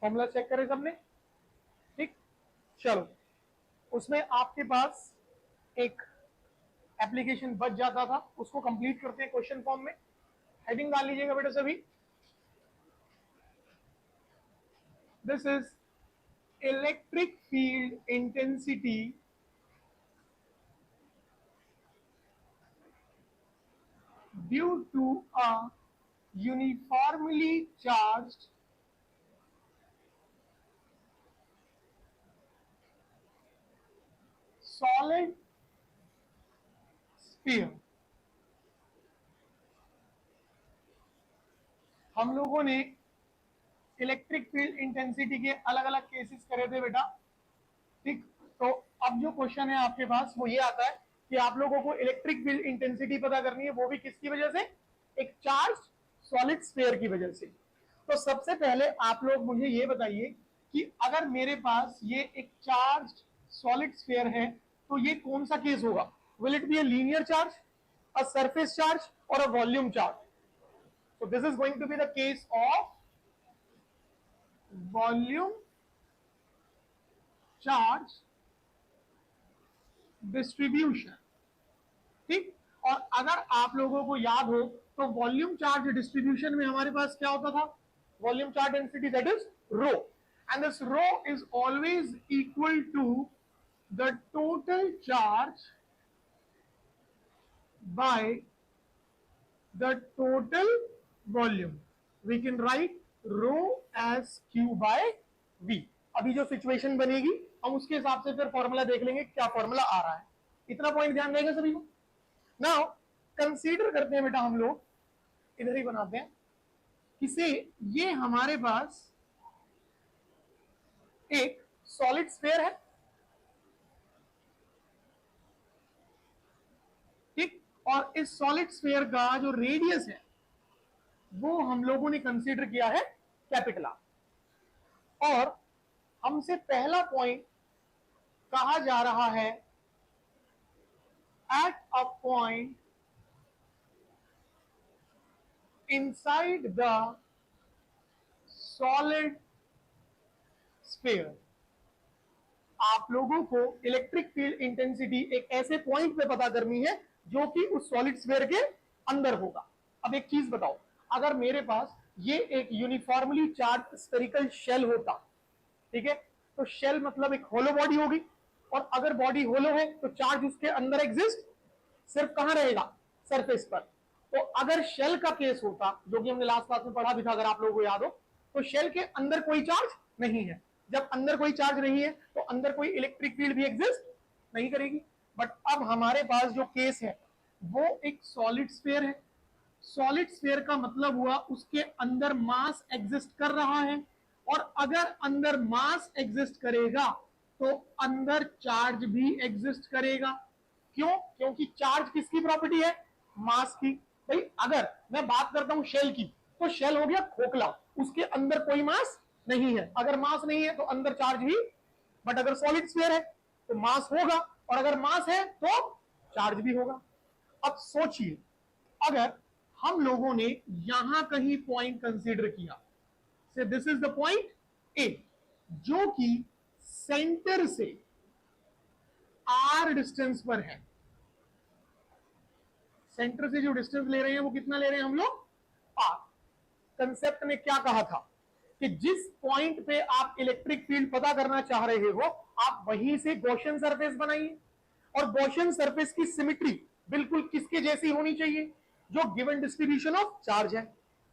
Formula check करे सबने? ठीक, चलो उसमें आपके पास एक एप्लीकेशन बच जाता था, उसको कंप्लीट करते हैं क्वेश्चन फॉर्म में। हेडिंग डाल लीजिएगा बेटा सभी। This is electric field intensity due to a uniformly charged solid sphere। हम लोगों ने इलेक्ट्रिक फील्ड इंटेंसिटी के अलग अलग केसेस करे थे बेटा। ठीक, तो अब जो क्वेश्चन है आपके पास वो ये आता है कि आप लोगों को इलेक्ट्रिक फील्ड इंटेंसिटी पता करनी है, वो भी किसकी वजह से? एक चार्ज सॉलिड स्फीयर की वजह से। तो सबसे पहले आप लोग मुझे ये बताइए कि अगर मेरे पास ये एक चार्ज सॉलिड स्फीयर है तो ये कौन सा केस होगा? Will it be a linear charge, a surface charge और a volume charge? So this is going to be the case of volume charge distribution। ठीक, और अगर आप लोगों को याद हो तो वॉल्यूम चार्ज डिस्ट्रीब्यूशन में हमारे पास क्या होता था? Volume charge density that is rho, and this rho is always equal to the total charge by the total volume. We can write rho as Q by V. अभी जो situation बनेगी हम उसके हिसाब से फिर फॉर्मूला देख लेंगे क्या फॉर्मूला आ रहा है। इतना पॉइंट ध्यान देगा सभी को। नाउ कंसीडर करते हैं बेटा, हम लोग इधर ही बनाते हैं किसे, ये हमारे पास एक सॉलिड स्फीयर है। ठीक, और इस सॉलिड स्फीयर का जो रेडियस है वो हम लोगों ने कंसीडर किया है कैपिटल आर। और हमसे पहला पॉइंट कहा जा रहा है eight a point inside the solid sphere. आप लोगों को इलेक्ट्रिक फील्ड इंटेंसिटी एक ऐसे पॉइंट पे पता करनी है जो कि उस सॉलिड स्फीयर के अंदर होगा। अब एक चीज बताओ, अगर मेरे पास ये एक यूनिफॉर्मली चार्ज स्फेरिकल शेल होता, ठीक है, तो शेल मतलब एक होलो बॉडी होगी, और अगर बॉडी होलो है तो चार्ज उसके अंदर एग्जिस्ट सिर्फ कहां रहेगा? सरफेस पर। तो अगर शेल का केस होता, जो कि हमने लास्ट क्लास में पढ़ा भी था अगर आप लोगों को याद हो, तो शेल के अंदर कोई चार्ज नहीं है। जब अंदर कोई चार्ज नहीं है तो अंदर कोई इलेक्ट्रिक फील्ड भी एग्जिस्ट नहीं करेगी। बट अब हमारे पास जो केस है वो एक सॉलिड स्फीयर है। सॉलिड स्फीयर का मतलब हुआ उसके अंदर मास एग्जिस्ट कर रहा है, और अगर अंदर मास एग्जिस्ट करेगा तो अंदर चार्ज भी एग्जिस्ट करेगा। क्यों? क्योंकि चार्ज किसकी प्रॉपर्टी है? मास की। भाई अगर मैं बात करता हूं शेल की, तो शेल हो गया खोखला, उसके अंदर कोई मास नहीं है। अगर मास नहीं है तो अंदर चार्ज भी, बट अगर सॉलिड स्फीयर है तो मास होगा, और अगर मास है तो चार्ज भी होगा। अब सोचिए, अगर हम लोगों ने यहां कहीं पॉइंट कंसीडर किया, से this is the point A, जो कि सेंटर से आर डिस्टेंस पर है। सेंटर से जो डिस्टेंस ले रहे हैं वो कितना ले रहे हैं हम लोग? आर। कंसेप्ट में क्या कहा था कि जिस पॉइंट पे आप इलेक्ट्रिक फील्ड पता करना चाह रहे हो, आप वहीं से गॉसियन सरफेस बनाइए, और गॉसियन सरफेस की सिमेट्री बिल्कुल किसके जैसी होनी चाहिए? जो गिवन डिस्ट्रीब्यूशन ऑफ चार्ज है।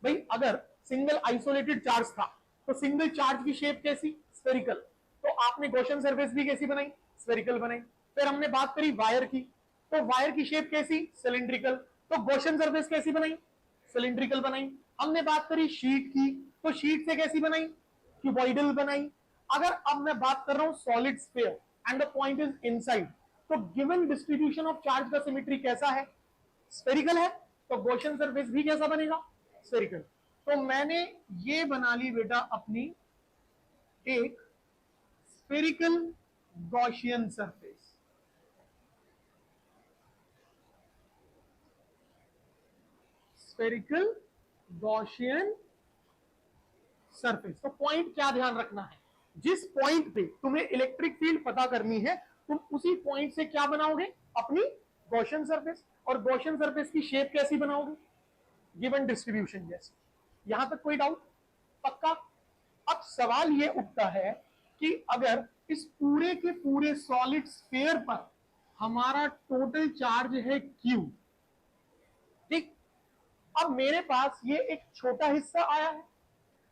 भाई अगर सिंगल आइसोलेटेड चार्ज था तो सिंगल चार्ज की शेप कैसी? स्फेरिकल। तो आपने गॉसियन सरफेस भी कैसी बनाई? स्फेरिकल बनाई। फिर हमने बात करी वायर की, तो वायर की शेप कैसी? सिलिंड्रिकल। तो गॉसियन सरफेस कैसी बनाई? सिलिंड्रिकल बनाई। हमने बात करी शीट की, तो शीट से कैसी बनाई? क्यूबॉइडल बनाई। अगर अब मैं बात कर रहा हूं solid sphere and the point is inside, तो गिवन डिस्ट्रीब्यूशन ऑफ चार्ज का सिमेट्री कैसा है? स्फेरिकल है, तो गॉसियन सरफेस भी कैसा बनेगा? स्फेरिकल। तो मैंने ये बना ली बेटा अपनी एक spherical Gaussian surface. Spherical Gaussian surface. तो पॉइंट क्या ध्यान रखना है, जिस पॉइंट पे तुम्हें इलेक्ट्रिक फील्ड पता करनी है तुम उसी पॉइंट से क्या बनाओगे, अपनी गॉसियन सरफेस। और गॉसियन सरफेस की शेप कैसी बनाओगे, गिवन डिस्ट्रीब्यूशन जैसी। यहां तक कोई डाउट? पक्का? अब सवाल ये उठता है कि अगर इस पूरे के पूरे सॉलिड स्फीयर पर हमारा टोटल चार्ज है Q, ठीक, अब मेरे पास ये एक छोटा हिस्सा आया है,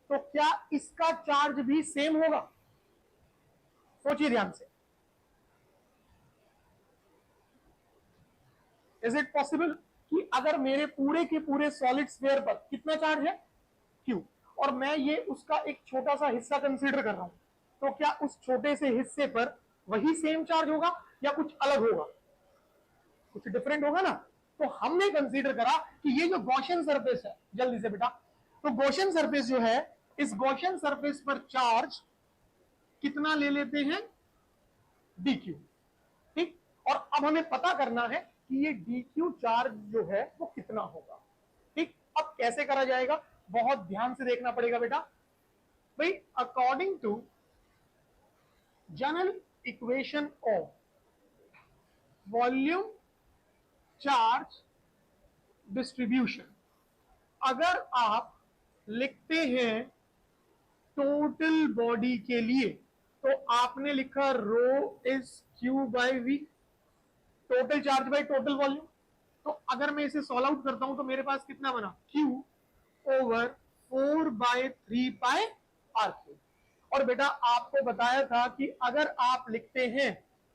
तो क्या इसका चार्ज भी सेम होगा? सोचिए ध्यान से। इज इट पॉसिबल कि अगर मेरे पूरे के पूरे सॉलिड स्फीयर पर कितना चार्ज है Q, और मैं ये उसका एक छोटा सा हिस्सा कंसीडर कर रहा हूं, तो क्या उस छोटे से हिस्से पर वही सेम चार्ज होगा या कुछ अलग होगा? कुछ डिफरेंट होगा ना। तो हमने कंसीडर करा कि ये जो गॉसियन सरफेस है, जल्दी से बेटा, तो गॉसियन सरफेस जो है, इस गॉसियन सरफेस पर चार्ज कितना ले लेते हैं, dq, ठीक। और अब हमें पता करना है कि ये dq चार्ज जो है वो कितना होगा, ठीक। अब कैसे करा जाएगा, बहुत ध्यान से देखना पड़ेगा बेटा। भाई according to general equation of volume charge distribution, अगर आप लिखते हैं टोटल बॉडी के लिए, तो आपने लिखा rho is Q by V, total charge by total volume. तो अगर मैं इसे सॉल्व आउट करता हूं तो मेरे पास कितना बना, Q over 4/3 pi R Q. और बेटा आपको बताया था कि अगर आप लिखते हैं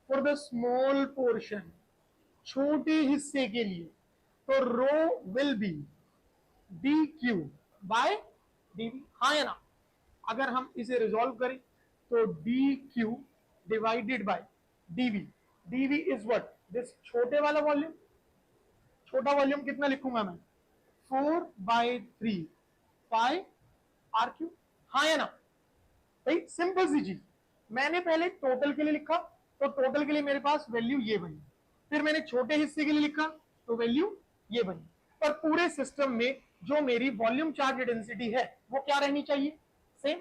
फॉर द स्मॉल पोर्शन, छोटे हिस्से के लिए, तो rho will be d Q by dV, हाँ या ना। अगर हम इसे रिजॉल्व करें तो d Q divided by dV, dV is what, this छोटे वाला वॉल्यूम, छोटा वॉल्यूम कितना लिखूंगा मैं, 4/3 पाई आर क्यू, हाँ या ना। भाई सिंपल सी चीज, मैंने पहले टोटल के लिए लिखा, तो टोटल के लिए मेरे पास वैल्यू ये बनी, फिर मैंने छोटे हिस्से के लिए लिखा तो वैल्यू ये बनी। पर पूरे सिस्टम में जो मेरी वॉल्यूम चार्ज डेंसिटी है वो क्या रहनी चाहिए, सेम।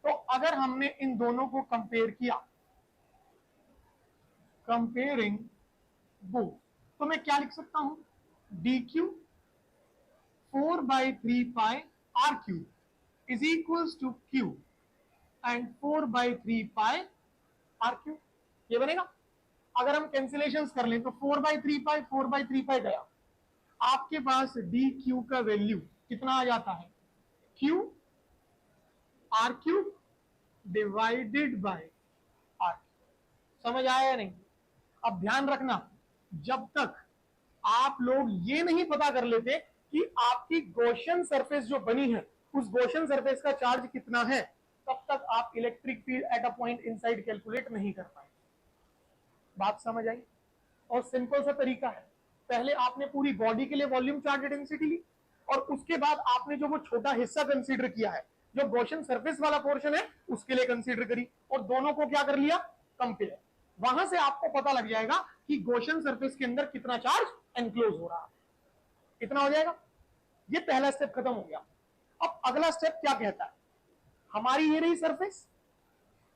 तो अगर हमने इन दोनों को कंपेयर किया, कंपेयरिंग बोथ, तो मैं क्या लिख सकता हूं, D Q 4/3 pi R Q is equals to Q and 4/3 pi R Q, ये बनेगा। अगर हम कैंसिलेशन कर लें तो 4/3 पाई 4/3 पाई गया, आपके पास डी क्यू का वैल्यू कितना आ जाता है, Q R Q divided by R. समझ आया या नहीं? अब ध्यान रखना, जब तक आप लोग ये नहीं पता कर लेते कि आपकी गॉसियन सरफेस जो बनी है उस गॉसियन सरफेस का चार्ज कितना है, तब तक आप electric field at a point inside calculate नहीं कर पाए। बात समझ आई? और सिंपल सा तरीका है, पहले आपने पूरी बॉडी के लिए वॉल्यूम चार्ज डेंसिटी ली, और उसके बाद आपने जो वो छोटा हिस्सा कंसीडर किया है, जो गॉसियन सरफेस वाला पोर्शन है, उसके लिए कंसीडर करी, और दोनों को क्या कर लिया, कंपेयर। वहां से आपको पता लग जाएगा कि गॉसियन सरफेस के अंदर कितना चार्ज एनक्लोज हो रहा है, कितना हो जाएगा। ये पहला स्टेप खत्म हो गया। अब अगला स्टेप क्या कहता है, हमारी ये रही सरफेस,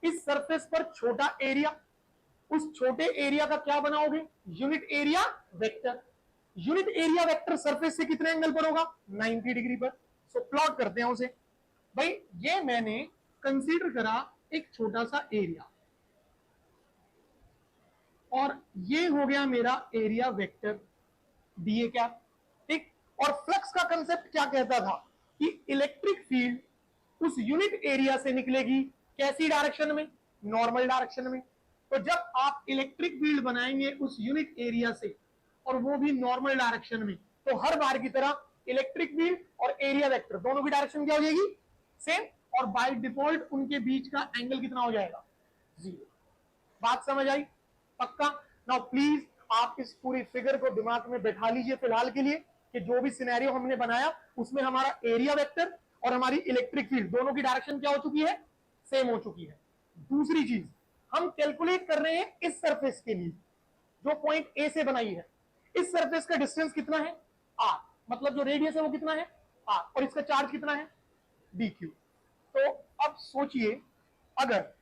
इस सरफेस पर छोटा एरिया, उस छोटे एरिया का क्या बनाओगे, unit area vector. Unit area vector surface से कितने एंगल पर होगा, 90 डिग्री पर। सो प्लॉट करते हैं उसे। भाई ये मैंने कंसीडर करा एक छोटा सा एरिया, और ये हो गया मेरा एरिया वेक्टर डीए क्या, ठीक। और फ्लक्स का कंसेप्ट क्या कहता था कि इलेक्ट्रिक फील्ड उस यूनिट एरिया से निकलेगी, कैसी डायरेक्शन में, नॉर्मल डायरेक्शन में। तो जब आप इलेक्ट्रिक फील्ड बनाएंगे उस यूनिट एरिया से, और वो भी नॉर्मल डायरेक्शन में, तो हर बार की तरह इलेक्ट्रिक फील्ड और एरिया वेक्टर दोनों की डायरेक्शन क्या हो जाएगी, सेम। और बाय डिफॉल्ट उनके बीच का एंगल कितना हो जाएगा, 0। बात समझ आई? पक्का? नाउ प्लीज आप इस पूरी फिगर को दिमाग में बैठा लीजिए फिलहाल के लिए, कि जो भी सिनेरियो हमने बनाया उसमें हमारा एरिया वेक्टर और हमारी इलेक्ट्रिक फील्ड दोनों की डायरेक्शन क्या हो चुकी है, सेम हो चुकी है। दूसरी चीज, हम कैलकुलेट कर रहे हैं इस सरफेस के लिए, जो पॉइंट ए से बनाई है, इस सरफेस का डिस्टेंस कितना है, आर, मतलब जो रेडियस है वो कितना है, आर, और इसका चार्ज कितना है, डी क्यू। तो अब सोचिए, अगर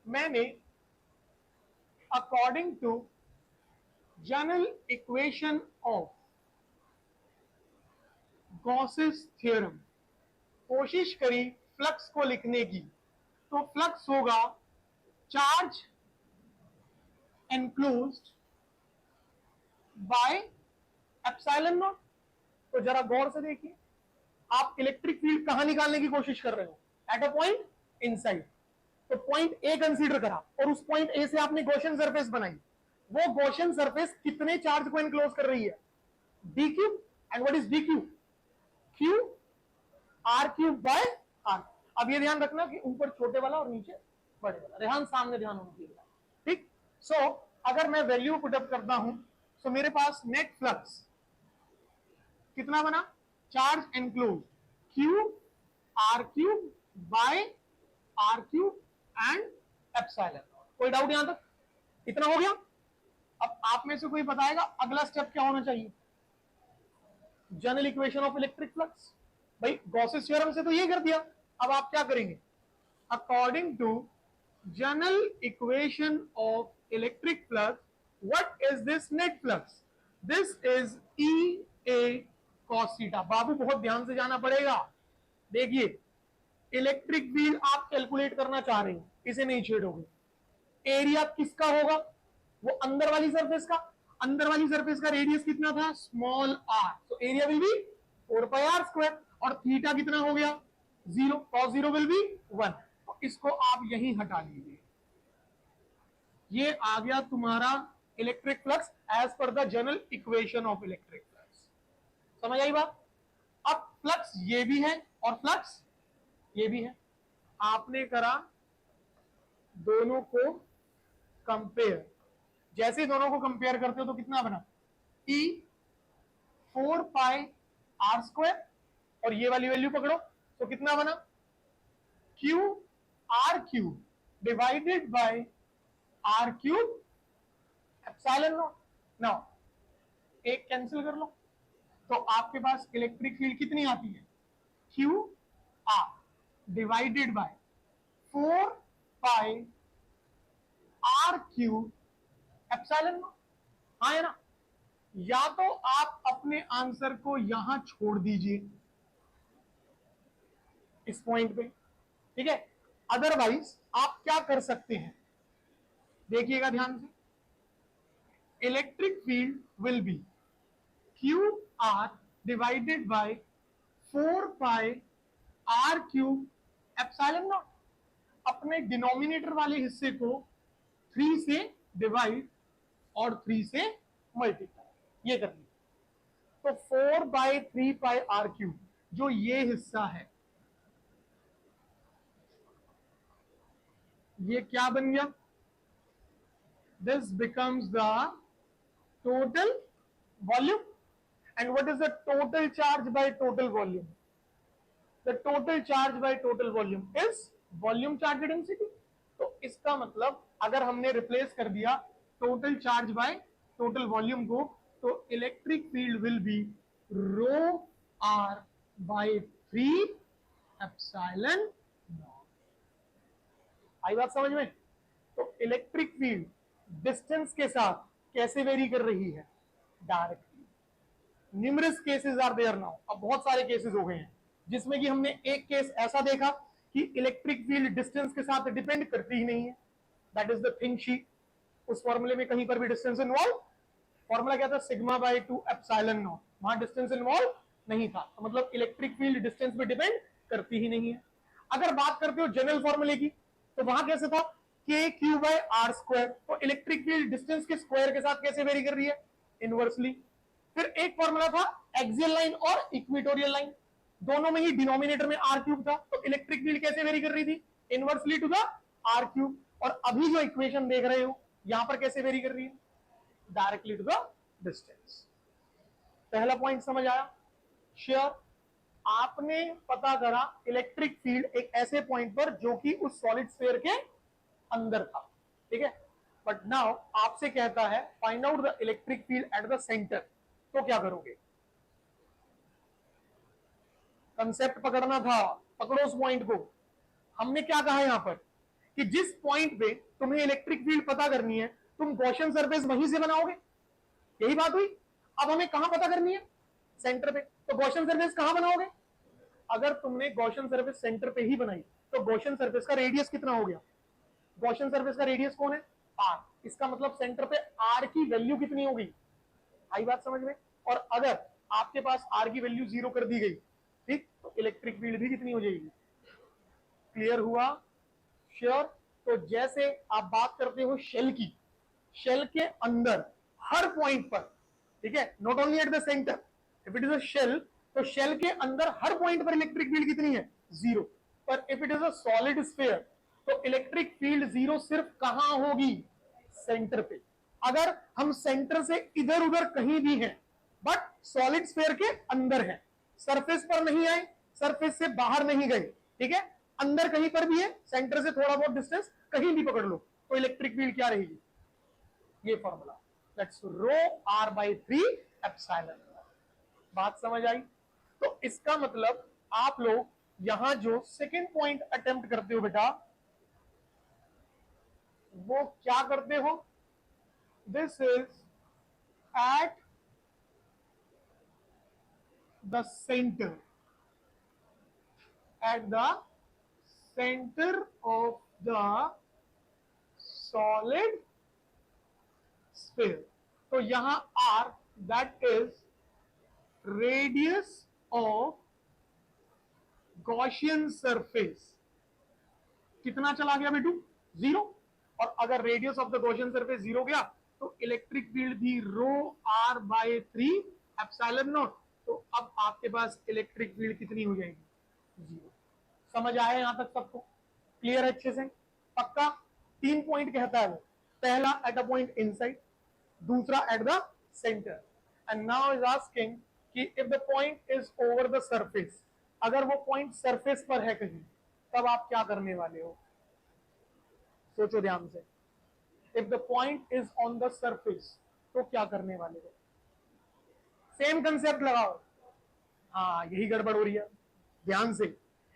मैंने according to general equation of Gauss's theorem कोशिश करी फ्लक्स को लिखने की, तो फ्लक्स होगा charge enclosed by epsilon naught. तो जरा गौर से देखिए, आप इलेक्ट्रिक फील्ड कहां निकालने की कोशिश कर रहे हो? Eight a point inside. तो पॉइंट ए कंसीडर करा और उस पॉइंट ए से आपने गॉसियन सरफेस बनाई। वो गॉसियन सरफेस कितने चार्ज को एनक्लोज कर रही है? D cube. And what is D cube? Q R cube by R. अब ये ध्यान रखना कि ऊपर छोटे वाला और नीचे बड़े वाला, रेहान सामने ध्यान होना चाहिए। ठीक। सो अगर मैं वैल्यू पुटअप करता हूं, तो मेरे पास नेट फ्लक्स कितना बना? Charge enclose Q R cube by R cube and epsilon. कोई डाउट यहां तक? इतना हो गया। अब आप में से कोई बताएगा अगला स्टेप क्या होना चाहिए? General equation of electric flux. भाई गॉसेस थ्योरम से तो ये कर दिया, अब आप क्या करेंगे? According to general equation of electric flux, what is this net flux? This is E A cos theta. बाबू बहुत ध्यान से जाना पड़ेगा। देखिए, इलेक्ट्रिक फील्ड आप कैलकुलेट करना चाह रहे हैं, इसे नहीं छेड़ोगे। एरिया किसका होगा? वो अंदर वाली सरफेस का। अंदर वाली सरफेस का रेडियस कितना था? Small R. तो area will be 4 pi R square. और थीटा कितना हो गया? 0। Cos 0 will be 1। तो इसको आप यहीं हटा लीजिए। ये आ गया तुम्हारा electric flux as per the general equation of electric flux. समझ आई बात? अब फ्लक्स ये भी है और फ्लक्स ये भी है। आपने करा दोनों को कंपेयर। जैसे दोनों को कंपेयर करते हो तो कितना बना? E 4 pi R square. और ये वाली वैल्यू पकड़ो तो कितना बना? Q R cube divided by R cube epsilon naught. Now एक कैंसिल कर लो, तो आपके पास इलेक्ट्रिक फील्ड कितनी आती है? Q R divided by 4 pi R cube epsilon naught. हाँ है ना? या तो आप अपने आंसर को यहां छोड़ दीजिए इस पॉइंट पे, ठीक है। अदरवाइज आप क्या कर सकते हैं, देखिएगा ध्यान से। Electric field will be Q R divided by 4 pi R cube epsilon naught. अपने डिनोमिनेटर वाले हिस्से को 3 से डिवाइड और 3 से मल्टीप्लाई, ये कर लिया। तो 4 बाई 3 पाई आर क्यूब, जो ये हिस्सा है, ये क्या बन गया? This becomes the total volume. And what is the total charge by total volume? The total charge by total volume is volume charge density. तो इसका मतलब अगर हमने रिप्लेस कर दिया total charge by total volume को, तो electric field will be rho R by 3 epsilon naught. आई बात समझ में? तो इलेक्ट्रिक फील्ड डिस्टेंस के साथ कैसे वेरी कर रही है? Directly. Numerous cases are there now. अब बहुत सारे केसेस हो गए हैं जिसमें कि हमने एक केस ऐसा देखा कि इलेक्ट्रिक फील्ड डिस्टेंस के साथ डिपेंड करती ही नहीं है। That is the thing she. उस फॉर्मूले में कहीं पर भी डिस्टेंस इन्वॉल्व, फॉर्मूला क्या था? Sigma bye 2 epsilon not. वहां डिस्टेंस इन्वॉल्व नहीं था, तो मतलब इलेक्ट्रिक फील्ड डिस्टेंस पे डिपेंड करती ही नहीं है। अगर बात करते हो जनरल फॉर्मूले की, तो वहां कैसे था? के क्यू बाय आर स्क्वायर। तो इलेक्ट्रिक फील्ड डिस्टेंस के स्क्वायर के साथ कैसे वेरी कर रही है? इनवर्सली। फिर एक फॉर्मूला था एक्सियल लाइन और इक्वेटोरियल लाइन, दोनों में ही डिनोमिनेटर में आर क्यूब था, तो इलेक्ट्रिक फील्ड कैसे वेरी कर रही थी? Inversely to the R cube. और अभी जो इक्वेशन देख रहे हो यहां पर कैसे वेरी कर रही है? Directly to the distance. पहला पॉइंट समझ आया? श्योर। आपने पता करा इलेक्ट्रिक फील्ड एक ऐसे पॉइंट पर जो कि उस सॉलिड स्फीयर के अंदर था, ठीक है। बट नाउ आपसे कहता है find out the electric field at the centre. तो क्या करोगे? कंसेप्ट पकड़ना था, पकड़ो उस पॉइंट को। हमने क्या कहा यहां पर कि जिस पॉइंट पे तुम्हें इलेक्ट्रिक फील्ड पता करनी है तुम गॉसियन सरफेस वहीं से बनाओगे, यही बात हुई। अब हमें कहां पता करनी है? सेंटर पे। तो गॉसियन सरफेस कहां बनाओगे? अगर तुमने गॉसियन सरफेस सेंटर पे ही बनाई तो गॉसियन सरफेस का रेडियस कितना हो गया? गॉसियन सरफेस का रेडियस कौन है? आर। इसका मतलब सेंटर पे आर की वैल्यू कितनी होगी? आई बात समझ में? और अगर आपके पास आर की वैल्यू 0 कर दी गई, ठीक, तो इलेक्ट्रिक फील्ड भी कितनी हो जाएगी? क्लियर हुआ? श्योर? तो जैसे आप बात करते हो शेल की, शेल के अंदर हर पॉइंट पर, ठीक है, not only at the centre, if it is a shell, तो शेल के अंदर हर पॉइंट पर इलेक्ट्रिक फील्ड कितनी है? 0। पर if it is a solid sphere तो इलेक्ट्रिक फील्ड 0 सिर्फ कहां होगी? सेंटर पे। अगर हम सेंटर से इधर उधर कहीं भी हैं बट सॉलिड स्फीयर के अंदर है, सरफेस पर नहीं आए, सरफेस से बाहर नहीं गए, ठीक है, अंदर कहीं पर भी है, सेंटर से थोड़ा बहुत डिस्टेंस कहीं भी पकड़ लो, तो इलेक्ट्रिक फील्ड क्या रहेगी? ये formula, that's rho R by 3 epsilon. बात समझ आई? तो इसका मतलब आप लोग यहां जो सेकेंड पॉइंट अटेम्प्ट करते हो बेटा, वो क्या करते हो? This is at the centre, at the centre of the solid sphere. तो यहां R that is radius of Gaussian surface. कितना चला गया बेटू? 0। और अगर radius of the Gaussian surface 0 गया तो इलेक्ट्रिक फील्ड भी rho R by 3 epsilon naught. तो अब आपके पास इलेक्ट्रिक फील्ड कितनी हो जाएगी? 0। समझ आया यहां तक सबको? क्लियर है अच्छे से? पक्का? 3 पॉइंट कहता है वो, पहला एट अ पॉइंट इनसाइड, दूसरा at the center, and now is asking कि if the point is over the surface, अगर वो पॉइंट सरफेस पर है कहीं, तब आप क्या करने वाले हो? सोचो ध्यान से। If the point is on the surface तो क्या करने वाले हो? सेम कंसेप्ट लगाओ। हाँ, यही गड़बड़ हो रही है, ध्यान से।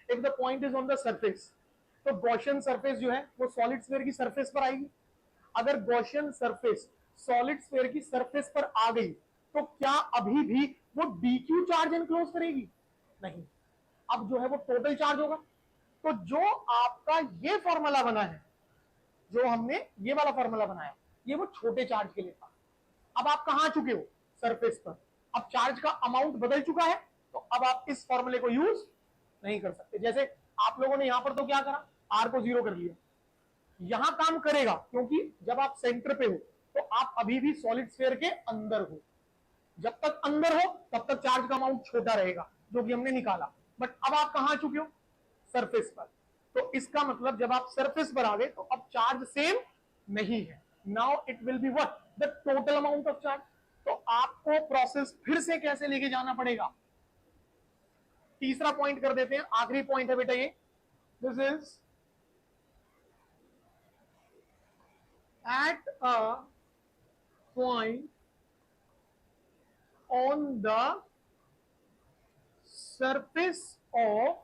If the point is on the surface तो गॉसियन सरफेस जो है वो सॉलिड स्फीयर की सरफेस पर आएगी। अगर गॉसियन सरफेस सॉलिड स्फीयर की सरफेस पर आ गई तो क्या अभी भी वो डीक्यू चार्ज एनक्लोज करेगी? नहीं, अब जो है वो टोटल चार्ज होगा। तो जो आपका ये फॉर्मूला बना है, जो हमने ये वाला फॉर्मूला बनाया, ये वो छोटे चार्ज के लिए था। अब आप कहां आ चुके हो? सरफेस पर। अब चार्ज का अमाउंट बदल चुका है, तो अब आप इस फॉर्मूले को यूज नहीं कर सकते। जैसे आप लोगों ने यहां पर तो क्या करा, आर को 0 कर लिया, यहां काम करेगा क्योंकि जब आप सेंटर पे हो तो आप अभी भी सॉलिड स्फीयर के अंदर हो। जब तक अंदर हो तब तक चार्ज का अमाउंट छोटा रहेगा, जो कि हमने निकाला। बट अब आप कहां आ चुके हो? सरफेस पर। तो इसका मतलब जब आप सरफेस पर आ गए तो अब चार्ज सेम नहीं है। Now it will be what? The total amount of charge. तो आपको प्रोसेस फिर से कैसे लेके जाना पड़ेगा? तीसरा पॉइंट कर देते हैं, आखिरी पॉइंट है बेटा ये। This is eight a point on the surface of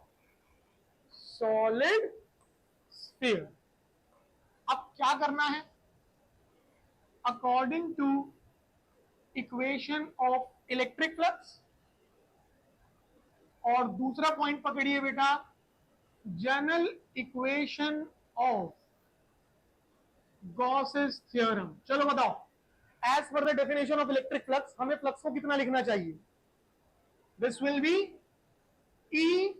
solid sphere। अब क्या करना है? According to equation of electric flux, और दूसरा पॉइंट पकड़िए बेटा, general equation of Gauss's theorem. चलो बताओ, as per the definition of electric flux हमें फ्लक्स को कितना लिखना चाहिए? This will be E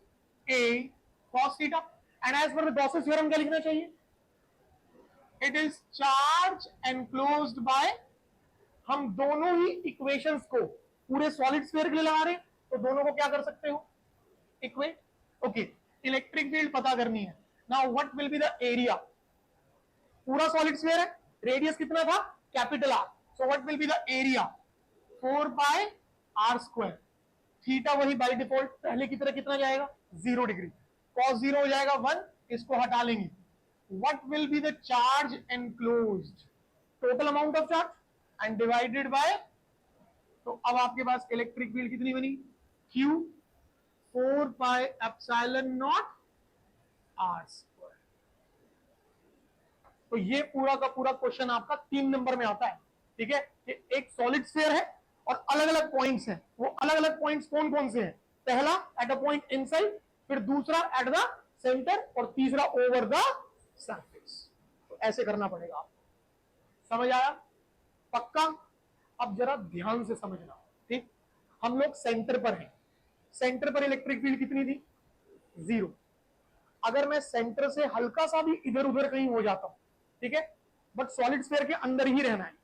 A cos theta, and as per the Gauss's theorem क्या लिखना चाहिए? It is charge enclosed by, हम दोनों ही इक्वेशंस को पूरे सॉलिड स्फीयर के लिए लगा रहे हैं, तो दोनों को क्या कर सकते हो? इक्वेट। ओके, इलेक्ट्रिक फील्ड पता करनी है। Now what will be the area? पूरा सॉलिड स्फीयर है, रेडियस कितना था? Capital R. So what will be the area? 4 by R square. Theta वही बाय डिफॉल्ट पहले की तरह कितना जाएगा? 0 डिग्री। कॉस 0 हो जाएगा 1, इसको हटा लेंगे। What will be the charge enclosed? Total amount of charge and divided by, तो अब आपके पास इलेक्ट्रिक फील्ड कितनी बनी? Q 4 pi epsilon naught R square. तो ये पूरा का पूरा क्वेश्चन आपका 3 नंबर में आता है। ठीक है, कि एक सॉलिड स्फीयर है और अलग अलग पॉइंट्स हैं। वो अलग अलग पॉइंट्स कौन कौन से हैं? पहला एट अ पॉइंट इनसाइड, फिर दूसरा एट द सेंटर, और तीसरा ओवर द सरफेस। तो ऐसे करना पड़ेगा आपको। समझ आया? पक्का? अब जरा ध्यान से समझना। ठीक, हम लोग सेंटर पर हैं। सेंटर पर इलेक्ट्रिक फील्ड कितनी थी? 0। अगर मैं सेंटर से हल्का सा भी इधर उधर कहीं हो जाता हूं, ठीक है, बट सॉलिड स्फीयर के अंदर ही रहना है,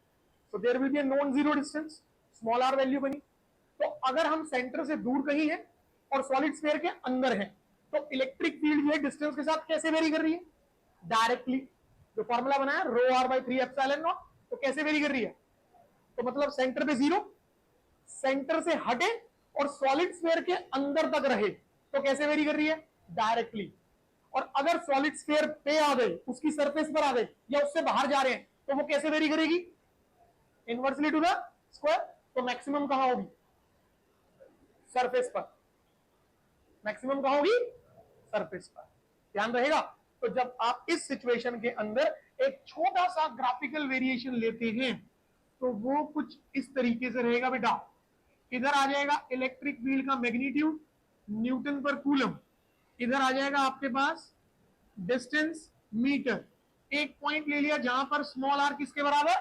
तो there will be a non zero distance, small R value बनी। तो अगर हम सेंटर से दूर कहीं हैं और सॉलिड स्फीयर के अंदर हैं, तो इलेक्ट्रिक फील्ड ये डिस्टेंस के साथ कैसे वेरी कर रही है? डायरेक्टली। जो फॉर्मूला बना है रो आर बाई 3 एप्सिलॉन नॉट, तो कैसे वेरी कर रही है? तो मतलब सेंटर पे 0, सेंटर से हटे और सॉलिड स्फीयर के अंदर तक रहे, तो कैसे वेरी कर रही है? डायरेक्टली। और अगर सॉलिड स्फीयर पे आ गए, उसकी सरफेस पर आ गए, या उससे बाहर जा रहे हैं, तो वो कैसे वेरी करेगी? Inversely to the square. तो मैक्सिमम कहां होगी? सरफेस पर। मैक्सिमम कहां होगी? सरफेस पर। ध्यान रहेगा। तो जब आप इस सिचुएशन के अंदर एक छोटा सा ग्राफिकल वेरिएशन लेते हैं, तो वो कुछ इस तरीके से रहेगा बेटा। इधर आ जाएगा इलेक्ट्रिक फील्ड का मैग्नीट्यूड न्यूटन पर कूलम, इधर आ जाएगा आपके पास डिस्टेंस मीटर। एक पॉइंट ले लिया जहां पर स्मॉल आर किसके बराबर?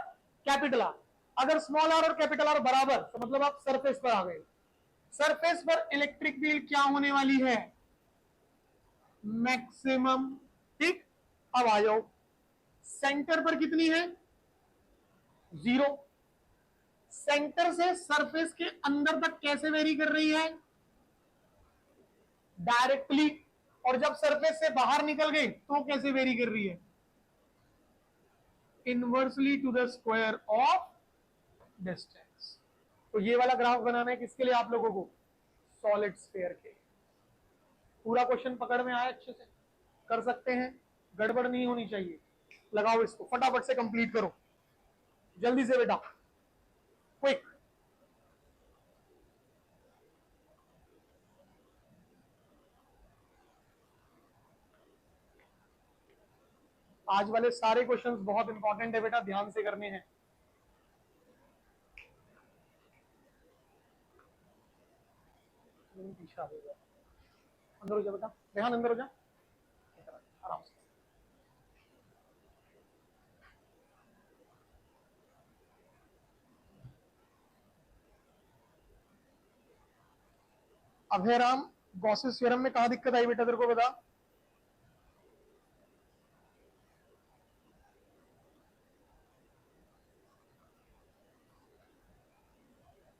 Capital R. अगर स्मॉल आर और कैपिटल आर बराबर, तो मतलब आप सरफेस पर आ गए। सरफेस पर इलेक्ट्रिक फील्ड क्या होने वाली है? मैक्सिमम। ठीक, अब आ जाओ, सेंटर पर कितनी है? 0। सेंटर से सरफेस के अंदर तक कैसे वेरी कर रही है? डायरेक्टली। और जब सरफेस से बाहर निकल गई, तो कैसे वेरी कर रही है? Inversely to the square of distance. तो ये वाला ग्राफ बनाना है किसके लिए आप लोगों को? सॉलिड स्फीयर के। पूरा क्वेश्चन पकड़ में आया? अच्छे से कर सकते हैं, गड़बड़ नहीं होनी चाहिए। लगाओ इसको, फटाफट से कंप्लीट करो, जल्दी से बेटा, क्विक। आज वाले सारे क्वेश्चंस बहुत इंपॉर्टेंट है बेटा, ध्यान से करने हैं। अंदर हो जा बेटा, रेहान अंदर हो जा, आराम से। अभयराम, गॉसेस थ्योरम में कहा दिक्कत आई बेटा, तेरे को बता।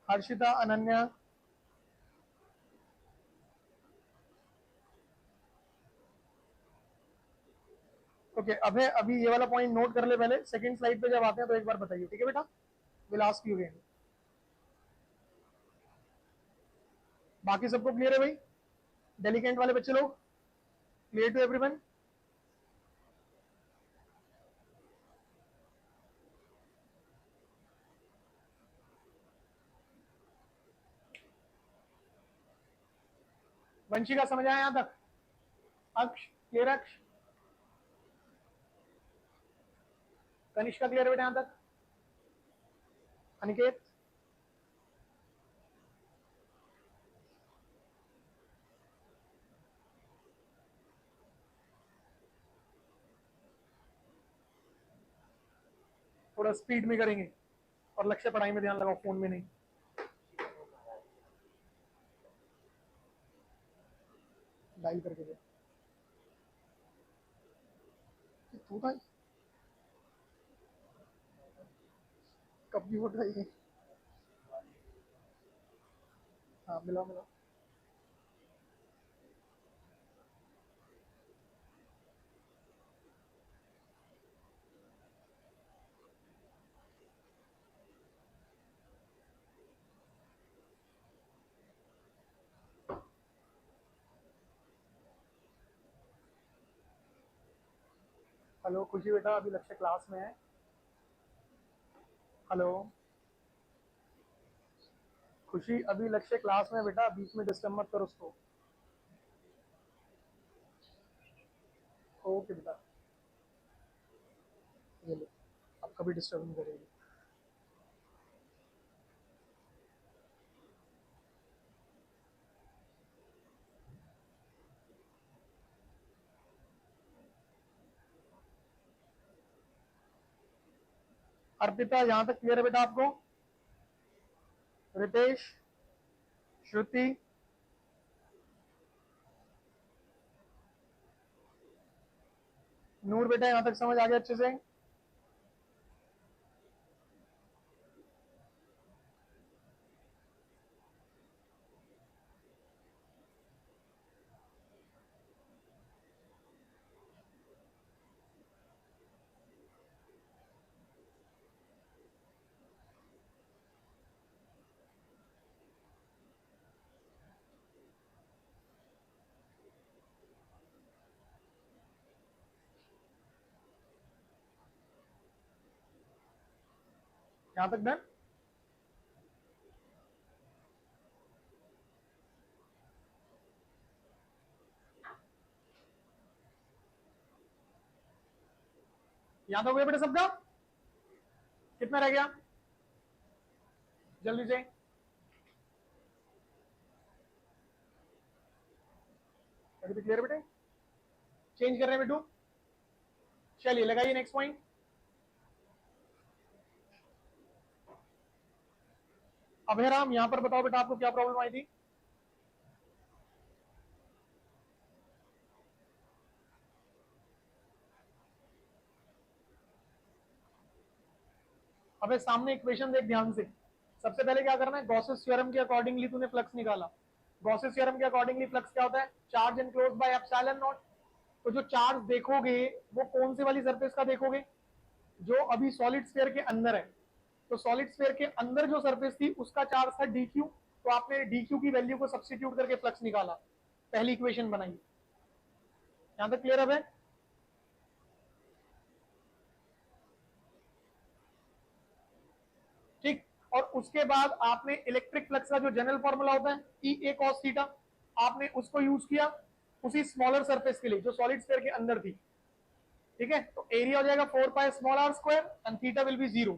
हर्षिता, अनन्या, ओके। अभय, अभी ये वाला पॉइंट नोट कर ले, पहले सेकंड स्लाइड पे जब आते हैं तो एक बार बताइए, ठीक है बेटा? Will ask you again. बाकी सबको क्लियर है भाई? डेलीकेंट वाले बच्चे लोग क्लियर टू एवरीवन? वंशिका समझ आया यहां तक? अक्ष क्लियर? अक्ष, कनिष्का क्लियर बेटा यहां तक? अनिकेत, थोड़ा स्पीड में करेंगे और लक्ष्य पढ़ाई में ध्यान लगाओ, फोन में नहीं। डायल करके दे तू था, कब की फोटो है? हाँ, मिला मिला। हेलो खुशी बेटा, अभी लक्ष्य क्लास में है। हेलो खुशी, अभी लक्ष्य क्लास में बेटा, बीच में डिस्टर्ब मत करो उसको। ओके बेटा, ये लो, अब कभी डिस्टर्ब नहीं करेगी। अर्पिता, यहां तक क्लियर है बेटा आपको? रितेश, श्रुति, नूर बेटा, यहां तक समझ आ गया अच्छे से? यहां तक डन? यहां तक हो गया बेटा सबका? कितना रह गया जल्दी से? अभी क्लियर बेटे? चेंज कर रहे हैं बेटू? चलिए लगाइए नेक्स्ट पॉइंट। अभयराम, यहां पर बताओ बेटा आपको क्या प्रॉब्लम आई थी? अबे सामने इक्वेशन देख ध्यान से। सबसे पहले क्या करना है, गॉसेस थ्योरम के अकॉर्डिंगली तूने फ्लक्स निकाला। गॉसेस थ्योरम के अकॉर्डिंगली फ्लक्स क्या होता है? Charge enclosed by epsilon naught. तो जो चार्ज देखोगे वो कौन सी वाली सरफेस का देखोगे? जो अभी सॉलिड स्फीयर के अंदर है। तो सॉलिड स्फीयर के अंदर जो सरफेस थी उसका चार्ज था डी क्यू। तो आपने डी क्यू की वैल्यू को सब्सटीट्यूट करके फ्लक्स निकाला, पहली इक्वेशन बनाई। यहां तक क्लियर है? ठीक। और उसके बाद आपने इलेक्ट्रिक फ्लक्स का जो जनरल फॉर्मूला होता है ई ए कॉस थीटा, आपने उसको यूज किया उसी स्मॉलर सरफेस के लिए जो सॉलिड स्फीयर के अंदर थी। ठीक है, तो एरिया हो जाएगा 4 pi small R square and theta will be 0।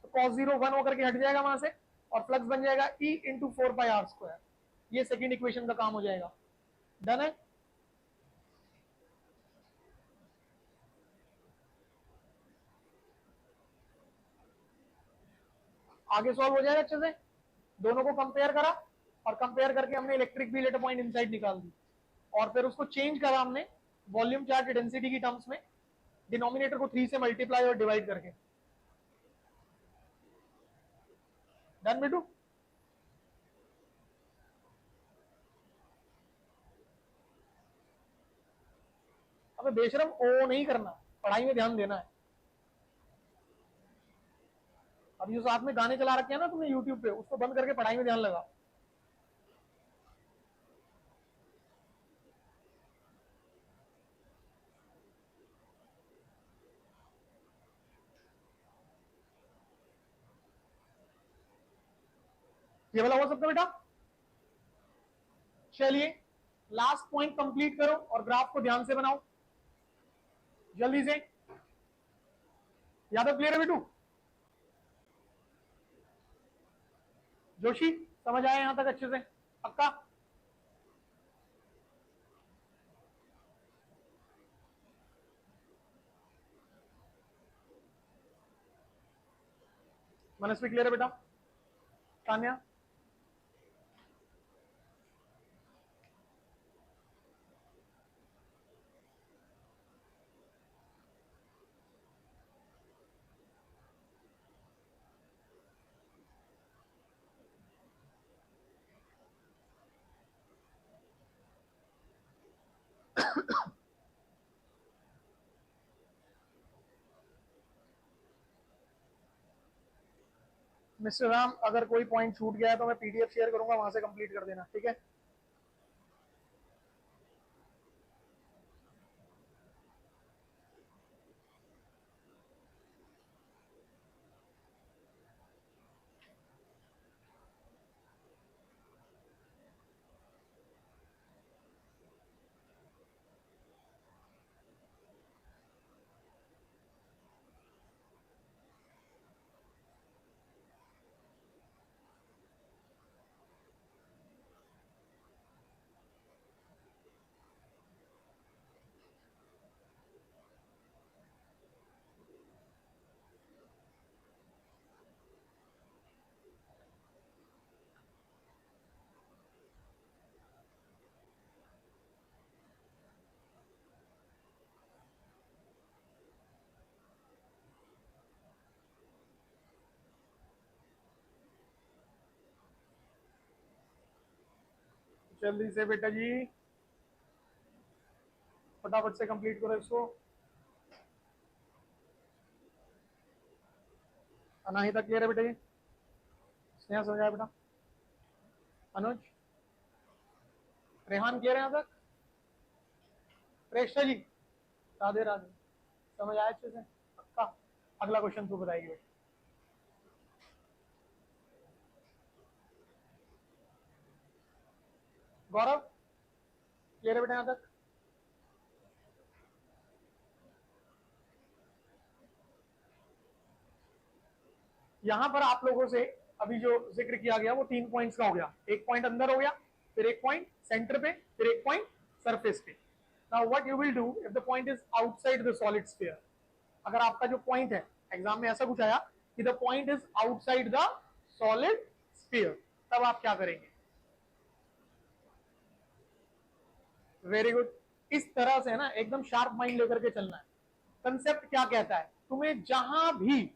तो कॉस 0 1 होकर के हट जाएगा वहां से, और फ्लक्स बन जाएगा E into 4 pi R square. ये सेकेंड इक्वेशन का काम हो जाएगा। डन है? आगे सॉल्व हो जाएगा अच्छे से। दोनों को कंपेयर करा, और कंपेयर करके हमने electric field at a point inside निकाल दी, और फिर उसको चेंज करा हमने वॉल्यूम चार्ज डेंसिटी की टर्म्स में, डिनोमिनेटर को 3 से मल्टीप्लाई और डिवाइड करके। डन बेटू? अब बेशरम ओ नहीं करना, पढ़ाई में ध्यान देना है। अब जो साथ में गाने चला रखे हैं ना तुमने यूट्यूब पे, उसको बंद करके पढ़ाई में ध्यान लगा। ये वाला हो सकता बेटा? चलिए लास्ट पॉइंट कंप्लीट करो और ग्राफ को ध्यान से बनाओ जल्दी से। यादव क्लियर है बेटू? जोशी, समझ आया यहां तक अच्छे से? पक्का? मनस्वी क्लियर है बेटा? तान्या? मिस्टर राम, अगर कोई पॉइंट छूट गया है तो मैं पीडीएफ शेयर करूंगा, वहां से कंप्लीट कर देना, ठीक है? जल्दी से बेटा जी, फटाफट से कंप्लीट करो इसको। अनाहिता क्लियर है बेटा जी? स्नेहा समझ आया बेटा? अनुज, रेहान क्लियर है यहाँ तक? प्रेक्षा जी, राधे राधे, समझ आया अच्छे से? पक्का? अगला क्वेश्चन तू बताएगी बेटा। गौरव, क्लियर है बेटा यहाँ तक? यहां पर आप लोगों से अभी जो जिक्र किया गया वो 3 पॉइंट्स का हो गया। एक पॉइंट अंदर हो गया, फिर एक पॉइंट सेंटर पे, फिर एक पॉइंट सरफेस पे। Now what you will do if the point is outside the solid sphere. अगर आपका जो पॉइंट है, एग्जाम में ऐसा कुछ आया कि the point is outside the solid sphere, तब आप क्या करेंगे? Very good. इस तरह से है ना, एकदम शार्प माइंड लेकर के चलना है। कंसेप्ट क्या कहता है, तुम्हें जहां भी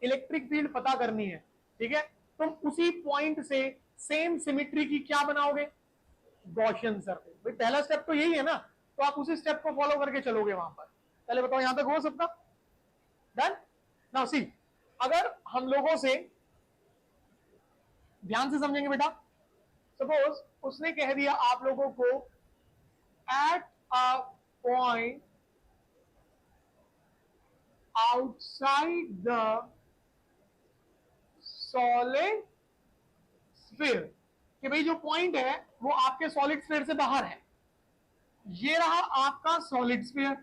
इलेक्ट्रिक फील्ड पता करनी है, ठीक है, तुम उसी पॉइंट से सेम सिमिट्री की क्या बनाओगे? Gaussian surface. भाई पहला स्टेप तो यही है ना, तो आप उसी स्टेप को फॉलो करके चलोगे वहां पर। पहले बताओ यहां तक हो सबका? डन। नाउ सी, अगर हम लोगों से ध्यान से समझेंगे बेटा, सपोज उसने कह दिया आप लोगों को eight a point outside the solid sphere, कि भाई जो पॉइंट है वो आपके सॉलिड स्फीयर से बाहर है। ये रहा आपका सॉलिड स्फीयर।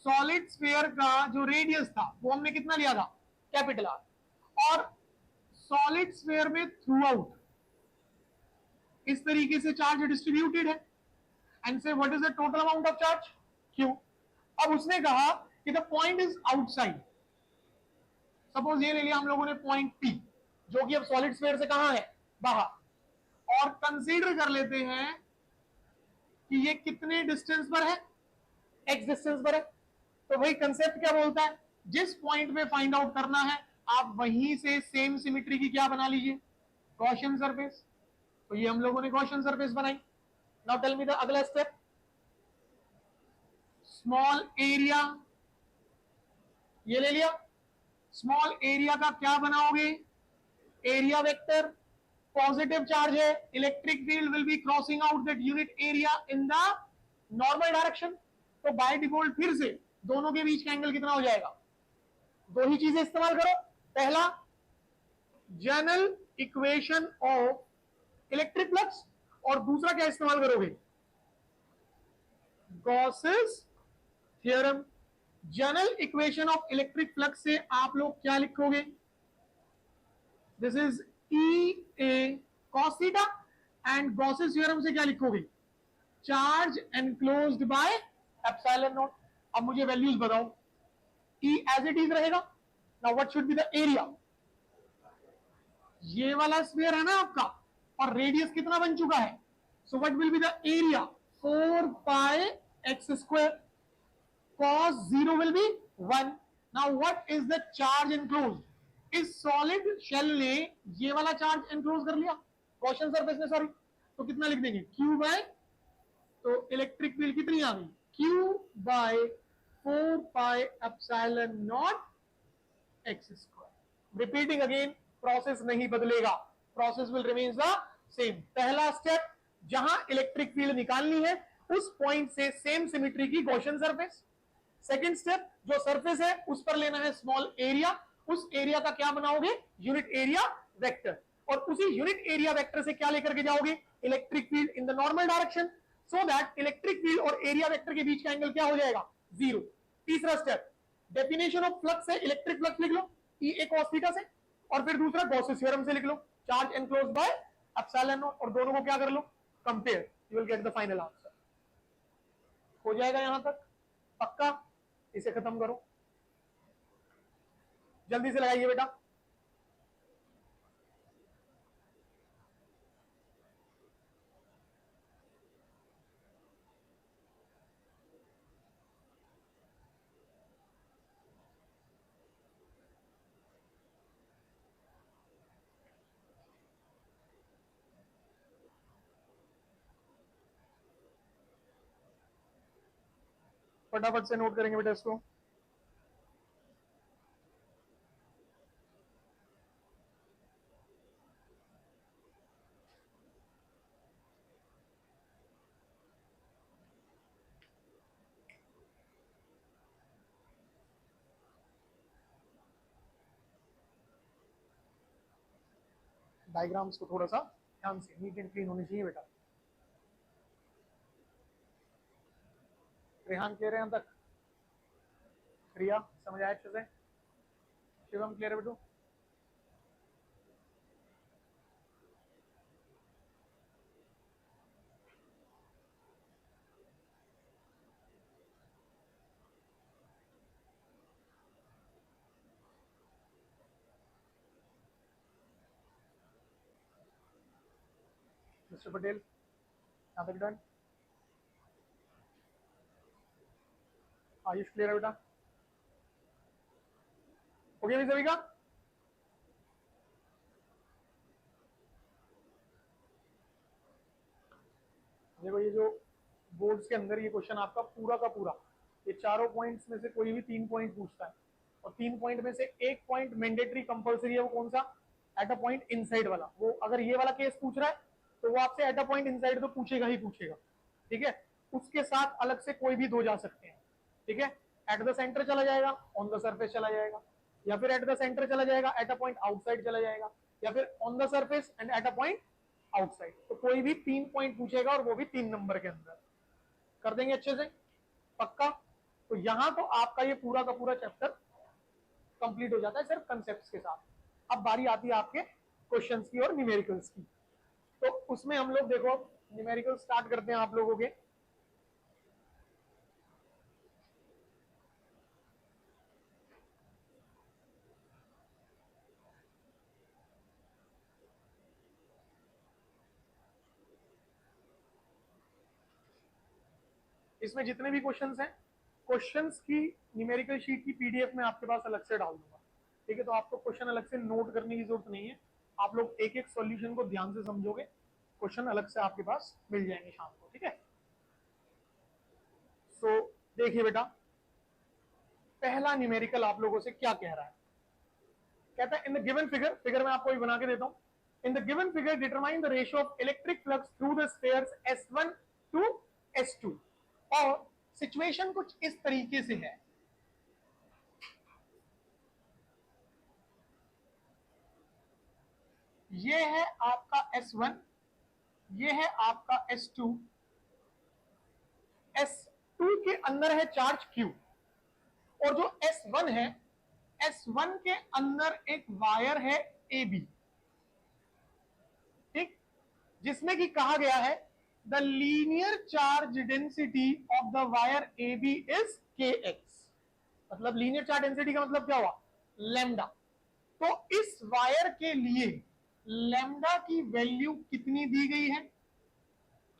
सॉलिड स्फीयर का जो रेडियस था वो हमने कितना लिया था? Capital are. और सॉलिड स्फीयर में थ्रू आउट इस तरीके से चार्ज डिस्ट्रीब्यूटेड है, एंड से what is the total amount of charge? Q. अब उसने कहा कि the point is outside. Suppose ये ले लिया हम लोगों ने पॉइंट पी, जो कि अब सॉलिड स्फीयर से कहां है? बाहर। और कंसीडर कर लेते हैं कि ये कितने डिस्टेंस पर है? एक्स डिस्टेंस पर है। तो भाई कंसेप्ट क्या बोलता है, जिस पॉइंट पे फाइंड आउट करना है आप वहीं से सेम सिमिट्री की क्या बना लीजिए? Gaussian surface. तो ये हम लोगों ने गॉसियन सरफेस बनाई। नाउ टेल मी द अगला स्टेप। स्मॉल एरिया, ये ले लिया। स्मॉल एरिया का क्या बनाओगे? Area vector. पॉजिटिव चार्ज है, electric field will B crossing out that unit area in the normal direction. तो बाय डिफॉल्ट फिर से दोनों के बीच का एंगल कितना हो जाएगा? दो ही चीजें इस्तेमाल करो। पहला, general equation of electric flux, और दूसरा क्या इस्तेमाल करोगे? Gauss's theorem. General equation of electric flux से आप लोग क्या लिखोगे? This is E A cos theta. And Gauss's theorem से क्या लिखोगे? Charge enclosed by epsilon not. अब मुझे वैल्यूज बताओ। ई एज इट इज रहेगा। Now what should be the area? ये वाला स्फीयर है ना आपका, और रेडियस कितना बन चुका है? सो what will be the area? 4 pi x square. cos 0 will be 1. Now what is the charge enclosed? इस सॉलिड शेल ने ये वाला चार्ज एनक्लोज कर लिया, गॉसियन सरफेस ने, सॉरी। तो कितना लिख देंगे? Q बाय, तो इलेक्ट्रिक फील्ड कितनी आ गई? Q by 4 pi epsilon naught X square. Repeating again, process नहीं बदलेगा, process will remain the same. पहला स्टेप, जहां इलेक्ट्रिक फील्ड निकालनी है उस पॉइंट से सेम सिमिट्री की गॉसियन सरफेस। सेकंड स्टेप, जो सरफेस है उस पर लेना है स्मॉल एरिया। उस एरिया का क्या बनाओगे? Unit area vector. और उसी यूनिट एरिया वेक्टर से क्या लेकर के जाओगे? Electric field in the normal direction, so that electric field और एरिया वेक्टर के बीच का एंगल क्या हो जाएगा? जीरो। तीसरा स्टेप, डेफिनेशन ऑफ फ्लक्स है, इलेक्ट्रिक फ्लक्स लिख लो ई ए कॉस थीटा से, और फिर दूसरा गॉसेस थ्योरम से लिख लो charge enclosed by epsilon naught, और दोनों को क्या कर लो? Compare. You will get the final answer. हो जाएगा यहां तक? पक्का? इसे खत्म करो, जल्दी से लगाइए बेटा। फटाफट से नोट करेंगे बेटा इसको। डायग्राम्स को थोड़ा सा ध्यान से, नीट एंड क्लीन होनी चाहिए बेटा। रेहान क्लियर है यहाँ तक? रिया समझ आया अच्छे से? शिवम क्लियर है बेटू? मिस्टर पटेल यहाँ तक डन? आयुष क्लियर है बेटा? ओके भी सभी का? देखो ये जो बोर्ड्स के अंदर ये क्वेश्चन आपका पूरा का पूरा, ये चारों पॉइंट्स में से कोई भी 3 पॉइंट पूछता है, और 3 पॉइंट में से एक पॉइंट मैंडेटरी कंपलसरी है। वो कौन सा? एट अ पॉइंट इनसाइड वाला। वो अगर ये वाला केस पूछ रहा है तो वो आपसे एट अ पॉइंट इनसाइड तो पूछेगा ही पूछेगा, ठीक है। उसके साथ अलग से कोई भी दो जा सकते हैं, ठीक है। एट द सेंटर चला जाएगा, ऑन द सरफेस चला जाएगा, या फिर एट द सेंटर चला जाएगा, एट अ पॉइंट आउटसाइड चला जाएगा, या फिर on the surface and eight a point outside. तो कोई भी 3 पॉइंट पूछेगा और वो भी 3 नंबर के अंदर। कर देंगे अच्छे से? पक्का? तो यहां तो आपका ये पूरा का पूरा चैप्टर कंप्लीट हो जाता है सिर्फ कंसेप्ट्स के साथ। अब बारी आती है आपके क्वेश्चंस की और न्यूमेरिकल्स की। तो उसमें हम लोग देखो न्यूमेरिकल स्टार्ट करते हैं आप लोगों के। इसमें जितने भी क्वेश्चंस हैं, क्वेश्चंस की न्यूमेरिकल शीट की पीडीएफ में आपके पास अलग से डाल दूंगा, ठीक है। तो आपको क्वेश्चन अलग से नोट करने की जरूरत नहीं है, आप लोग एक एक सॉल्यूशन को ध्यान से समझोगे, क्वेश्चन अलग से आपके पास मिल जाएंगे शाम को, ठीक है। सो देखिए बेटा, पहला न्यूमेरिकल आप लोगों से क्या कह रहा है? कहता है in the given figure, figure मैं आपको भी बना के देता हूं। In the given figure determine the ratio of electric flux through the spheres S1 to S2। और सिचुएशन कुछ इस तरीके से है, ये है आपका S1, ये है आपका S2, S2 के अंदर है चार्ज Q, और जो S1 है, S1 के अंदर एक वायर है AB, ठीक, जिसमें कि कहा गया है the linear charge density of the wire AB is kx। मतलब लीनियर चार्ज डेंसिटी का मतलब क्या हुआ? लैम्डा। तो इस वायर के लिए लैम्डा की वैल्यू कितनी दी गई है?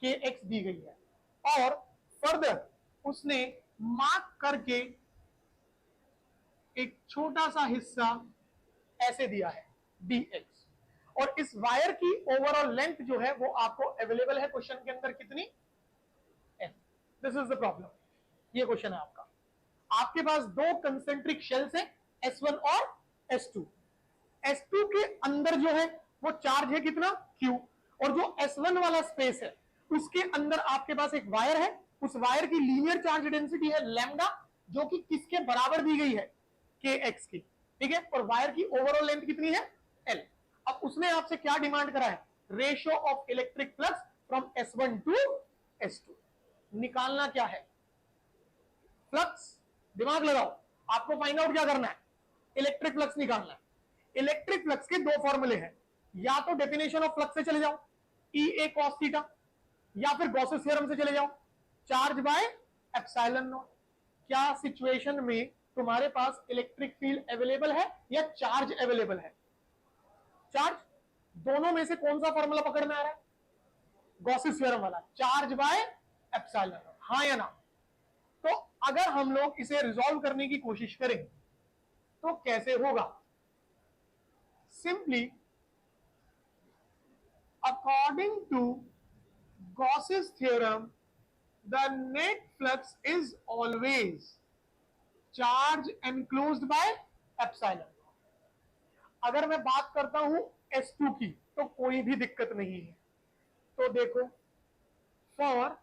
kx दी गई है। और फर्दर उसने मार्क करके एक छोटा सा हिस्सा ऐसे दिया है dx। और इस वायर की ओवरऑल लेंथ जो है वो आपको अवेलेबल है क्वेश्चन के अंदर कितनी? This is the problem. ये क्वेश्चन है आपका। आपके पास दो कंसेंट्रिक शेल्स हैं, S1 और S2। S2 के अंदर जो है वो चार्ज है कितना? Q। और जो S1 वाला स्पेस है उसके अंदर आपके पास एक वायर है, उस वायर की लीनियर चार्ज डेंसिटी है लैम्डा, जो कि किसके बराबर दी गई है? kx की, ठीक है। और वायर की ओवरऑल लेंथ कितनी है? L। अब उसने आपसे क्या डिमांड करा है? Ratio of electric flux from S1 to S2। निकालना क्या है? फ्लक्स। दिमाग लगाओ, आपको फाइंड आउट क्या करना है? इलेक्ट्रिक फ्लक्स निकालना है। इलेक्ट्रिक फ्लक्स के दो फॉर्मूले हैं, या तो डेफिनेशन ऑफ फ्लक्स से चले जाओ, ई ए कॉस थीटा, या फिर गॉसेस थ्योरम से चले जाओ, चार्ज बाय एप्सिलॉन नॉट। क्या सिचुएशन में तुम्हारे पास इलेक्ट्रिक फील्ड अवेलेबल है या चार्ज अवेलेबल है? चार्ज। दोनों में से कौन सा फॉर्मूला पकड़ में आ रहा है? गॉसेस थ्योरम वाला, चार्ज बाय एप्सिलॉन नॉट, हाँ या ना? तो अगर हम लोग इसे रिजॉल्व करने की कोशिश करें तो कैसे होगा? Simply according to Gauss's theorem, the net flux is always charge enclosed by epsilon. अगर मैं बात करता हूं S2 की तो कोई भी दिक्कत नहीं है। तो देखो, for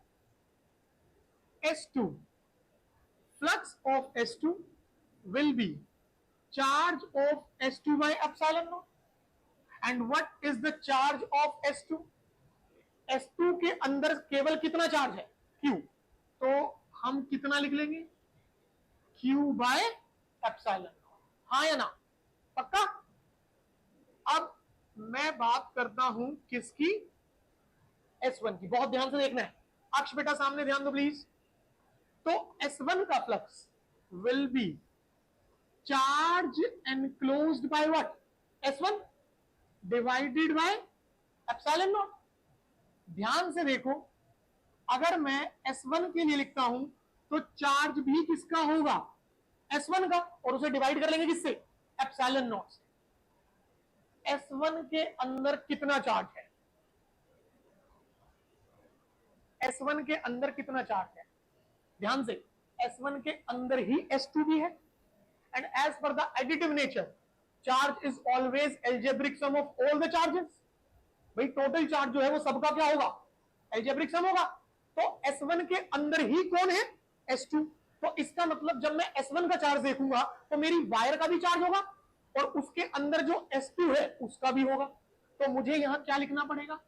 S2 flux of S2 will be charge of S2 by epsilon naught. And what is the charge of S2? S2 के अंदर केवल कितना चार्ज है? Q। तो हम कितना लिख लेंगे? Q by epsilon naught। हाँ या ना? पक्का? अब मैं बात करता हूं किसकी? S1 की। बहुत ध्यान से देखना है। अक्ष बेटा सामने ध्यान दो प्लीज। तो S1 का flux will B charge enclosed by what? S1 divided by epsilon not. ध्यान से देखो, अगर मैं S1 के लिए लिखता हूं तो चार्ज भी किसका होगा? S1 का, और उसे डिवाइड कर लेंगे किससे? एप्सिलॉन नॉट से। S1 के अंदर कितना चार्ज है? S1 के अंदर कितना चार्ज है? ध्यान से, S1 के अंदर ही S2 भी है। And as per the additive nature, charge is always algebraic sum of all the charges. भाई टोटल चार्ज जो है वो सबका क्या होगा? एल्जेब्रिक सम होगा। तो S1 के अंदर ही कौन है? S2। तो इसका मतलब जब मैं S1 का चार्ज देखूंगा तो मेरी वायर का भी चार्ज होगा और उसके अंदर जो S2 है उसका भी होगा। तो मुझे यहां क्या लिखना पड़ेगा?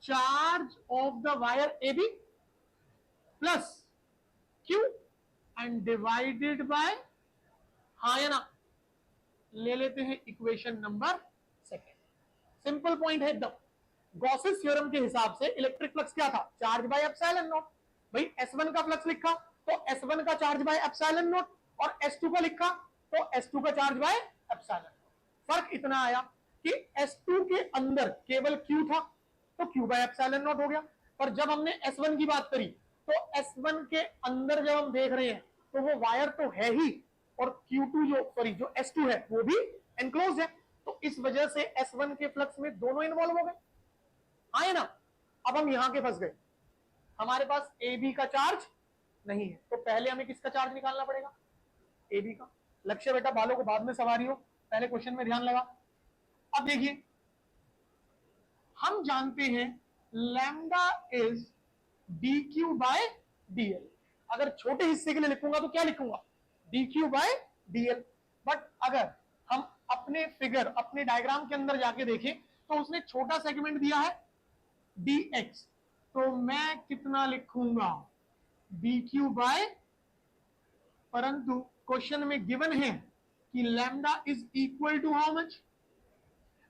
Charge of the wire AB plus Q and divided by, हाँ या ना? ले लेते हैं equation number second. Simple point है एकदम। गॉसेस थ्योरम के हिसाब से इलेक्ट्रिक फ्लक्स क्या था? Charge by epsilon not. भाई S1 का फ्लक्स लिखा तो S1 का चार्ज बाय एप्सिलॉन नॉट, और S2 का लिखा तो S2 का चार्ज बाय एप्सिलॉन नॉट। फर्क इतना आया कि S2 के अंदर केवल Q था तो Q बाय एप्सिलॉन नॉट हो गया। पर जब हमने S1 की बात करी तो S1 के अंदर जब हम देख रहे हैं तो वो वायर तो है ही, और Q2 जो S2 है वो भी एनक्लोज है। तो इस वजह से S1 के फ्लक्स में दोनों इन्वॉल्व हो गए। आए ना? अब हम यहां के फंस गए, हमारे पास ए बी का चार्ज नहीं है। तो पहले हमें किसका चार्ज निकालना पड़ेगा? ए बी का। लक्ष्य बेटा बालों को बाद में सवारी हो, पहले क्वेश्चन में ध्यान लगा। अब देखिए, हम जानते हैं lambda is D Q by D L. अगर छोटे हिस्से के लिए लिखूंगा तो क्या लिखूंगा? D Q by D L. But अगर हम अपने फिगर, अपने डायग्राम के अंदर जाके देखें तो उसने छोटा सेगमेंट दिया है dx, तो मैं कितना लिखूंगा? dq बाय, परंतु क्वेश्चन में गिवन है कि lambda is equal to how much?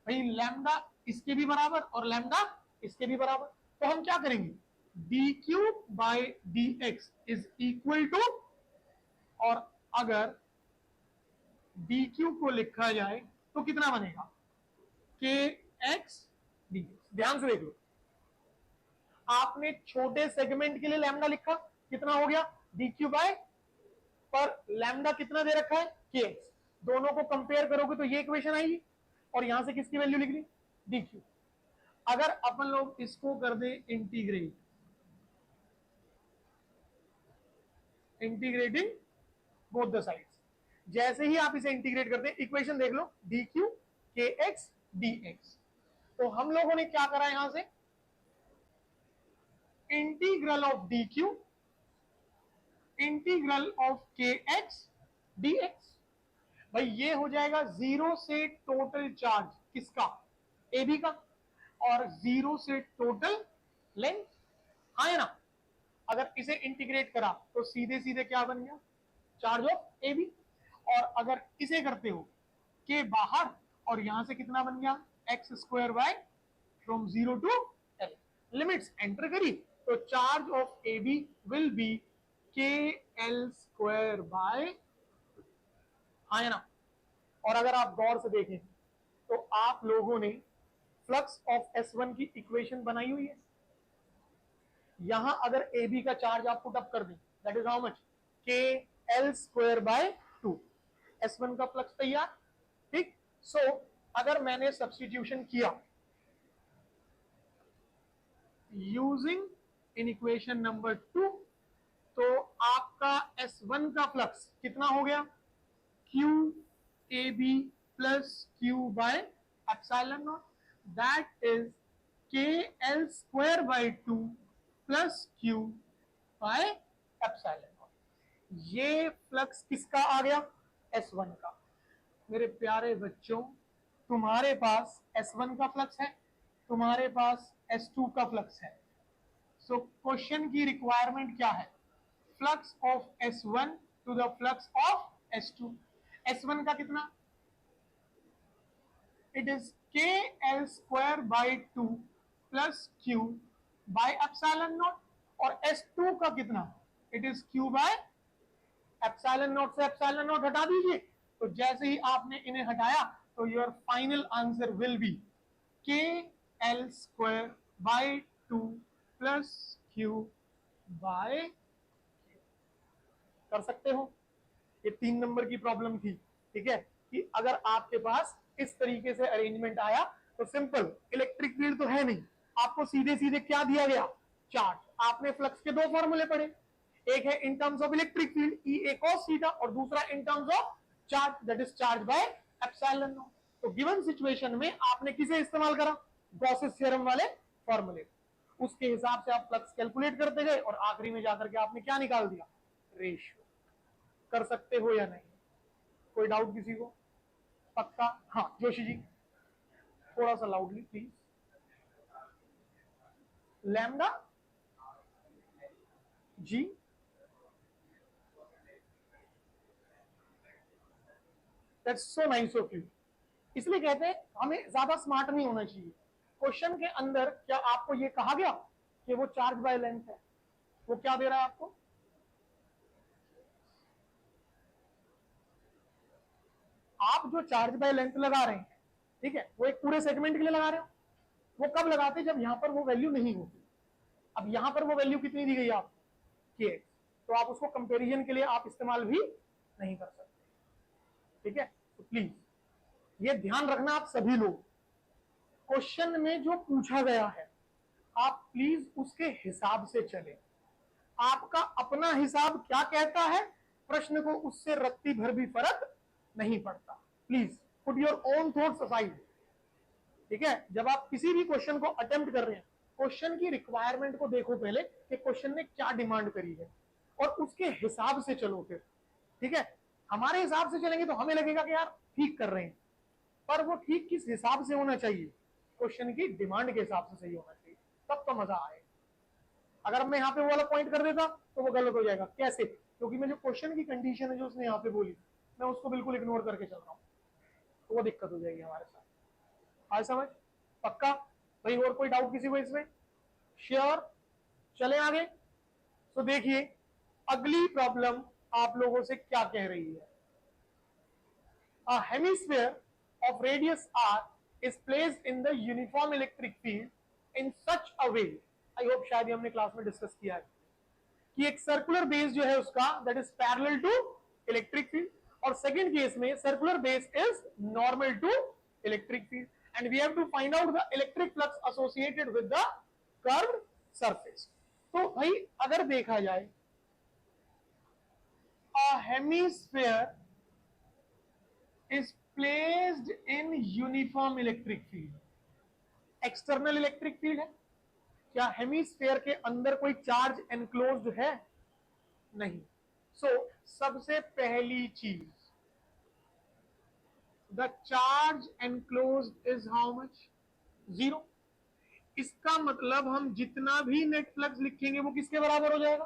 भाई लैम्डा इसके भी बराबर और लैम्डा इसके भी बराबर। तो हम क्या करेंगे? dq by dx is equal to, और अगर dq को लिखा जाए तो कितना बनेगा? kx dx। ध्यान से देख लो, आपने छोटे सेगमेंट के लिए लैम्डा लिखा, कितना हो गया? dq बाय, पर लैम्डा कितना दे रखा है? kx। दोनों को कंपेयर करोगे तो ये इक्वेशन आएगी, और यहां से किसकी वैल्यू लिख ली? dq। अगर अपन लोग इसको कर दें integrate, integrating both the sides, जैसे ही आप इसे इंटीग्रेट करते हैं इक्वेशन देख लो, dq kx dx। तो हम लोगों ने क्या करा यहां से? Integral of dq integral of kx dx। भाई ये हो जाएगा जीरो से टोटल चार्ज किसका? ए बी का, और जीरो से टोटल लेंथ। हाँ है ना? अगर इसे इंटीग्रेट करा तो सीधे सीधे क्या बन गया? Charge of A B. और अगर इसे करते हो के बाहर, और यहां से कितना बन गया? X square by, from zero to L, limits enter करी तो charge of A B will be K L square by, हाँ है ना? और अगर आप गौर से देखें तो आप लोगों ने फ्लक्स ऑफ S1 की इक्वेशन बनाई हुई है। यहां अगर ए बी का चार्ज आप पुट अप कर दें, दैट इज हाउ मच? के एल स्क्वायर बाय 2। S1 का फ्लक्स तैयार। ठीक। सो अगर मैंने सब्स्टिट्यूशन किया यूजिंग इन इक्वेशन नंबर 2, तो आपका S1 का फ्लक्स कितना हो गया, Q A B plus Q by epsilon naught, that is K L square by 2 plus Q by epsilon naught. ये फ्लक्स किसका आ गया, S1 का। मेरे प्यारे बच्चों, तुम्हारे पास S1 का फ्लक्स है, तुम्हारे पास S2 का फ्लक्स है। सो क्वेश्चन की रिक्वायरमेंट क्या है, flux of S1 to the flux of S2। S1 का कितना, it is K L square by 2 plus Q by epsilon naught, और S2 का कितना, it is Q by epsilon naught से एप्सिलॉन नॉट हटा दीजिए, तो जैसे ही आपने इन्हें हटाया तो your final answer will be K L square by 2 plus Q by, कर सकते हो। ये 3 नंबर की प्रॉब्लम थी, ठीक है, कि अगर आपके पास इस तरीके से अरेंजमेंट आया तो सिंपल, इलेक्ट्रिक फील्ड तो है नहीं, आपको सीधे सीधे क्या दिया गया, चार्ज। आपने फ्लक्स के दो फॉर्मूले पढ़े, एक है in terms of electric field E A cos theta, और दूसरा in terms of charge, that is charge by epsilon naught. तो गिवन सिचुएशन में आपने किसे इस्तेमाल करा, गॉसेस थ्योरम वाले फॉर्मूले, उसके हिसाब से आप फ्लक्स कैलकुलेट करते गए और आखिरी में जाकर के आपने क्या निकाल दिया, रेशियो। कर सकते हो या नहीं, कोई डाउट किसी को, पक्का। हाँ जोशी जी, थोड़ा सा loudly please. Lambda ji, that's so nice of you. इसलिए कहते हैं हमें ज्यादा स्मार्ट नहीं होना चाहिए। क्वेश्चन के अंदर क्या आपको ये कहा गया कि वो चार्ज बाय लेंथ है, वो क्या दे रहा है आपको, आप जो चार्ज बाय लेंथ लगा रहे हैं, ठीक है, वो एक पूरे सेगमेंट के लिए लगा रहे हो, वो कब लगाते जब यहां पर वो वैल्यू नहीं होती। अब यहां पर वो वैल्यू कितनी दी गई आपको, के, तो आप उसको कंपैरिजन के लिए आप इस्तेमाल भी नहीं कर सकते, ठीक है। तो प्लीज ये ध्यान रखना आप सभी लोग, क्वेश्चन में जो पूछा गया है आप प्लीज उसके हिसाब से चलें। आपका अपना हिसाब क्या कहता है, प्रश्न को उससे रत्ती भर भी फर्क नहीं पड़ता। Please put your own thoughts aside, ठीक है। जब आप किसी भी क्वेश्चन को अटेम्प्ट कर रहे हैं, क्वेश्चन की रिक्वायरमेंट को देखो पहले कि क्वेश्चन ने क्या डिमांड करी है, और उसके हिसाब से चलो फिर, ठीक है। हमारे हिसाब से चलेंगे तो हमें लगेगा कि यार ठीक कर रहे हैं, पर वो ठीक किस हिसाब से होना चाहिए, क्वेश्चन की डिमांड के हिसाब से सही होना चाहिए, तब तो मजा आए। अगर मैं यहाँ पे वो वाला पॉइंट कर देता तो वो गलत हो जाएगा। कैसे, क्योंकि मैं जो क्वेश्चन की कंडीशन है जो उसने यहाँ पे बोली, मैं उसको बिल्कुल इग्नोर करके चल रहा हूँ, तो वो दिक्कत हो जाएगी हमारे साथ। आए समझ, पक्का भाई। और कोई डाउट किसी को इसमें, श्योर, चले आगे। तो देखिए अगली प्रॉब्लम आप लोगों से क्या कह रही है, a hemisphere of radius r is placed in the uniform electric field in such a way, I hope शायद ये हमने क्लास में डिस्कस किया है, कि एक सर्कुलर बेस जो है उसका that is parallel to electric field, और सेकंड केस में circular base is normal to electric field, and we have to find out the electric flux associated with the curved surface. तो भाई अगर देखा जाए, a hemisphere is placed in uniform electric field, external electric field है, क्या hemisphere के अंदर कोई चार्ज एनक्लोज्ड है, नहीं। सो सबसे पहली चीज, the charge enclosed is how much, 0। इसका मतलब हम जितना भी नेट फ्लक्स लिखेंगे वो किसके बराबर हो जाएगा,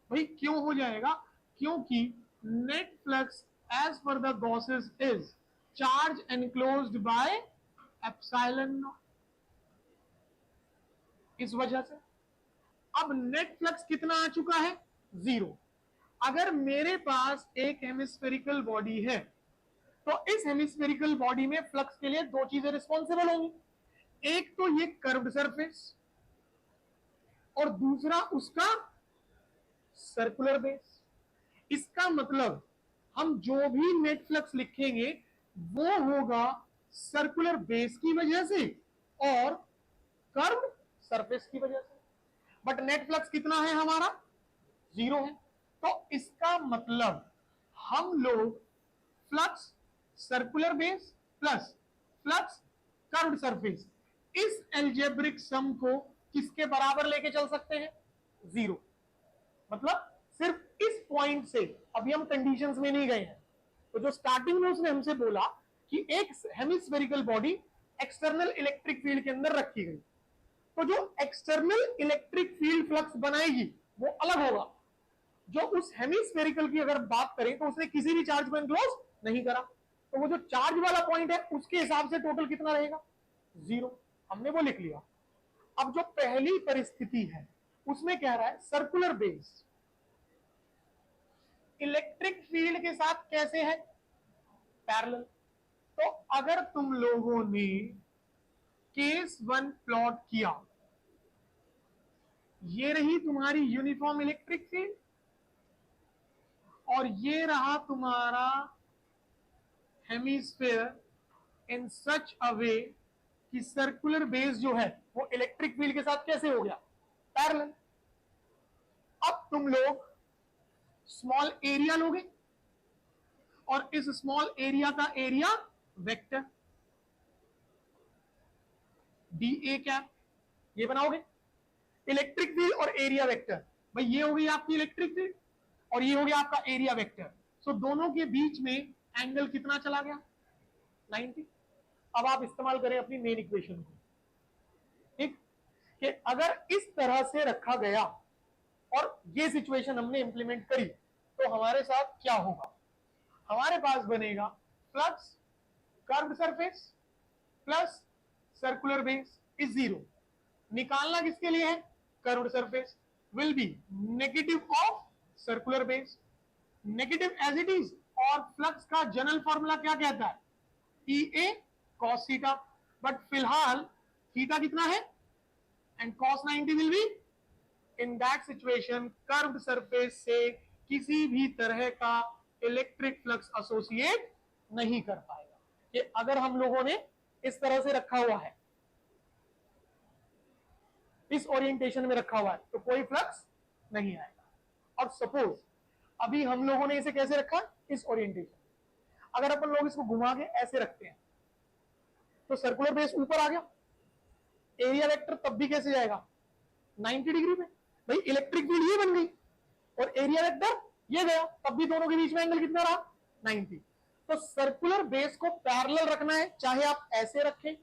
भाई क्यों हो जाएगा, क्योंकि net flux as per the Gauss's is charge enclosed by epsilon naught, इस वजह से। अब नेट फ्लक्स कितना आ चुका है, 0। अगर मेरे पास एक हेमिस्फेरिकल बॉडी है तो इस हेमिस्फेरिकल बॉडी में फ्लक्स के लिए दो चीजें रिस्पॉन्सिबल होंगी, एक तो ये कर्व्ड सरफेस और दूसरा उसका सर्कुलर बेस। इसका मतलब हम जो भी नेट फ्लक्स लिखेंगे वो होगा सर्कुलर बेस की वजह से और कर्व्ड सरफेस की वजह से। बट नेट फ्लक्स कितना है हमारा, 0 है। तो इसका मतलब हम लोग flux circular base plus flux curved surface, इस एल्जेब्रिक सम को किसके बराबर लेके चल सकते हैं, 0। मतलब सिर्फ इस पॉइंट से, अभी हम कंडीशंस में नहीं गए हैं। तो जो स्टार्टिंग में उसने हमसे बोला कि एक hemispherical body external electric field के अंदर रखी गई, तो जो एक्सटर्नल इलेक्ट्रिक फील्ड फ्लक्स बनाएगी वो अलग होगा। जो उस हेमिस्फेरिकल की अगर बात करें तो उसने किसी भी चार्ज को एनक्लोज नहीं करा, तो वो जो चार्ज वाला पॉइंट है उसके हिसाब से टोटल कितना रहेगा, 0। हमने वो लिख लिया। अब जो पहली परिस्थिति है उसमें कह रहा है सर्कुलर बेस इलेक्ट्रिक फील्ड के साथ कैसे है, पैरेलल। तो अगर तुम लोगों ने केस 1 प्लॉट किया, ये रही तुम्हारी यूनिफॉर्म इलेक्ट्रिक फील्ड और ये रहा तुम्हारा हेमिस्फीयर इन सच अ वे कि सर्कुलर बेस जो है वो इलेक्ट्रिक फील्ड के साथ कैसे हो गया, पैरेलल। अब तुम लोग स्मॉल एरिया लोगे और इस स्मॉल एरिया का area vector D A cap ये बनाओगे, इलेक्ट्रिक फील्ड और एरिया वेक्टर। भाई ये हो गई आपकी इलेक्ट्रिक फील्ड और ये हो गया आपका एरिया वेक्टर। सो दोनों के बीच में एंगल कितना चला गया, 90। अब आप इस्तेमाल करें अपनी मेन इक्वेशन को, ठीक, कि अगर इस तरह से रखा गया और ये सिचुएशन हमने इंप्लीमेंट करी तो हमारे साथ क्या होगा, हमारे पास बनेगा flux curved surface plus circular base is 0। निकालना किसके लिए है, curved surface will be negative of circular base, negative as it is. और फ्लक्स का जनरल फॉर्मूला क्या कहता है, E A cos theta, but फिलहाल थीटा कितना है and cos 90 will be, in that situation curved surface से किसी भी तरह का इलेक्ट्रिक फ्लक्स एसोसिएट नहीं कर पाएगा। कि अगर हम लोगों ने इस तरह से रखा हुआ है, इस ओरिएंटेशन में रखा हुआ है, तो कोई फ्लक्स नहीं आएगा। और सपोज अभी हम लोगों ने इसे कैसे रखा, इस ओरिएंटेशन, अगर अपन लोग इसको घुमा के ऐसे रखते हैं तो सर्कुलर बेस ऊपर आ गया, एरिया वेक्टर तब भी कैसे जाएगा, 90 डिग्री में। भाई इलेक्ट्रिक फील्ड ये बन गई और एरिया वेक्टर ये गया, तब भी दोनों के बीच में एंगल कितना रहा, 90। तो सर्कुलर बेस को पैरेलल रखना है, चाहे आप ऐसे रखें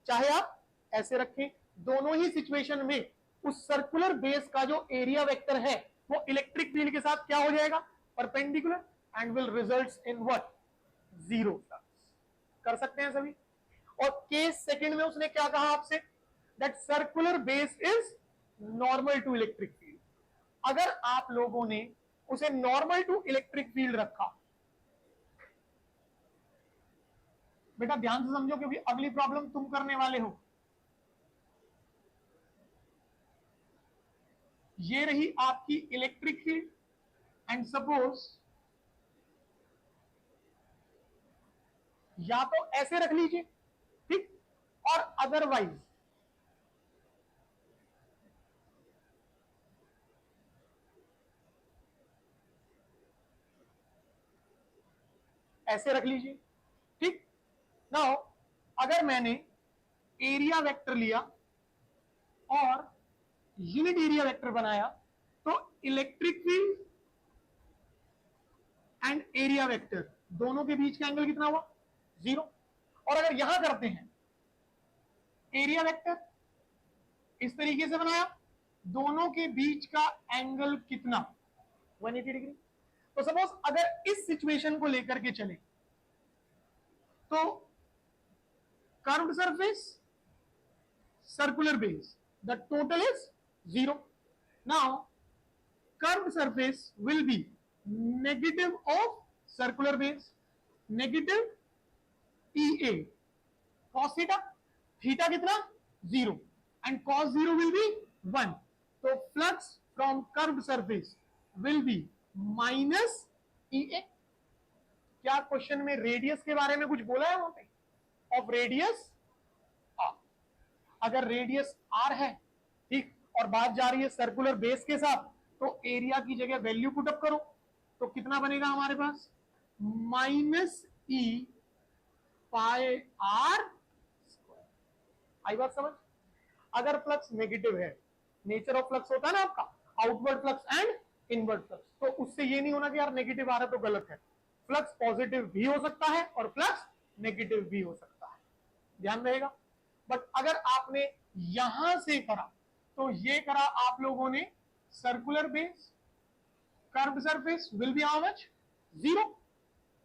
चाहे आप ऐसे रखें, दोनों ही सिचुएशन में उस सर्कुलर बेस का जो एरिया वेक्टर है वो इलेक्ट्रिक फील्ड के साथ क्या हो जाएगा, perpendicular, and will result in what, 0 flux. कर सकते हैं सभी। और केस सेकंड में उसने क्या कहा आपसे, that circular base is normal to electric field. अगर आप लोगों ने उसे नॉर्मल टू इलेक्ट्रिक फील्ड रखा, बेटा ध्यान से समझो क्योंकि अगली प्रॉब्लम तुम करने वाले हो। ये रही आपकी इलेक्ट्रिक फील्ड एंड सपोज या तो ऐसे रख लीजिए, ठीक, और अदरवाइज ऐसे रख लीजिए, ठीक। नाउ अगर मैंने एरिया वेक्टर लिया और यूनिट एरिया वेक्टर बनाया तो electric field and area vector दोनों के बीच का एंगल कितना हुआ, 0। और अगर यहां करते हैं एरिया वेक्टर इस तरीके से बनाया, दोनों के बीच का एंगल कितना, 180 डिग्री। तो सपोज अगर इस सिचुएशन को लेकर के चले तो curved surface circular base the total is 0। Now curved surface will be negative of circular base, negative E A cos theta, theta कितना, 0, एंड कॉस 0 विल बी 1। तो flux from curved surface will be minus E A. क्या question में radius के बारे में कुछ बोला है वहां पे, ऑफ रेडियस आर, अगर रेडियस आर है, ठीक, और बात जा रही है सर्कुलर बेस के साथ, तो एरिया की जगह वैल्यू पुटअप करो, तो कितना बनेगा हमारे पास minus E pi R square. आई बात समझ? अगर फ्लक्स नेगेटिव है, नेचर ऑफ फ्लक्स होता है ना आपका outward flux and inward flux, तो उससे ये नहीं होना कि यार नेगेटिव आ रहा है तो गलत है। फ्लक्स पॉजिटिव भी हो सकता है और फ्लक्स नेगेटिव भी हो सकता है, ध्यान रहेगा। बट अगर आपने यहां से करा तो ये करा आप लोगों ने circular base, curve surface will be how much 0।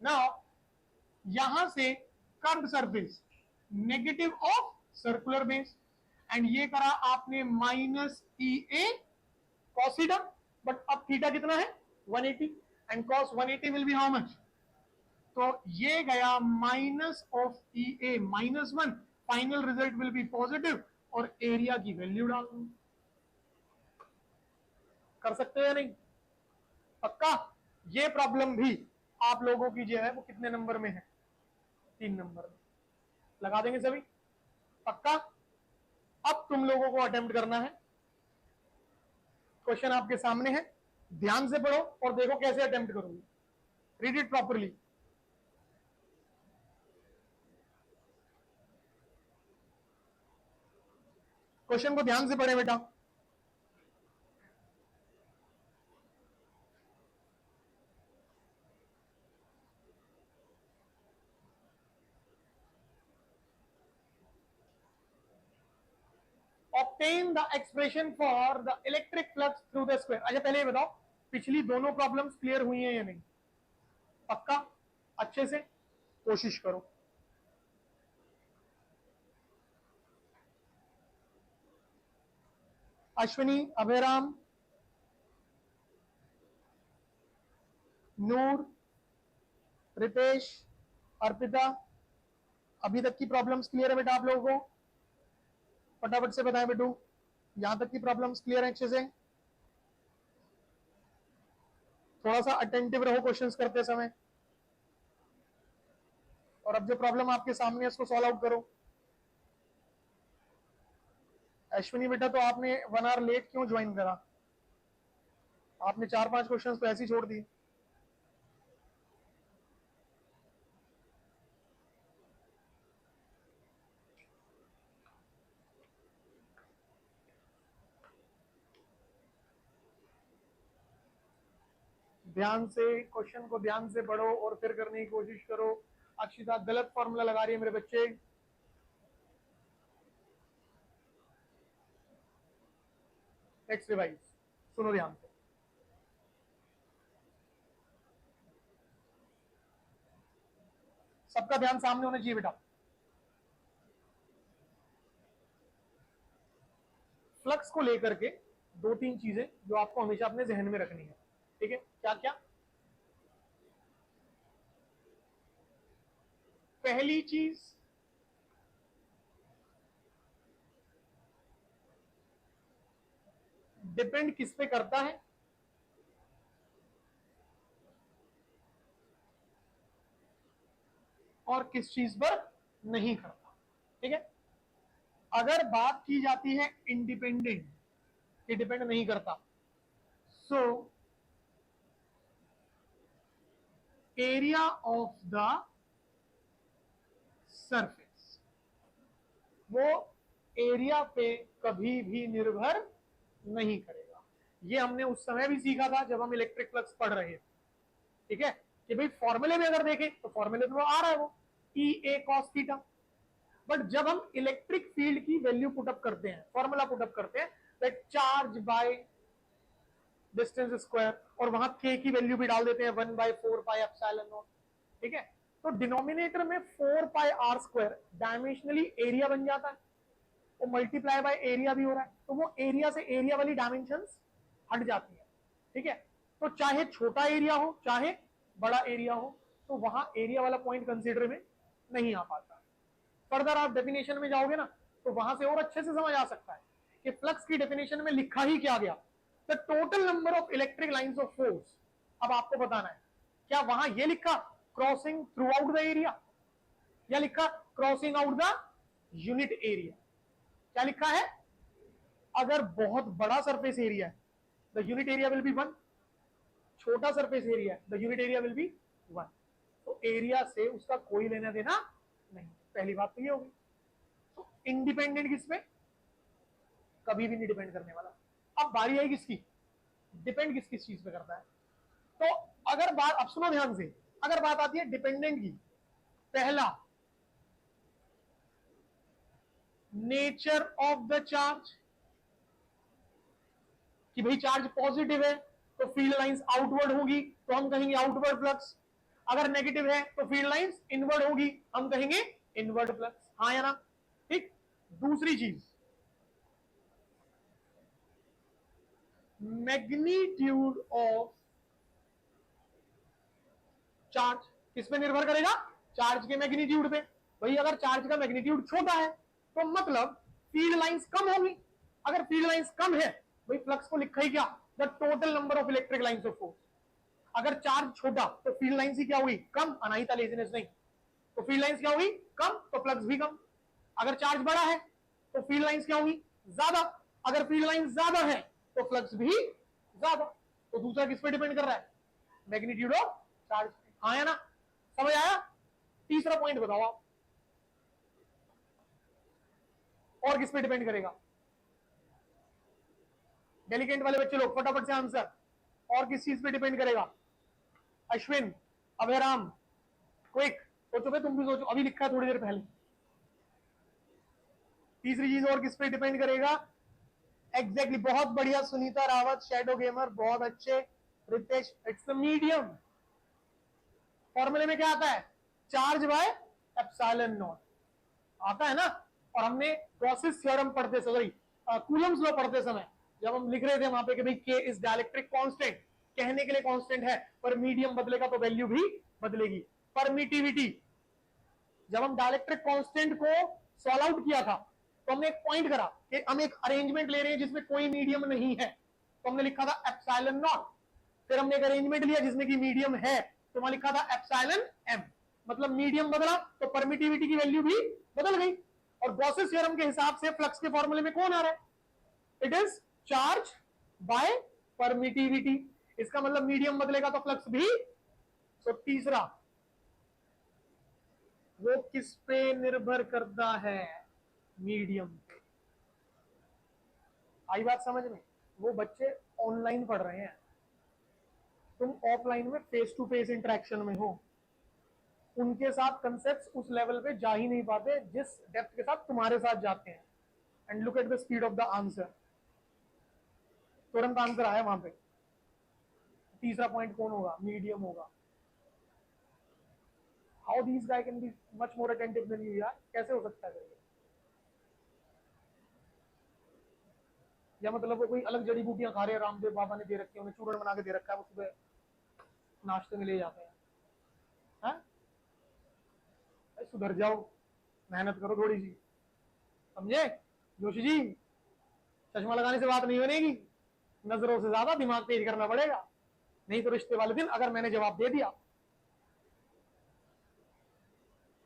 Now यहां से curve surface negative of circular base, and ये करा आपने minus E A cos theta, but अब थीटा कितना है 180, and cos 180 will be how much, तो ये गया minus of E A -1, final result will be positive, और एरिया की वैल्यू डाल दूं। कर सकते हैं या नहीं? पक्का? ये प्रॉब्लम भी आप लोगों की जो है वो कितने नंबर में है? 3 नंबर में। लगा देंगे सभी? पक्का? अब तुम लोगों को अटेम्प्ट करना है, क्वेश्चन आपके सामने है, ध्यान से पढ़ो और देखो कैसे अटेम्प्ट करोगे। Read it properly. क्वेश्चन को ध्यान से पढ़े बेटा। obtain the expression for the electric flux through the square। अच्छा पहले ये बताओ पिछली दोनों प्रॉब्लम्स क्लियर हुई हैं या नहीं? पक्का? अच्छे से कोशिश करो। अश्विनी, अभयराम, नूर, रितेश, अर्पिता, अभी तक की प्रॉब्लम्स क्लियर है बेटा आप लोगों को? फटाफट से बताएं बेटू, यहां तक की प्रॉब्लम्स क्लियर है अच्छे से? थोड़ा सा अटेंटिव रहो क्वेश्चंस करते समय, और अब जो प्रॉब्लम आपके सामने है उसको सॉल्व आउट करो। अश्विनी बेटा, तो आपने 1 आवर लेट क्यों ज्वाइन करा? आपने 4-5 क्वेश्चंस तो ऐसे ही छोड़ दिए। ध्यान से क्वेश्चन को ध्यान से पढ़ो और फिर करने की कोशिश करो। अक्षिता गलत फॉर्मूला लगा रही है मेरे बच्चे। नेक्स्ट रिवाइज, सुनो ध्यान से। सबका ध्यान सामने होना चाहिए बेटा। फ्लक्स को लेकर के 2-3 चीजें जो आपको हमेशा अपने जहन में रखनी है, ठीक है? क्या क्या? पहली चीज, डिपेंड किस पे करता है? और किस चीज पर नहीं करता, ठीक है? अगर बात की जाती है इंडिपेंडेंट, कि डिपेंड नहीं करता, so area of the surface, वो एरिया पे कभी भी निर्भर नहीं करेगा। ये हमने उस समय भी सीखा था जब हम इलेक्ट्रिक फ्लक्स पढ़ रहे थे, ठीक है? कि भाई फॉर्मूले में अगर देखें तो फॉर्मूले में आ रहा है वो ई ए कॉस थीटा, बट जब हम इलेक्ट्रिक फील्ड की वैल्यू पुटअप करते हैं, फॉर्मूला पुटअप करते हैं, that charge by distance square, और वहां के की वैल्यू भी डाल देते हैं 1/4 पाई एप्सिलॉन नॉट, ठीक है? तो डिनोमिनेटर में 4 pi R square dimensionally area बन जाता है, वो मल्टीप्लाई बाय एरिया भी हो रहा है, तो वो एरिया से एरिया वाली डायमेंशंस हट जाती है, ठीक है? तो चाहे छोटा एरिया हो चाहे बड़ा एरिया हो, तो वहां एरिया वाला पॉइंट कंसीडर में नहीं आ पाता। फर्दर आप डेफिनेशन में जाओगे ना तो वहां से और अच्छे से समझ आ सकता है कि फ्लक्स की डेफिनेशन में लिखा ही क्या गया, the total number of electric lines of force. अब आपको बताना है क्या वहां ये लिखा crossing through out the area, या लिखा crossing out the unit area? क्या लिखा है? अगर बहुत बड़ा सरफेस एरिया है the unit area will be 1, छोटा सरफेस एरिया है the unit area will be 1। तो एरिया से उसका कोई लेना देना नहीं, पहली बात तो ये होगी। तो इंडिपेंडेंट किस पे, कभी भी नहीं डिपेंड करने वाला। अब बारी आई किसकी, डिपेंड किस किस चीज पे करता है। तो अगर बात, अब सुनो ध्यान से, अगर बात आती है डिपेंडेंट की, पहला नेचर ऑफ द चार्ज, कि भाई चार्ज पॉजिटिव है तो फील्ड लाइंस आउटवर्ड होगी, तो हम कहेंगे आउटवर्ड फ्लक्स। अगर नेगेटिव है तो फील्ड लाइंस इनवर्ड होगी, हम कहेंगे इनवर्ड फ्लक्स। हाँ या ना, ठीक। दूसरी चीज, मैग्नीट्यूड ऑफ चार्ज किस पे निर्भर करेगा, चार्ज के मैग्नीट्यूड पे। भाई अगर चार्ज का मैग्नीट्यूड छोटा है तो मतलब फील्ड लाइंस कम होगी, अगर फील्ड लाइंस कम है, भाई फ्लक्स को लिखा ही क्या, the total number of electric lines of force. अगर चार्ज छोटा तो फील्ड लाइंस ही क्या हुई, कम, अनाहिता लेजीनेस नहीं, तो फील्ड लाइंस क्या हुई, कम, तो फ्लक्स भी कम। अगर चार्ज बड़ा है तो फील्ड लाइंस क्या होगी, ज्यादा, अगर फील्ड लाइंस ज्यादा है तो फ्लक्स भी ज्यादा। तो दूसरा किस पे डिपेंड कर रहा है, मैग्नीट्यूड ऑफ चार्ज। हाँ या ना, समझ आया। तीसरा पॉइंट बताओ आप, और किस पे डिपेंड करेगा, डेलीकेंट वाले बच्चे लोग फटाफट से आंसर, और किस चीज पे डिपेंड करेगा, अश्विन, अभयराम, क्विक, सोचो भाई, तुम भी सोचो, अभी लिखा है थोड़ी देर पहले। तीसरी चीज और किस पे डिपेंड करेगा, एग्जैक्टली, बहुत बढ़िया सुनीता रावत, शैडो गेमर, बहुत अच्छे। Ritesh, it's the medium. फॉर्मूले में क्या आता है, चार्ज बाय एप्सिलॉन नॉट आता है ना। और हमने गॉसेस थ्योरम पढ़ते समय, कूलम्स लॉ पढ़ते समय, जब हम लिख रहे थे वहां पे कि भाई के इज डाइलेक्ट्रिक कांस्टेंट, कहने के लिए कांस्टेंट है, पर मीडियम बदलेगा तो वैल्यू भी बदलेगी। परमिटिविटी, जब हम डाइलेक्ट्रिक कांस्टेंट को सॉल्व आउट किया था तो हमने एक पॉइंट करा कि हम एक अरेंजमेंट ले रहे हैं जिसमें कोई मीडियम नहीं है, तो हमने लिखा था एप्सिलॉन नॉट। फिर हमने एक अरेंजमेंट लिया जिसमें कि मीडियम है, तो वहां लिखा था एप्सिलॉन एम, मतलब मीडियम बदला तो परमिटिविटी की वैल्यू भी बदल गई। और गॉसेस थ्योरम के हिसाब से फ्लक्स के फॉर्मूले में कौन आ रहा है, it is charge by permittivity. इसका मतलब मीडियम बदलेगा तो फ्लक्स भी। तो तीसरा, वो किस पे निर्भर करता है, मीडियम पे। आई बात समझ में। वो बच्चे ऑनलाइन पढ़ रहे हैं, तुम ऑफलाइन में फेस टू फेस इंटरेक्शन में हो, उनके साथ कंसेप्ट्स उस लेवल पे जा ही नहीं पाते जिस डेप्थ के साथ तुम्हारे साथ जाते हैं। And look at the speed of the answer, तुरंत आंसर आया वहां पे। तीसरा पॉइंट कौन होगा, मीडियम होगा। How these guy can be much more attentive than you यार, कैसे हो सकता है। या मतलब वो कोई अलग जड़ी बूटियां खा रहे हैं, रामदेव बाबा ने दे रखी है, उन्हें चूर्ण बना के दे रखा है, वो सुबह नाश्ते में ले जाते हैं। हाँ? सुधर जाओ, मेहनत करो थोड़ी सी, समझे जोशी जी। चश्मा लगाने से बात नहीं बनेगी, नजरों से ज्यादा दिमाग तेज करना पड़ेगा, नहीं तो रिश्ते वाले दिन अगर मैंने जवाब दे दिया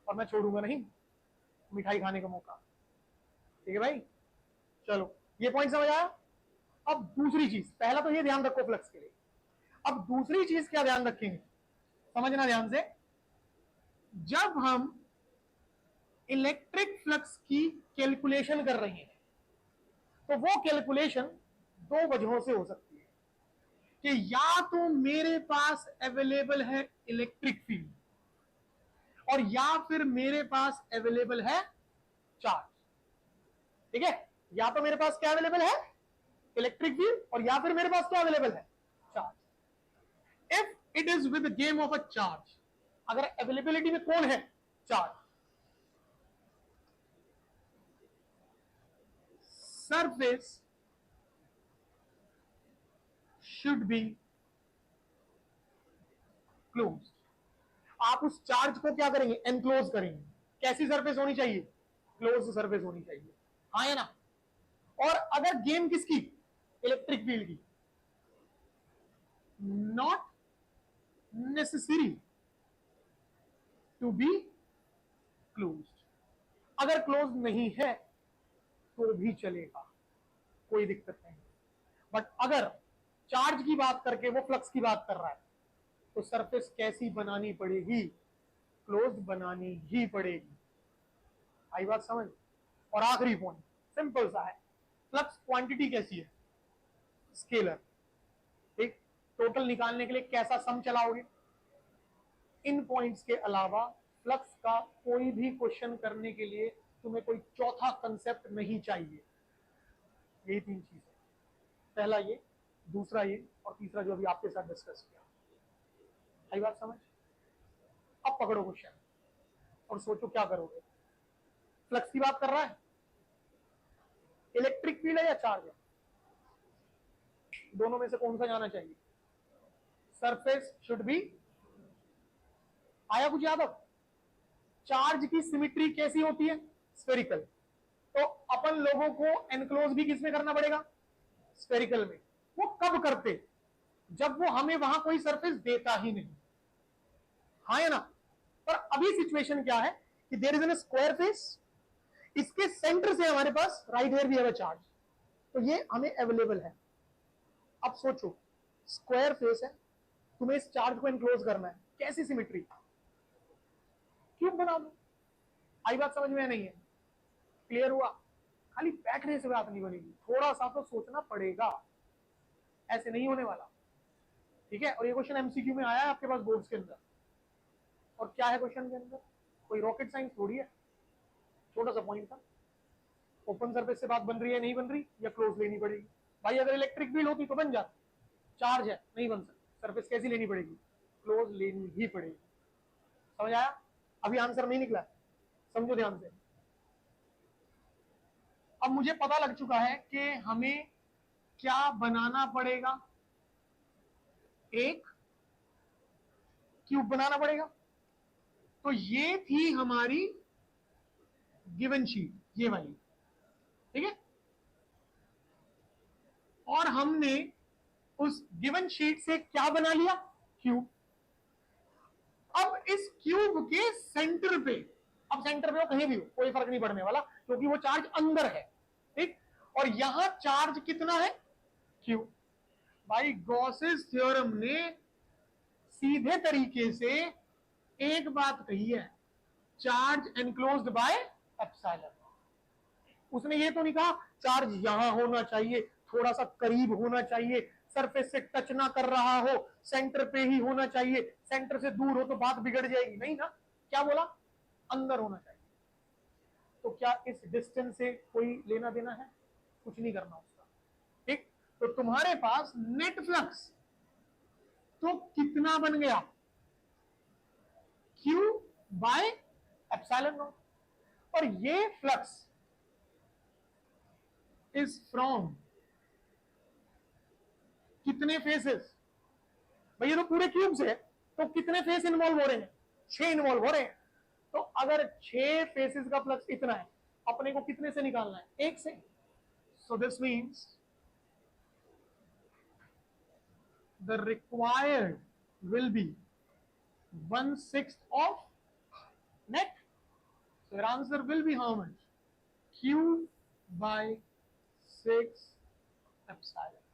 और मैं छोड़ूंगा नहीं मिठाई खाने का मौका। ठीक है भाई, चलो ये पॉइंट समझ आया। अब दूसरी चीज, पहला तो ये ध्यान रखो फ्लक्स के लिए, अब दूसरी चीज क्या ध्यान रखेंगे, समझना ध्यान से। जब हम इलेक्ट्रिक फ्लक्स की कैलकुलेशन कर रहे हैं तो वो कैलकुलेशन दो वजहों से हो सकती है, कि या तो मेरे पास अवेलेबल है इलेक्ट्रिक फील्ड, और या फिर मेरे पास अवेलेबल है चार्ज। ठीक है, या तो मेरे पास क्या अवेलेबल है, इलेक्ट्रिक फील्ड, और या फिर मेरे पास क्या अवेलेबल है, charge. If it is with game of a charge, अगर अवेलेबिलिटी में कौन है, charge, surface should be close. आप उस चार्ज को क्या करेंगे, एनक्लोज करेंगे। कैसी सरफेस होनी चाहिए, क्लोज सरफेस होनी चाहिए। हाँ या ना। और अगर गेम किसकी, इलेक्ट्रिक फील्ड की, not necessary to be close. अगर क्लोज नहीं है तो भी चलेगा, कोई दिक्कत नहीं। बट अगर चार्ज की बात करके वो फ्लक्स की बात कर रहा है तो सरफेस कैसी बनानी पड़ेगी? क्लोज्ड बनानी ही पड़ेगी। आई बात समझ? और आखिरी पॉइंट सिंपल सा है, फ्लक्स क्वांटिटी कैसी है? स्केलर। ठीक, टोटल निकालने के लिए कैसा सम चलाओगे? इन पॉइंट्स के अलावा फ्लक्स का कोई भी क्वेश्चन करने के लिए तुम्हें कोई चौथा कंसेप्ट नहीं चाहिए। यही तीन चीज है, पहला ये, दूसरा ये, और तीसरा जो अभी आपके साथ डिस्कस किया। आई बात समझ? अब पकड़ो क्वेश्चन और सोचो क्या करोगे। फ्लक्स की बात कर रहा है, इलेक्ट्रिक फील्ड है या चार्ज है? दोनों में से कौन सा जाना चाहिए? सरफेस शुड बी, आया कुछ याद? अब चार्ज की सिमिट्री कैसी होती है? स्फेरिकल। तो अपन लोगों को एनक्लोज भी किसमें करना पड़ेगा? स्फेरिकल में। वो कब करते? जब वो हमें वहां कोई सरफेस देता ही नहीं। हाँ या ना? पर अभी सिचुएशन क्या है कि there is an square face, इसके सेंटर से हमारे पास राइट हेयर भी है चार्ज, तो ये हमें अवेलेबल है। अब सोचो, स्क्वायर फेस है, तुम्हें इस चार्ज को एनक्लोज करना है, कैसी सिमेट्री? क्यूब बना दो। आई बात समझ में नहीं है? क्लियर हुआ? खाली बैठने से बात नहीं बनेगी, थोड़ा सा तो सोचना पड़ेगा, ऐसे नहीं होने वाला। ठीक है? और ये क्वेश्चन एमसीक्यू में आया है आपके पास बोर्ड्स के अंदर। और क्या है क्वेश्चन के अंदर? कोई रॉकेट साइंस थोड़ी है, छोटा सा पॉइंट था, ओपन सरफेस से बात बन रही है नहीं बन रही, या क्लोज लेनी पड़ेगी? भाई अगर इलेक्ट्रिक फील्ड होती तो बन जाती, चार्ज है नहीं बन सकती, सरफेस कैसी लेनी पड़ेगी? क्लोज लेनी ही पड़ेगी। समझ आया? अभी आंसर नहीं निकला, समझो ध्यान से। अब मुझे पता लग चुका है कि हमें क्या बनाना पड़ेगा, एक क्यूब बनाना पड़ेगा। तो ये थी हमारी गिवन शीट, ये वाली, ठीक है? और हमने उस गिवन शीट से क्या बना लिया? क्यूब। अब इस क्यूब के सेंटर पे, अब सेंटर पे हो कहीं भी हो कोई फर्क नहीं पड़ने वाला, क्योंकि वो चार्ज अंदर है, ठीक? और यहां चार्ज कितना है? क्यू। भाई गॉसेस थ्योरम ने सीधे तरीके से एक बात कही है, चार्ज एनक्लोज्ड बाय एप्सिलॉन। उसने ये तो नहीं कहा चार्ज यहां होना चाहिए, थोड़ा सा करीब होना चाहिए, सरफेस से टच ना कर रहा हो, सेंटर पे ही होना चाहिए, सेंटर से दूर हो तो बात बिगड़ जाएगी, नहीं ना। क्या बोला? अंदर होना चाहिए। तो क्या इस डिस्टेंस से कोई लेना देना है? कुछ नहीं करना उसका, ठीक? तो तुम्हारे पास नेट फ्लक्स तो कितना बन गया? Q bye epsilon naught. और ये फ्लक्स इज फ्रॉम कितने फेसेस? भाई ये तो पूरे क्यूब से है, तो कितने फेस इन्वॉल्व हो रहे हैं? 6 इन्वॉल्व हो रहे हैं। तो अगर 6 फेसेस का फ्लक्स इतना है, अपने को कितने से निकालना है? एक से। So this means the required will be 1/6 of net. So your answer will be how much? Q by 6 epsilon.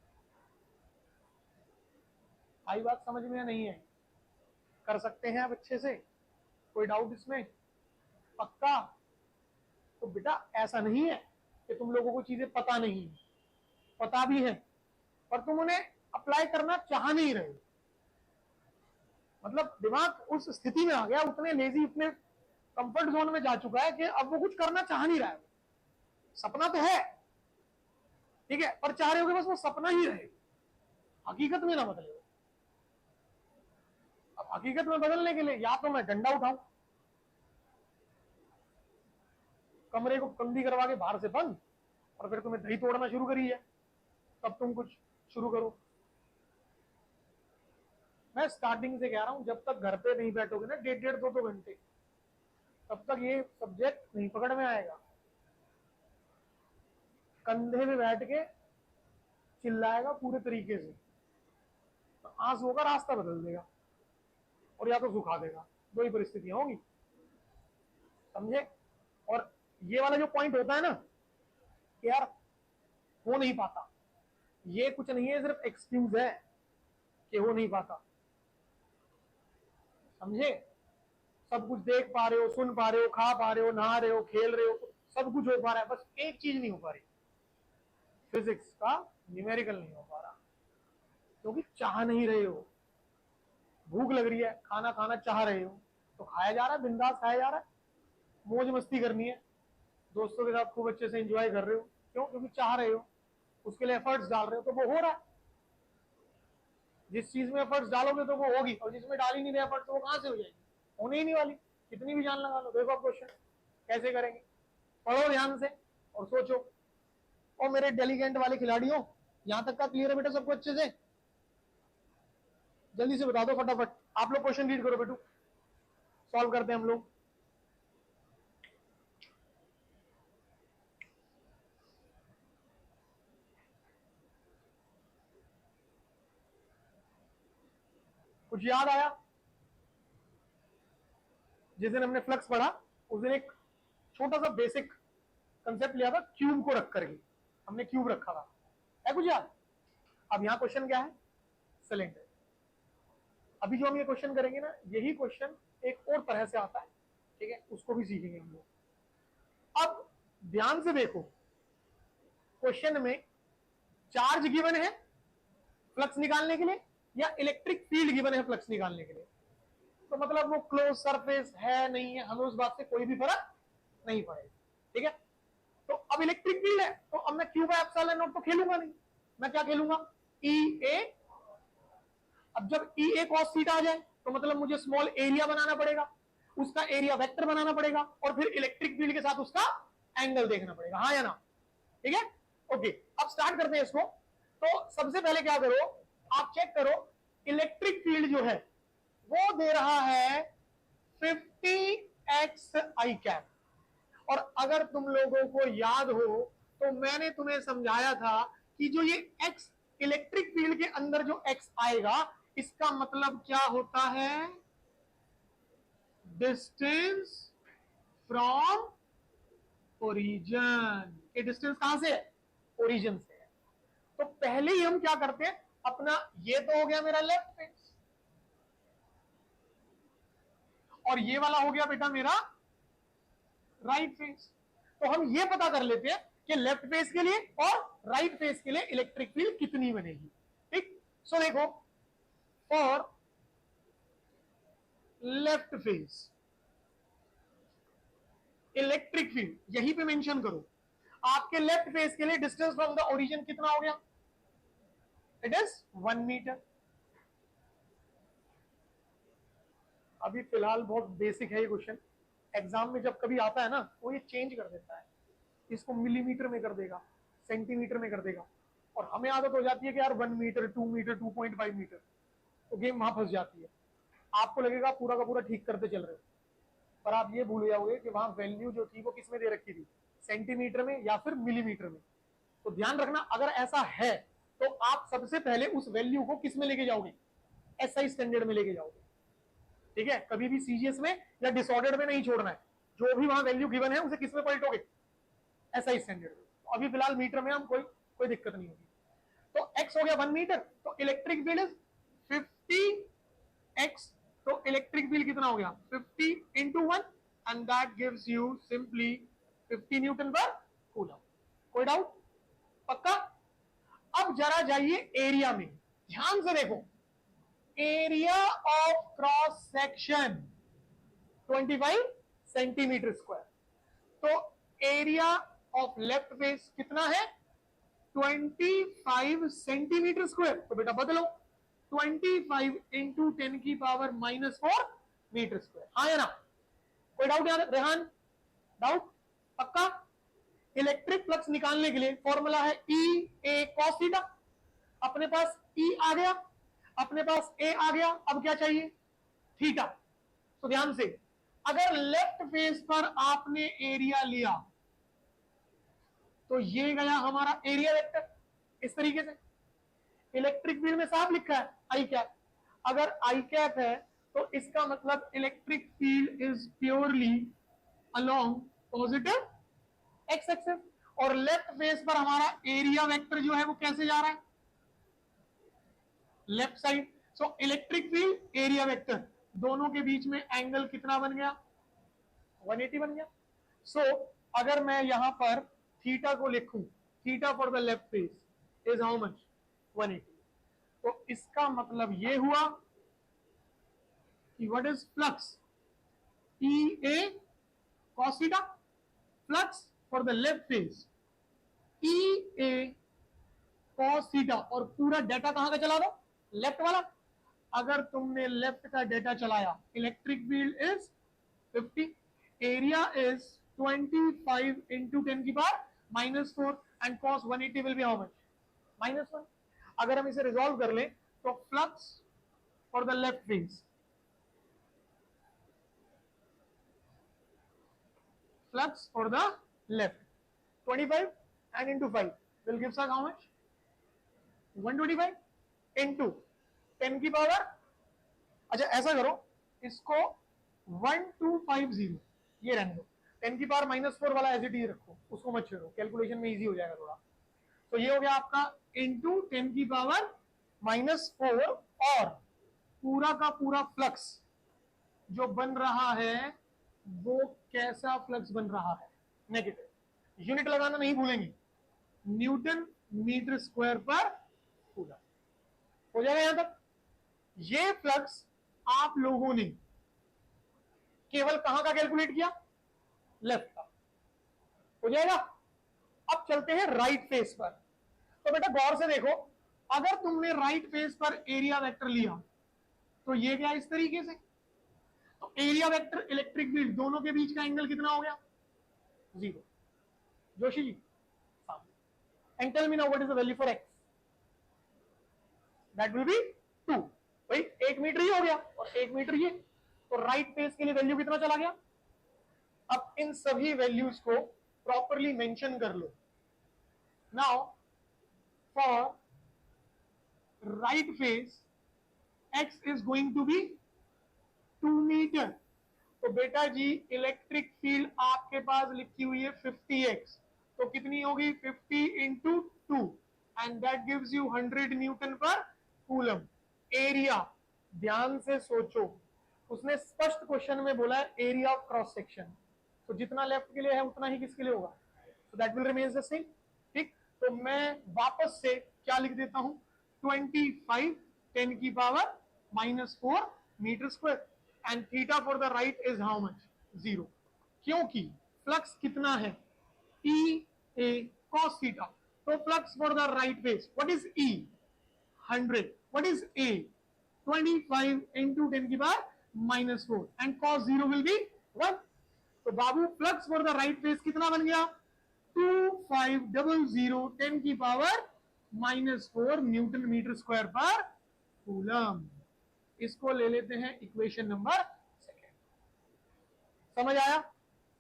आई बात समझ में या नहीं है? कर सकते हैं आप अच्छे से? कोई डाउट इसमें? पक्का? तो बेटा ऐसा नहीं है कि तुम लोगों को चीजें पता नहीं, पता भी है, पर तुम उन्हें अप्लाई करना चाह नहीं रहे। मतलब दिमाग उस स्थिति में आ गया, उतने लेजी, उतने कंफर्ट जोन में जा चुका है कि अब वो कुछ करना चाह नहीं रहा है। सपना तो है, ठीक है, पर चाह रहे हो कि बस वो सपना ही रहे, हकीकत में ना बदले। अब हकीकत में बदलने के लिए या तो मैं डंडा उठाऊं, कमरे को कंदी करवा के बाहर से बंद, और फिर तुम्हें दही तोड़ना शुरू करी है, तब तुम कुछ शुरू करो। मैं स्टार्टिंग से कह रहा हूं, जब तक घर पे नहीं बैठोगे ना 1.5 2 घंटे, तब तक ये सब्जेक्ट नहीं पकड़ में आएगा। कंधे में बैठ के चिल्लाएगा पूरे तरीके से, तो आंसुओं का रास्ता बदल देगा, और या तो सुखा देगा, दो ही परिस्थितियां होंगी, समझे? और ये वाला जो पॉइंट होता है ना कि यार हो नहीं पाता। ये कुछ नहीं है, सिर्फ एक्सक्यूज है कि हो नहीं पाता। समझे? सब कुछ देख पा रहे हो, सुन पा रहे हो, खा पा रहे हो, नहा रहे हो, खेल रहे हो, सब कुछ हो पा रहा है, बस एक चीज नहीं हो पा रही, फिजिक्स का न्यूमेरिकल नहीं हो पा रहा, क्योंकि चाह नहीं रहे हो। भूख लग रही है, खाना खाना चाह रहे हो तो खाया जा रहा है, बिंदास खाया जा रहा है। मौज मस्ती करनी है, दोस्तों के साथ खूब अच्छे से एंजॉय कर रहे हो, क्यों? क्योंकि चाह रहे हो, उसके लिए एफर्ट्स डाल रहे हो, तो वो हो रहा है। जिस चीज में एफर्ट्स डालोगे तो वो होगी, और जिसमें डाल ही नहीं रहे एफर्ट्स, तो वो कहां से हो जाएगी? होने ही नहीं वाली, कितनी भी जान लगा लो। देखो आप क्वेश्चन कैसे करेंगे, पढ़ो ध्यान से और सोचो। और मेरे डेलीगेंट वाले खिलाड़ियों, यहां तक का क्लियर है बेटा सबको अच्छे से? जल्दी से बता दो फटाफट। आप लोग क्वेश्चन रीड करो बेटू, सॉल्व करते हैं हम लोग। कुछ याद आया? जिस दिन हमने फ्लक्स पढ़ा उस दिन एक छोटा सा बेसिक कंसेप्ट लिया था, क्यूब को रख करके हमने क्यूब रखा था, है कुछ याद? अब यहां क्वेश्चन क्या है? सिलेंडर। अभी जो हम ये क्वेश्चन करेंगे ना, यही क्वेश्चन एक और तरह से आता है, ठीक है, उसको भी सीखेंगे हम लोग। अब ध्यान से देखो, क्वेश्चन में चार्ज गिवन है फ्लक्स निकालने के लिए, या इलेक्ट्रिक फील्ड गिवन है फ्लक्स निकालने के लिए। तो मतलब वो क्लोज सरफेस है नहीं है, हमें उस बात से कोई भी फर्क नहीं पड़ेगा, ठीक है। तो अब इलेक्ट्रिक फील्ड है, तो अब मैं क्यू बाय एप्सिलॉन नॉट तो खेलूंगा नहीं, मैं क्या खेलूंगा? ई ए। अब जब ई ए कॉस थीटा आ जाए तो मतलब मुझे स्मॉल एरिया बनाना पड़ेगा, उसका एरिया वेक्टर बनाना पड़ेगा, और फिर इलेक्ट्रिक फील्ड के साथ उसका एंगल देखना पड़ेगा, हाँ या ना? ठीक है, ओके। अब स्टार्ट करते हैं इसको। तो सबसे पहले क्या करो, आप चेक करो, इलेक्ट्रिक फील्ड जो है वो दे रहा है 50x आई कैप। और अगर तुम लोगों को याद हो तो मैंने तुम्हें समझाया था कि जो ये x इलेक्ट्रिक फील्ड के अंदर जो x आएगा, इसका मतलब क्या होता है? Distance from origin. ये डिस्टेंस कहां से है? ओरिजिन से है। तो पहले ही हम क्या करते हैं, अपना ये तो हो गया मेरा लेफ्ट फेस, और ये वाला हो गया बेटा मेरा राइट फेस। तो हम ये पता कर लेते हैं कि लेफ्ट फेस के लिए और राइट फेस के लिए इलेक्ट्रिक फील्ड कितनी बनेगी, ठीक। सो देखो, for left face electric field यहीं पे मेंशन करो, आपके लेफ्ट फेस के लिए डिस्टेंस फ्रॉम द ओरिजिन कितना हो गया? It is 1 metre. अभी फिलहाल बहुत बेसिक है ये क्वेश्चन, एग्जाम में जब कभी आता है ना वो ये चेंज कर देता है, इसको मिलीमीटर में कर देगा, सेंटीमीटर में कर देगा, और हमें आदत हो जाती है कि यार 1 मीटर, 2 मीटर, 2.5 मीटर, तो गेम वहां फंस जाती है। आपको लगेगा पूरा का पूरा ठीक करते चल रहे हो, पर आप ये भूल जाओगे कि वहां वैल्यू जो थी वो किसमें दे रखी थी, सेंटीमीटर में या फिर मिलीमीटर में। तो ध्यान रखना, अगर ऐसा है तो आप सबसे पहले उस वैल्यू को किस में लेके जाओगे? एसआई स्टैंडर्ड में लेके जाओगे, ठीक है। कभी भी सीजीएस में या डिसऑर्डर्ड में नहीं छोड़ना है, जो भी वहां वैल्यू गिवन है उसे किस में पलटोगे? एसआई स्टैंडर्ड में। तो अभी फिलहाल मीटर में हम कोई दिक्कत नहीं होगी। तो x हो गया 1 मीटर, तो इलेक्ट्रिक फील्ड इज 50x। तो इलेक्ट्रिक फील्ड कितना हो गया? 50 into 1, and that gives you simply 50 Newton पर कूलम। कोई डाउट? पक्का? अब जरा जाइए एरिया में, ध्यान से देखो, area of cross section 25 centimetre square. तो एरिया ऑफ लेफ्ट फेस कितना है? 25 सेंटीमीटर स्क्वायर। तो बेटा बदलो, 25 इंटू 10 की पावर -4 मीटर स्क्वायर, हाँ या ना? कोई डाउट यार रेहान? डाउट? पक्का? इलेक्ट्रिक फ्लक्स निकालने के लिए फॉर्मूला है ई ए कॉस थीटा। अपने पास ई आ गया, अपने पास ए आ गया, अब क्या चाहिए? थीटा। तो ध्यान से, अगर लेफ्ट फेस पर आपने एरिया लिया तो ये गया हमारा एरिया वेक्टर, इस तरीके से। इलेक्ट्रिक फील्ड में साफ लिखा है आई कैप, अगर आई कैप है तो इसका मतलब electric field is purely along positive X axis. और लेफ्ट फेस पर हमारा एरिया वेक्टर जो है वो कैसे जा रहा है, left side. So electric field area vector दोनों के बीच में एंगल कितना बन गया, 180 बन गया। सो अगर मैं यहां पर थीटा को लिखूं, theta for the left face is how much, 180। तो इसका मतलब ये हुआ कि what is flux, E A cos theta, flux for the left face E A cos theta, और पूरा डेटा कहां का चला दो, लेफ्ट वाला। अगर तुमने लेफ्ट का डेटा चलाया, electric field is 50, area is 25 into 10⁻⁻4 and cos 180 will be how much, -1। अगर हम इसे रिजॉल्व कर लें तो flux for the left face, flux for the left 25 and into 5 will gives us how much, 125 into 10 की power, अच्छा ऐसा करो इसको 1250 ये रहने दो, 10 की पावर -4 वाला एज इट इज रखो, उसको मत छोड़ो, कैलकुलेशन में इजी हो जाएगा थोड़ा। तो ये हो गया आपका इंटू 10 की पावर -4, और पूरा का पूरा फ्लक्स जो बन रहा है वो कैसा फ्लक्स बन रहा है, नेगेटिव। यूनिट लगाना नहीं भूलेंगे, न्यूटन मीटर स्क्वायर पर कूलम। हो जाएगा यहां तक। ये फ्लक्स आप लोगों ने केवल कहां का कैलकुलेट किया, लेफ्ट का। हो जाएगा। अब चलते हैं राइट फेस पर। तो बेटा गौर से देखो, अगर तुमने राइट फेस पर एरिया वेक्टर लिया तो ये क्या इस तरीके से, तो एरिया वेक्टर इलेक्ट्रिक फील्ड दोनों के बीच का एंगल कितना हो गया, 0। Joshi ji and tell me now what is the value for X, that will be 2। भाई 1 मीटर ही हो गया और 1 मीटर ये, तो राइट फेस के लिए वैल्यू कितना चला गया। अब इन सभी वैल्यूज को प्रॉपरली मेंशन कर लो। Now for right face x is going to be 2 meter. तो बेटा जी इलेक्ट्रिक फील्ड आपके पास लिखी हुई है 50x, तो कितनी होगी 50 into 2 and that gives you 100 Newton पर कूलम। एरिया ध्यान से सोचो, उसने स्पष्ट क्वेश्चन में बोला है एरिया ऑफ क्रॉस सेक्शन, तो जितना लेफ्ट के लिए है उतना ही किसके लिए होगा, तो that will remain the same. ठीक, तो मैं वापस से क्या लिख देता हूं, 25 10 की power -4 meter square and theta for the right is how much, 0। क्योंकि फ्लक्स कितना है, ई ए cos थीटा, तो flux for the right face what is E, 100, what is A, 25 into 10 की power -4 and cos 0 will be 1। तो बाबू flux for the right face कितना बन गया, 2500 10 की पावर -4 न्यूटन मीटर स्क्वायर पर कूलम। इसको ले लेते हैं इक्वेशन नंबर सेकेंड। समझ आया,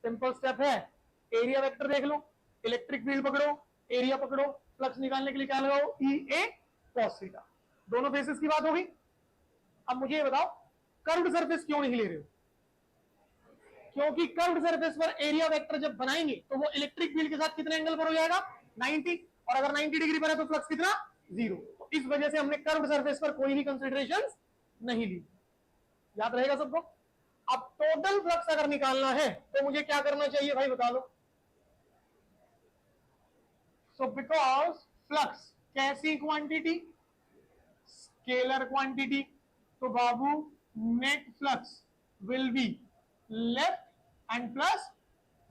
सिंपल स्टेप है। एरिया वेक्टर देख लो, इलेक्ट्रिक फील्ड पकड़ो, एरिया पकड़ो, फ्लक्स निकालने के लिए क्या लगाओ, ई ए cos थीटा। दोनों फेसेस की बात होगी। अब मुझे ये बताओ कर्व्ड सरफेस क्यों नहीं ले रहे हो, क्योंकि कर्व्ड सरफेस पर एरिया वेक्टर जब बनाएंगे तो वो इलेक्ट्रिक फील्ड के साथ कितने एंगल पर हो जाएगा, 90, और अगर 90 डिग्री पर है तो फ्लक्स कितना, 0। तो इस वजह से हमने कर्व्ड सरफेस पर कोई भी कंसिडरेशन नहीं ली। याद रहेगा सबको। अब टोटल फ्लक्स अगर निकालना है तो मुझे क्या करना चाहिए भाई बता दो। सो बिकॉज फ्लक्स कैसी क्वांटिटी, स्केलर क्वांटिटी, तो बाबू net flux will be left and plus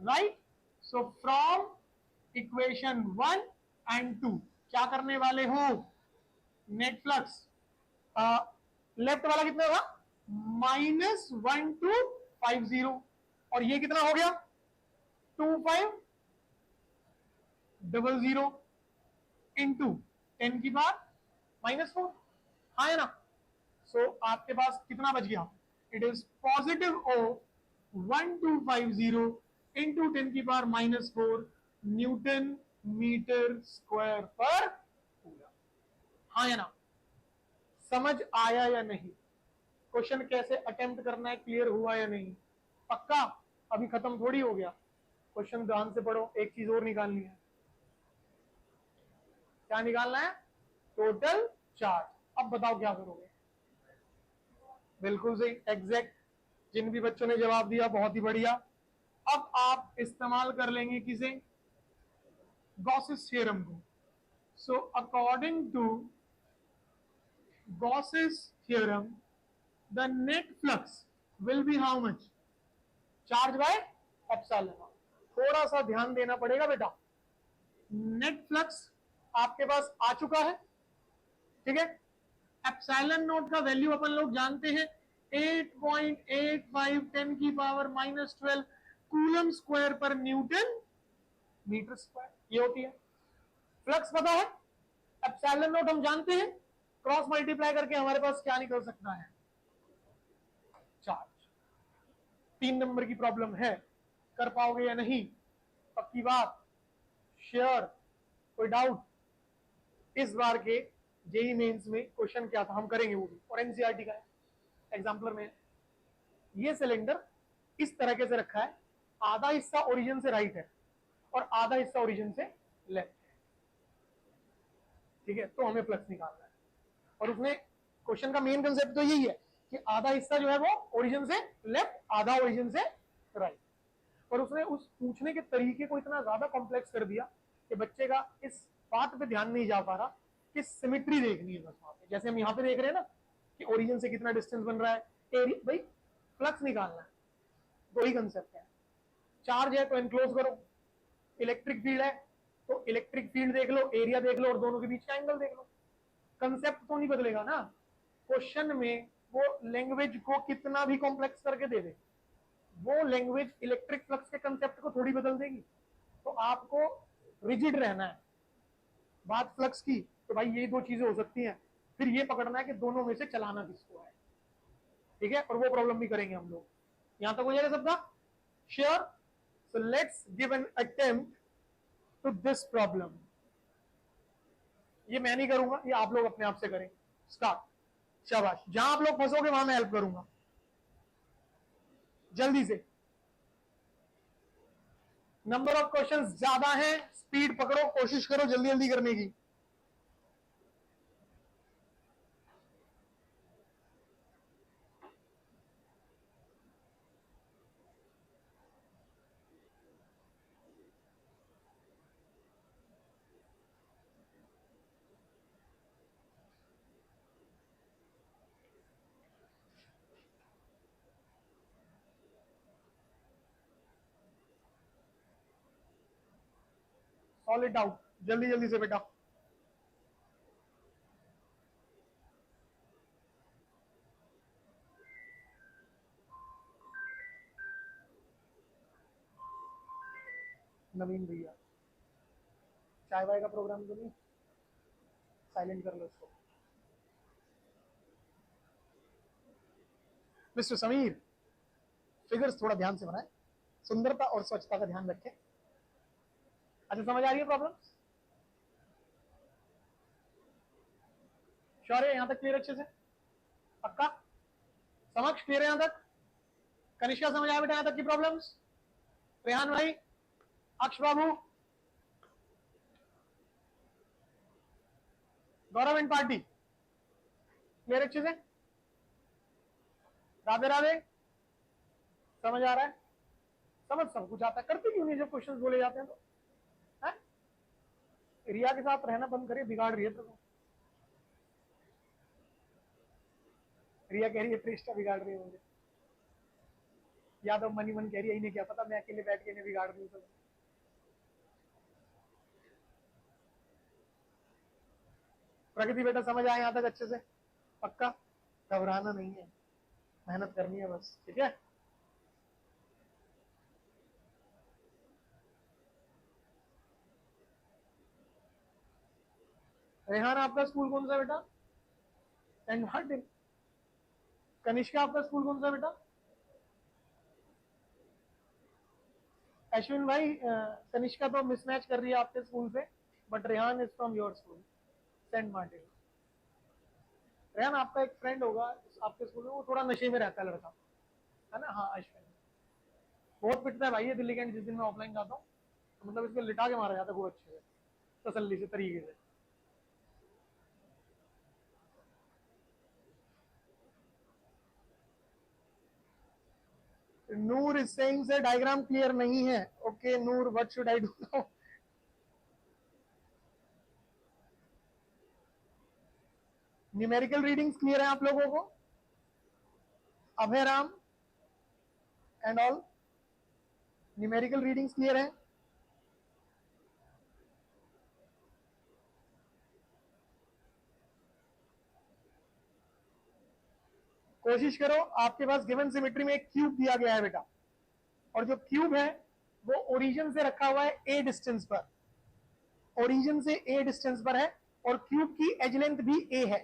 right. So from equation 1 and 2 क्या करने वाले हो, नेट फ्लक्स लेफ्ट वाला कितना होगा, -1250, और ये कितना हो गया 2500 इंटू 10 की पावर -4, हाँ है ना। सो आपके पास कितना बच गया, it is positive of 1250 into 10 की पावर -4 न्यूटन मीटर स्क्वायर पर कूलम। हाँ या ना, समझ आया या नहीं, क्वेश्चन कैसे अटेम्प्ट करना है क्लियर हुआ या नहीं, पक्का। अभी खत्म थोड़ी हो गया, क्वेश्चन ध्यान से पढ़ो, एक चीज और निकालनी है। क्या निकालना है? Total charge. अब बताओ क्या करोगे? बिल्कुल सही, एग्जैक्ट। जिन भी बच्चों ने जवाब दिया बहुत ही बढ़िया। अब आप इस्तेमाल कर लेंगे किसे? गॉसेस थ्योरम को। So according to Gauss's theorem the net flux will be how much? Charge by epsilon. थोड़ा सा ध्यान देना पड़ेगा बेटा। नेट फ्लक्स आपके पास आ चुका है, ठीक है। एप्सिलॉन नोट का वैल्यू अपन लोग जानते हैं 8.85 10 की पावर -12 कूलम स्क्वायर पर न्यूटन मीटर स्क्वायर, ये होती है। फ्लक्स पता है, एप्सिलॉन नोट हम जानते हैं, क्रॉस मल्टीप्लाई करके हमारे पास क्या निकल सकता है? चार्ज। 3 नंबर की प्रॉब्लम है, कर पाओगे या नहीं? पक्की बात? श्योर? कोई डाउट? इस बार के जेई मेंस में क्वेश्चन क्या था हम करेंगे वो भी, और एनसीईआरटी का है, एग्जाम्पलर में। ये सिलेंडर इस तरीके से रखा है, आधा हिस्सा ओरिजिन से राइट है और आधा हिस्सा ओरिजिन से लेफ्ट है, ठीक है। तो हमें फ्लक्स निकालना है, और उसमें क्वेश्चन का मेन कंसेप्ट तो यही है कि आधा हिस्सा जो है वो ओरिजिन से लेफ्ट, आधा ओरिजिन से राइट। और उसने उस पूछने के तरीके को इतना ज्यादा कॉम्प्लेक्स कर दिया कि बच्चे का इस बात पे ध्यान नहीं जा पा रहा कि सिमेट्री देखनी है बस वहां पे। जैसे हम यहाँ पे देख रहे हैं ना कि ओरिजिन से कितना डिस्टेंस बन रहा है, भाई फ्लक्स निकालना है, दो ही कंसेप्ट है। चार्ज है तो एनक्लोज करो, इलेक्ट्रिक फील्ड है तो इलेक्ट्रिक फील्ड देख लो, एरिया देख लो, और दोनों के बीच का एंगल देख लो। कंसेप्ट तो नहीं बदलेगा ना। क्वेश्चन में वो लैंग्वेज को कितना भी कॉम्प्लेक्स करके दे दे, वो लैंग्वेज इलेक्ट्रिक फ्लक्स के कंसेप्ट को थोड़ी बदल देगी। तो आपको रिजिड रहना है। बात फ्लक्स की तो भाई ये दो चीजें हो सकती हैं, फिर ये पकड़ना है कि दोनों में से चलाना किसको है, ठीक है। और वो प्रॉब्लम भी करेंगे हम लोग। यहां तक हो जाएगा सबका? Sure? So let's give an attempt to this problem. ये मैं नहीं करूंगा, ये आप लोग अपने आप से करें। स्टार्ट। शाबाश, जहां आप लोग फंसोगे वहां मैं हेल्प करूंगा, जल्दी से। नंबर ऑफ क्वेश्चंस ज्यादा है, स्पीड पकड़ो, कोशिश करो जल्दी जल्दी करने की। सॉलिड आउट, जल्दी जल्दी से बेटा। नवीन भैया, चाय वाय का प्रोग्राम तो नहीं? साइलेंट कर लो इसको। मिस्टर समीर, फिगर्स थोड़ा ध्यान से बनाए, सुंदरता और स्वच्छता का ध्यान रखें। अच्छा, समझ आ रही है प्रॉब्लम? श्योर है? यहां तक क्लियर अच्छे से? पक्का? समझ क्लियर है यहां तक? कनिष्का समझ आया बेटा यहां तक की प्रॉब्लम्स? रेहान भाई, अक्ष बाबू, गौरव एंड पार्टी, क्लियर अच्छे से? राधे राधे। समझ आ रहा है? समझ सब कुछ आता है, करते क्यों नहीं जब क्वेश्चंस बोले जाते हैं तो? है? रिया के साथ रहना बंद करिए, बिगाड़ रही है तो। रिया कह रही है ट्रिस्टा बिगाड़ रही है मुझे। या तो मनी मन कह रही है इन्हें क्या पता, मैं अकेले बैठ के इन्हें बिगाड़ रही हूँ सब। प्रगति बेटा समझ आए यहां तक अच्छे से? पक्का? घबराना नहीं है, मेहनत करनी है बस, ठीक है। रेहान आपका स्कूल कौन सा बेटा? And Martin. कनिष्का आपका स्कूल कौन सा बेटा? अश्विन भाई, कनिष्का तो मिसमैच कर रही है आपके स्कूल से, but Rehan is from your school, Saint Martin. Rehan आपका एक फ्रेंड होगा आपके स्कूल में, वो थोड़ा नशे में रहता है लड़का, है ना? हाँ अश्विन, बहुत पिटता है भाई ये दिल्ली कैंट, जिस दिन मैं ऑफलाइन जाता हूँ तो मतलब इसको लिटा के मारा जाता है खूब अच्छे से, तसल्ली से, तरीके से। नूर इज सेइंग से डायग्राम क्लियर नहीं है. Okay Noor, what should I do now? Numerical readings clear है आप लोगों को? Abhay Ram and all, numerical readings clear है? कोशिश करो, आपके पास गिवन सिमेट्री में एक क्यूब दिया गया है बेटा, और जो क्यूब है वो ओरिजिन से रखा हुआ है ए डिस्टेंस पर, ओरिजिन से ए डिस्टेंस पर है, और क्यूब की एज लेंथ भी ए है.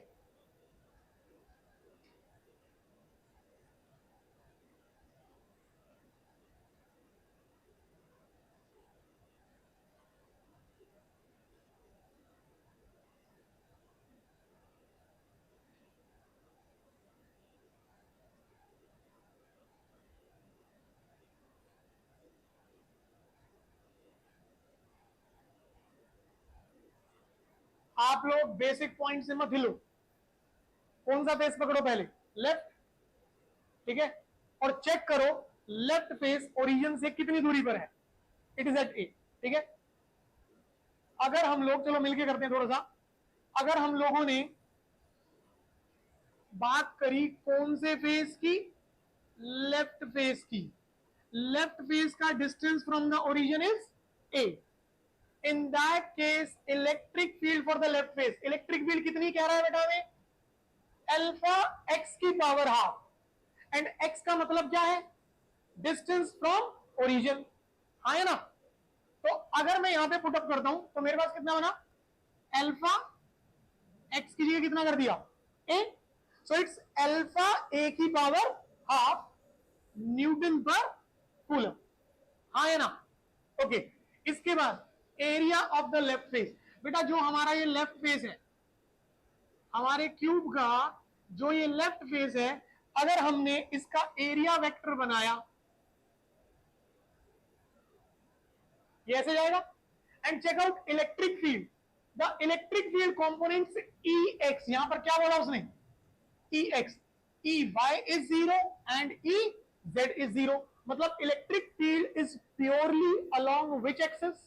आप लोग बेसिक पॉइंट से मत हिलो. कौन सा फेस पकड़ो पहले? लेफ्ट. ठीक है, और चेक करो लेफ्ट फेस ओरिजिन से कितनी दूरी पर है. इट इज एट ए. ठीक है, अगर हम लोग, चलो मिलके करते हैं थोड़ा सा, अगर हम लोगों ने बात करी कौन से फेस की? लेफ्ट फेस की. लेफ्ट फेस का distance from the origin is a. In that case electric field for the left face, electric field कितनी कह रहा है बेटा हमें? अल्फा एक्स की पावर हाफ. एंड एक्स का मतलब क्या है? Distance from origin. हाँ है ना? तो अगर मैं यहां पे पुटअप करता हूं तो मेरे पास कितना बना? अल्फा एक्स की जगह कितना कर दिया? ए. सो इट्स अल्फा ए की पावर हाफ न्यूटन पर कूलम. हाँ है ना? ओके. इसके बाद area of the left face. बेटा जो हमारा ये लेफ्ट फेस है, हमारे क्यूब का जो ये लेफ्ट फेस है, अगर हमने इसका एरिया वेक्टर बनाया, ये ऐसे जाएगा. And check out electric field. The electric field components E X. यहां पर क्या बोला उसने? E X. E Y is zero and E Z is zero. मतलब electric field is purely along which axes?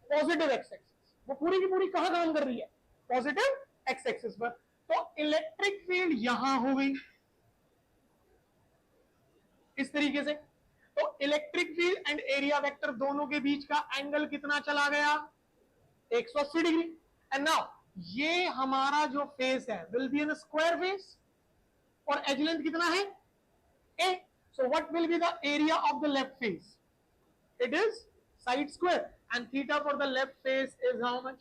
Positive X axis. वो पूरी की पूरी कहां काम कर रही है? पॉजिटिव एक्स एक्सिस पर. तो इलेक्ट्रिक फील्ड यहां हो गई इस तरीके से. तो electric field and area vector दोनों के बीच का एंगल कितना चला गया? 180 डिग्री. एंड नाउ ये हमारा जो फेस है will be an square face, और एज लेंथ कितना है? A. So what will be the area of the left face? It is side square. And theta for the left face is how much?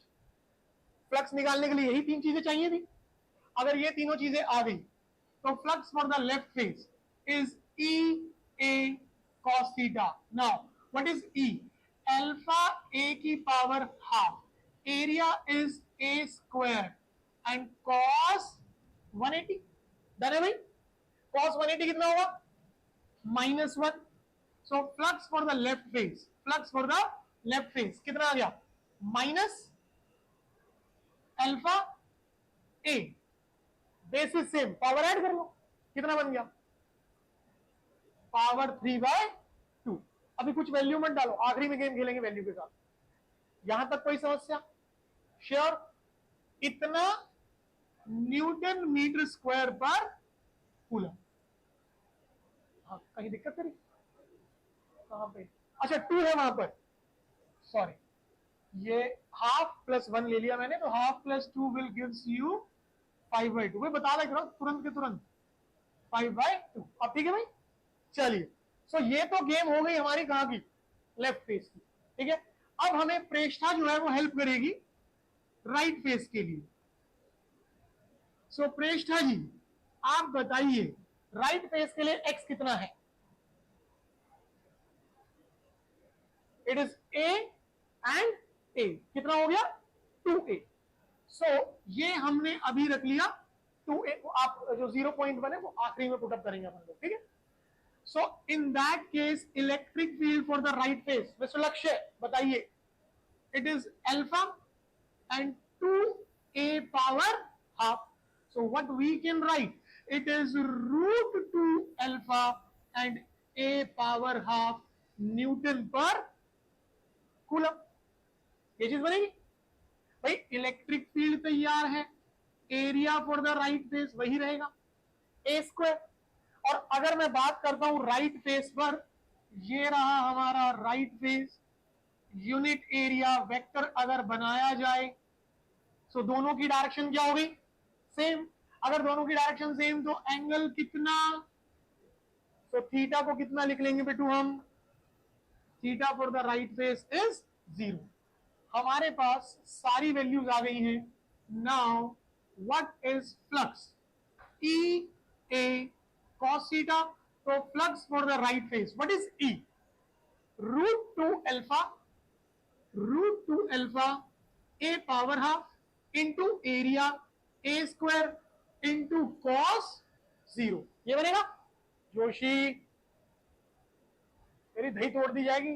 Flux निकालने के लिए यही तीन चीजें चाहिए थी. अगर ये तीनों चीजें आ गई तो flux for the left face is E A cos theta. Now what is E? Alpha A की power half. Area is A square and cos 180. Done है भाई? कॉस 180 कितना होगा? -1. So flux for the left face, flux for the left face कितना आ गया? Minus alpha A. Basis same, power add कर लो. कितना बन गया? पावर 3/2. अभी कुछ वैल्यू मत डालो, आखिरी में गेम खेलेंगे वैल्यू के साथ. यहां तक कोई समस्या? श्योर? इतना न्यूटन मीटर स्क्वायर पर कूलम. हाँ, कहीं दिक्कत करी? कहां पे? अच्छा 2 है वहां पर, सॉरी. ये हाफ प्लस 1 ले लिया मैंने, तो half plus 2 will gives you 5/2. भाई बता रहा तुरंत के तुरंत 5/2. अब ठीक है भाई? चलिए. सो ये तो गेम हो गई हमारी कहां की? लेफ्ट फेस की. ठीक है, अब हमें प्रेष्ठा जो है वो हेल्प करेगी राइट फेस के लिए. सो प्रेष्ठा जी आप बताइए राइट फेस के लिए एक्स कितना है? इट इज ए एंड ए. कितना हो गया? 2a. सो ये हमने अभी रख लिया 2a. आप जो 0.1 है वो आखिरी में पुटअप करेंगे अपन लोग. ठीक है. So in that case, electric field for the right face, Mr. Lakshay, बताइए. It is alpha and 2a power half. So what we can write? It is root 2 alpha and A power half Newton पर coulomb. ये चीज बनेगी भाई। Electric field तैयार है, area for the right face वही रहेगा ए स्क्वायर। और अगर मैं बात करता हूं राइट फेस पर, ये रहा हमारा right face, unit area vector अगर बनाया जाए तो दोनों की डायरेक्शन क्या होगी, सेम। अगर दोनों की डायरेक्शन सेम तो एंगल कितना, तो थीटा को कितना लिख लेंगे बेटू हम, theta for the right face is 0। हमारे पास सारी वैल्यूज आ गई हैं। Now what is flux, E A cos theta. तो flux for the right face what is E, √2 alpha, √2 alpha A power half into area A square into cos 0। ये बनेगा जोशी, मेरी दही तोड़ दी जाएगी,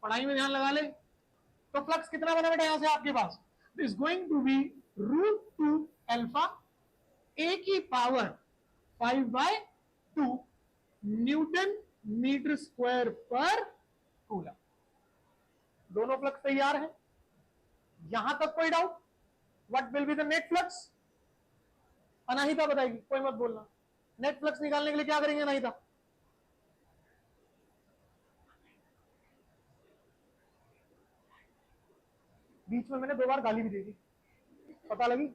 पढ़ाई में ध्यान लगा ले। तो फ्लक्स कितना बना बेटा यहां से आपके पास, is going to be √2 alpha A की पावर 5/2 न्यूटन मीटर स्क्वायर पर कूलम। दोनों फ्लक्स तैयार है, यहां तक कोई doubt. What will be the net flux, Anahita बताएगी, कोई मत बोलना। नेट फ्लक्स निकालने के लिए क्या करेंगे अनाहिता, बीच में मैंने 2 बार गाली भी दे दी, पता लगी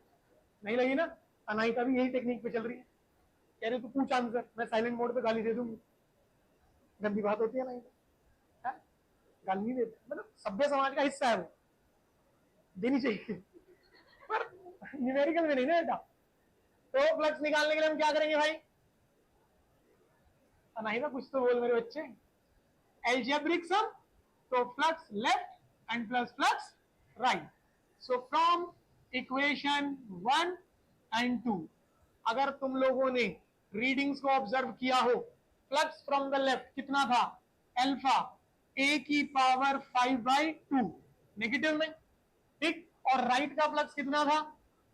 नहीं लगी ना। अनाहिता भी यही टेक्निक पे चल रही है, कह रही तू पूछ आंसर, मैं साइलेंट मोड पे गाली दे दूंगी। गंदी बात होती है अनाहिता, गाली नहीं देते, मतलब सभ्य समाज का हिस्सा है वो, देनी चाहिए पर न्यूमेरिकल में नहीं ना बेटा। तो फ्लक्स निकालने के लिए हम क्या करेंगे भाई, अनाहिता कुछ तो बोल मेरे बच्चे, एल्जेब्रिक सम। तो flux left and plus flux right. So from equation 1 and 2 अगर तुम लोगों ने रीडिंग्स को ऑब्जर्व किया हो, फ्लक्स फ्रॉम द लेफ्ट कितना था, अल्फा ए की पावर 5/2 नेगेटिव में, ठीक। और राइट का फ्लक्स कितना था,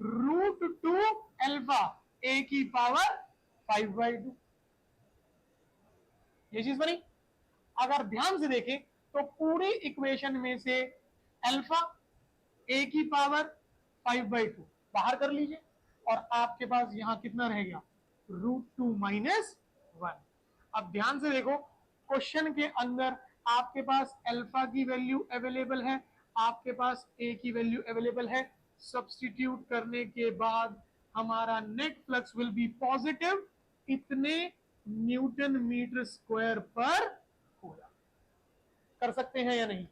√2 अल्फा ए की पावर 5/2। ये चीज बनी। अगर ध्यान से देखें तो पूरी इक्वेशन में से अल्फा ए की पावर 5/2 बाहर कर लीजिए और आपके पास यहां कितना रह गया, √2 - 1। अब ध्यान से देखो, क्वेश्चन के अंदर आपके पास अल्फा की वैल्यू अवेलेबल है, आपके पास ए की वैल्यू अवेलेबल है। सब्स्टिट्यूट करने के बाद हमारा net flux will B positive इतने न्यूटन मीटर स्क्वायर पर होगा। कर सकते हैं या नहीं,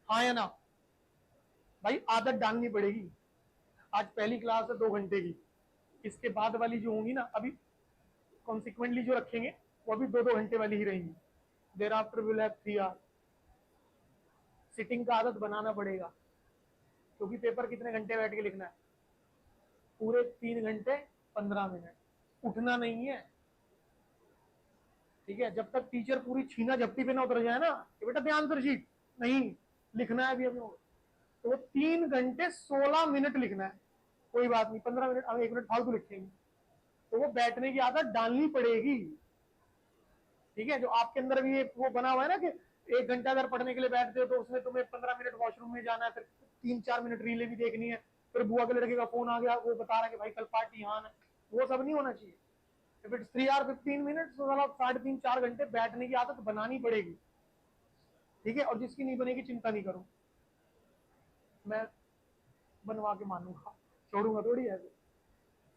हाँ या ना भाई, आदत डालनी पड़ेगी। आज पहली क्लास है 2 घंटे की, इसके बाद वाली जो होंगी ना, अभी कॉन्सिक्वेंटली जो रखेंगे वो अभी 2-2 घंटे वाली ही रहेंगी। There after will have 3 hour. Sitting का आदत बनाना पड़ेगा, क्योंकि पेपर कितने घंटे बैठ के लिखना है, पूरे 3 घंटे 15 मिनट, उठना नहीं है, ठीक है। जब तक टीचर पूरी छीना झपटी पे ना उतर जाए ना कि बेटा ध्यान से शीट नहीं लिखना है अभी हमें, तो 3 घंटे 16 मिनट लिखना है। कोई बात नहीं, 15 मिनट, हम 1 मिनट फालतू लिखेंगे, तो वो बैठने की आदत डालनी पड़ेगी, ठीक है। जो आपके अंदर भी वो बना हुआ है ना कि 1 घंटा अगर पढ़ने के लिए बैठते हो तो उसमें तुम्हें 15 मिनट वॉशरूम में जाना है, फिर 3-4 मिनट रीले भी देखनी है, फिर बुआ के लड़के का फोन आ गया, वो बता रहा है कि भाई कल पार्टी यहाँ है, वो सब नहीं होना चाहिए। इफ इट्स 3 आवर 15 मिनट, तो 3.5-4 घंटे बैठने की आदत बनानी पड़ेगी, ठीक है। और जिसकी नहीं बनेगी चिंता नहीं करो, मैं बनवा के मानूंगा, छोड़ूंगा थोड़ी है।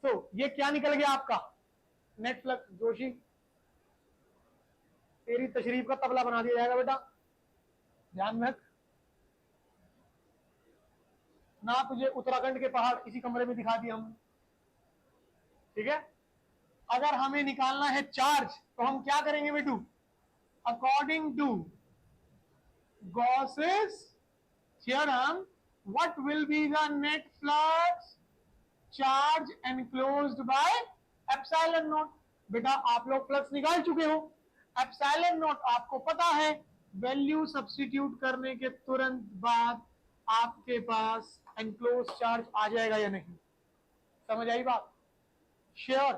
तो ये क्या निकल गया आपका नेट फ्लक्स, जोशी तेरी तशरीफ का तबला बना दिया जाएगा बेटा, ध्यान रख ना। तुझे उत्तराखंड के पहाड़ इसी कमरे में दिखा दिए हम, ठीक है। अगर हमें निकालना है चार्ज तो हम क्या करेंगे बेटू, according to Gauss's theorem what will be the net flux, charge enclosed by epsilon naught. बेटा आप लोग फ्लक्स निकाल चुके हो, एप्सिलॉन नॉट आपको पता है, वैल्यू सब्स्टिट्यूट करने के तुरंत बाद आपके पास एनक्लोज चार्ज आ जाएगा या नहीं, समझ आई बात, श्योर।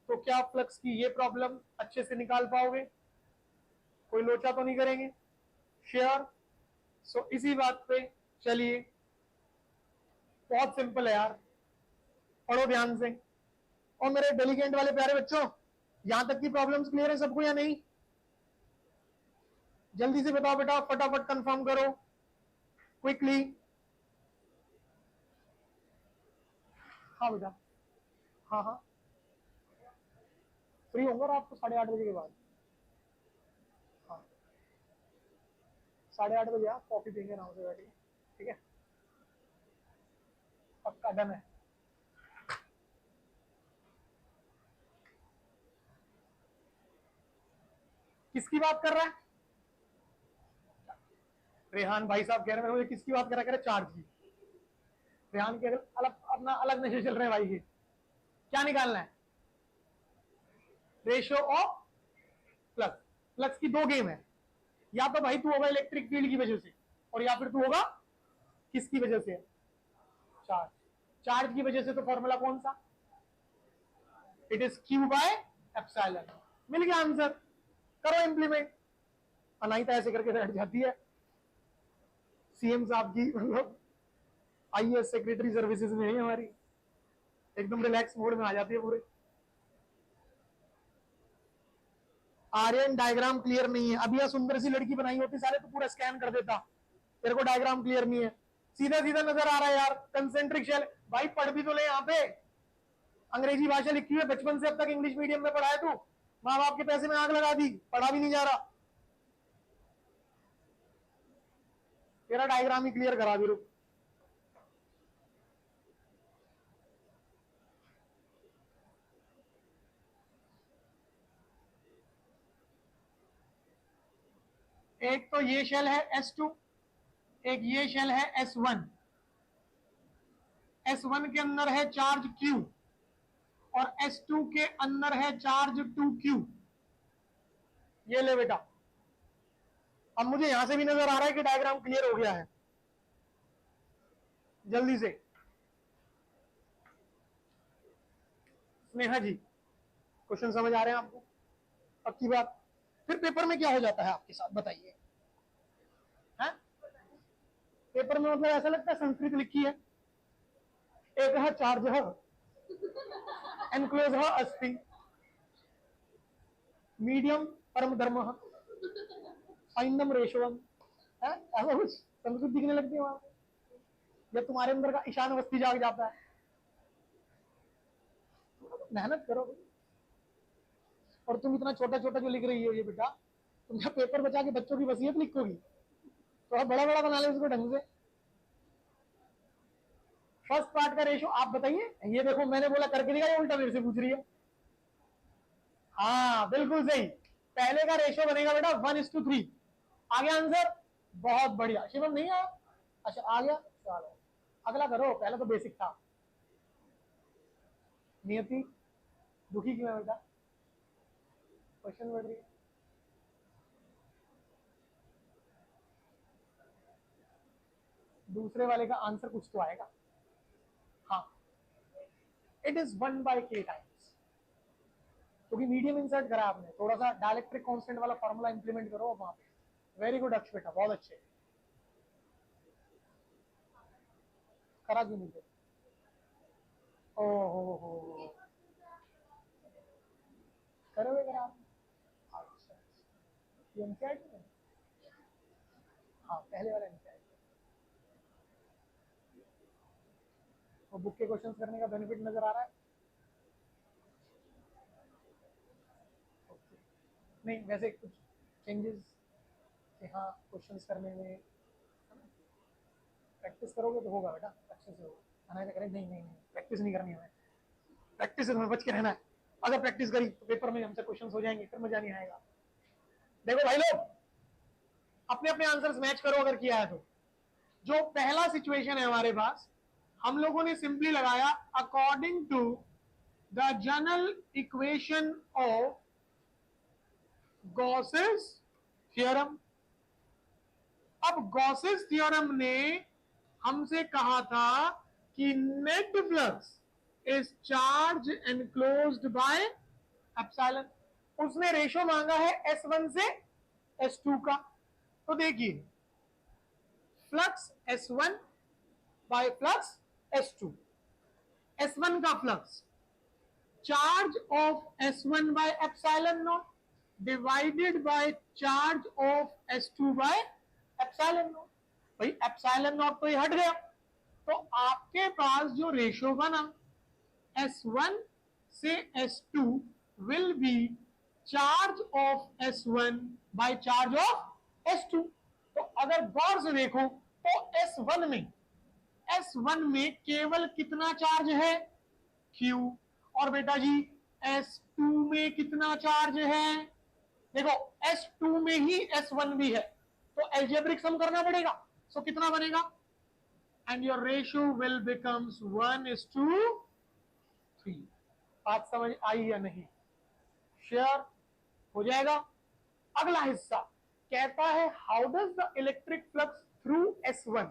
तो क्या फ्लक्स की ये प्रॉब्लम अच्छे से निकाल पाओगे, कोई लोचा तो नहीं करेंगे? श्योर। सो इसी बात पे चलिए, बहुत सिंपल है यार, पढ़ो ध्यान से। और मेरे डेलीगेंट वाले प्यारे बच्चों, यहां तक की प्रॉब्लम्स क्लियर है सबको या नहीं? जल्दी से बताओ बेटा, फटाफट कंफर्म करो क्विकली। हाँ बेटा, हाँ हाँ, फ्री होंगे रात को 8:30 बजे के बाद। हाँ, 8:30 बजे आप कॉफी पीएंगे आराम से बैठिए, ठीक है? पक्का डन है। किसकी बात कर रहा है? रेहान भाई साहब कह रहे हैं मुझे किसकी बात कर रहा है? चार्ज की। रेहान के अलग अपना अलग नशे चल रहे हैं भाई के। क्या निकालना है? Ratio of flux. फ्लक्स की दो गेम है, या तो भाई तू होगा इलेक्ट्रिक फील्ड की वजह से, और या फिर तू होगा किसकी वजह से? चार्ज। चार्ज की वजह से तो फॉर्मूला कौन सा? It is Q by epsilon. मिल गया आंसर, करो इंप्लीमेंट। अनाहिता ऐसे करके बैठ जाती है सीएम साहब की, मतलब आईएएस सेक्रेटरी सर्विसेज में है हमारी, एकदम रिलैक्स मोड में आ जाती है पूरे। आर्यन डायग्राम क्लियर नहीं है। अभी यह सुंदर सी लड़की बनाई होती सारे तो पूरा स्कैन कर देता। तेरे को डायग्राम क्लियर नहीं है, सीधा सीधा नजर आ रहा है यार। कंसेंट्रिक शेल, भाई पढ़ भी तो ले यहाँ पे। अंग्रेजी भाषा लिखी हुई है, बचपन से अब तक इंग्लिश मीडियम में पढ़ा है तू, माँ बाप के पैसे में आग लगा दी, पढ़ा भी नहीं जा रहा। तेरा डायग्राम ही क्लियर करा भी रुक। एक तो ये शेल है S2, एक ये शेल है S1। S1 के अंदर है चार्ज Q और S2 के अंदर है चार्ज 2Q। ये ले बेटा, अब मुझे यहां से भी नजर आ रहा है कि डायग्राम क्लियर हो गया है। जल्दी से स्नेहा जी, क्वेश्चन समझ आ रहे हैं आपको? पक्की बात? फिर पेपर में क्या हो जाता है आपके साथ बताइए? पेपर में मतलब ऐसा लगता है संस्कृत लिखी है, एक है चार्ज है एनक्लोज है अस्थि मीडियम परम धर्म सैंदम रेशवम है, ऐसा कुछ संस्कृत दिखने लगती है वहां पे, जब तुम्हारे अंदर का ईशान अवस्थी जाग जाता है। मेहनत करो। और तुम इतना छोटा छोटा जो लिख रही हो ये बेटा, तुम जब पेपर बचा के बच्चों की वसीयत लिखोगी तो बड़ा बड़ा बना ले उसको ढंग से। फर्स्ट पार्ट का रेशो आप बताइए। ये देखो मैंने बोला करके दिखा, ये उल्टा मेरे से पूछ रही है। हाँ बिल्कुल सही, पहले का रेशो बनेगा बेटा 1:3। आ गया आंसर? बहुत बढ़िया। शिवम नहीं आया? अच्छा आ गया, चलो अगला करो, पहला तो बेसिक था। नियति दुखी क्यों है बेटा? क्वेश्चन बढ़ रही है। दूसरे वाले का आंसर कुछ तो आएगा। हाँ, इट इज 1/k टाइम्स, क्योंकि मीडियम इंसर्ट करा आपने, थोड़ा सा डायलेक्ट्रिक कांस्टेंट वाला फॉर्मूला इंप्लीमेंट करो वहां पे। वेरी गुड अक्ष बेटा, बहुत अच्छे। करा क्यों नहीं? ओ हो, करोगे करा? अच्छा, ये एनसीईआरटी में? हाँ पहले वाला एनसीईआरटी। तो बुक के क्वेश्चंस करने का बेनिफिट नजर आ रहा है? नहीं वैसे कुछ चेंजेस कि हाँ क्वेश्चंस करने में प्रैक्टिस करोगे तो होगा बेटा, अच्छे से होगा। अनाया करें नहीं नहीं नहीं, प्रैक्टिस नहीं करनी हमें, प्रैक्टिस से हमें बच के रहना है। अगर प्रैक्टिस करी तो पेपर में हमसे क्वेश्चंस हो जाएंगे, फिर मजा नहीं आएगा। देखो भाई लोग, अपने अपने आंसर्स मैच करो अगर किया है तो। जो पहला सिचुएशन है हमारे पास, हम लोगों ने सिंपली लगाया according to the general equation of Gauss's theorem. अब गॉसेस थ्योरम ने हमसे कहा था कि net flux is charge enclosed by epsilon. उसने रेशो मांगा है S1 से S2 का। तो देखिए flux S1 bye flux S2, S1 का flux charge of S1 bye epsilon not divided by charge of S2 bye epsilon not. भाई epsilon naught तो ये हट गया, तो आपके पास जो रेशियो बना S1 से S2 will be charge of S1 by charge of S2। तो अगर गौर से देखो तो S1 में केवल कितना चार्ज है Q, और बेटा जी S2 में कितना चार्ज है, देखो S2 में ही S1 भी है, तो एल्जेब्रिक सम करना पड़ेगा। सो कितना बनेगा, and your ratio will becomes 1:3। बात समझ आई या नहीं, शेयर हो जाएगा। अगला हिस्सा कहता है how does the electric flux through S1,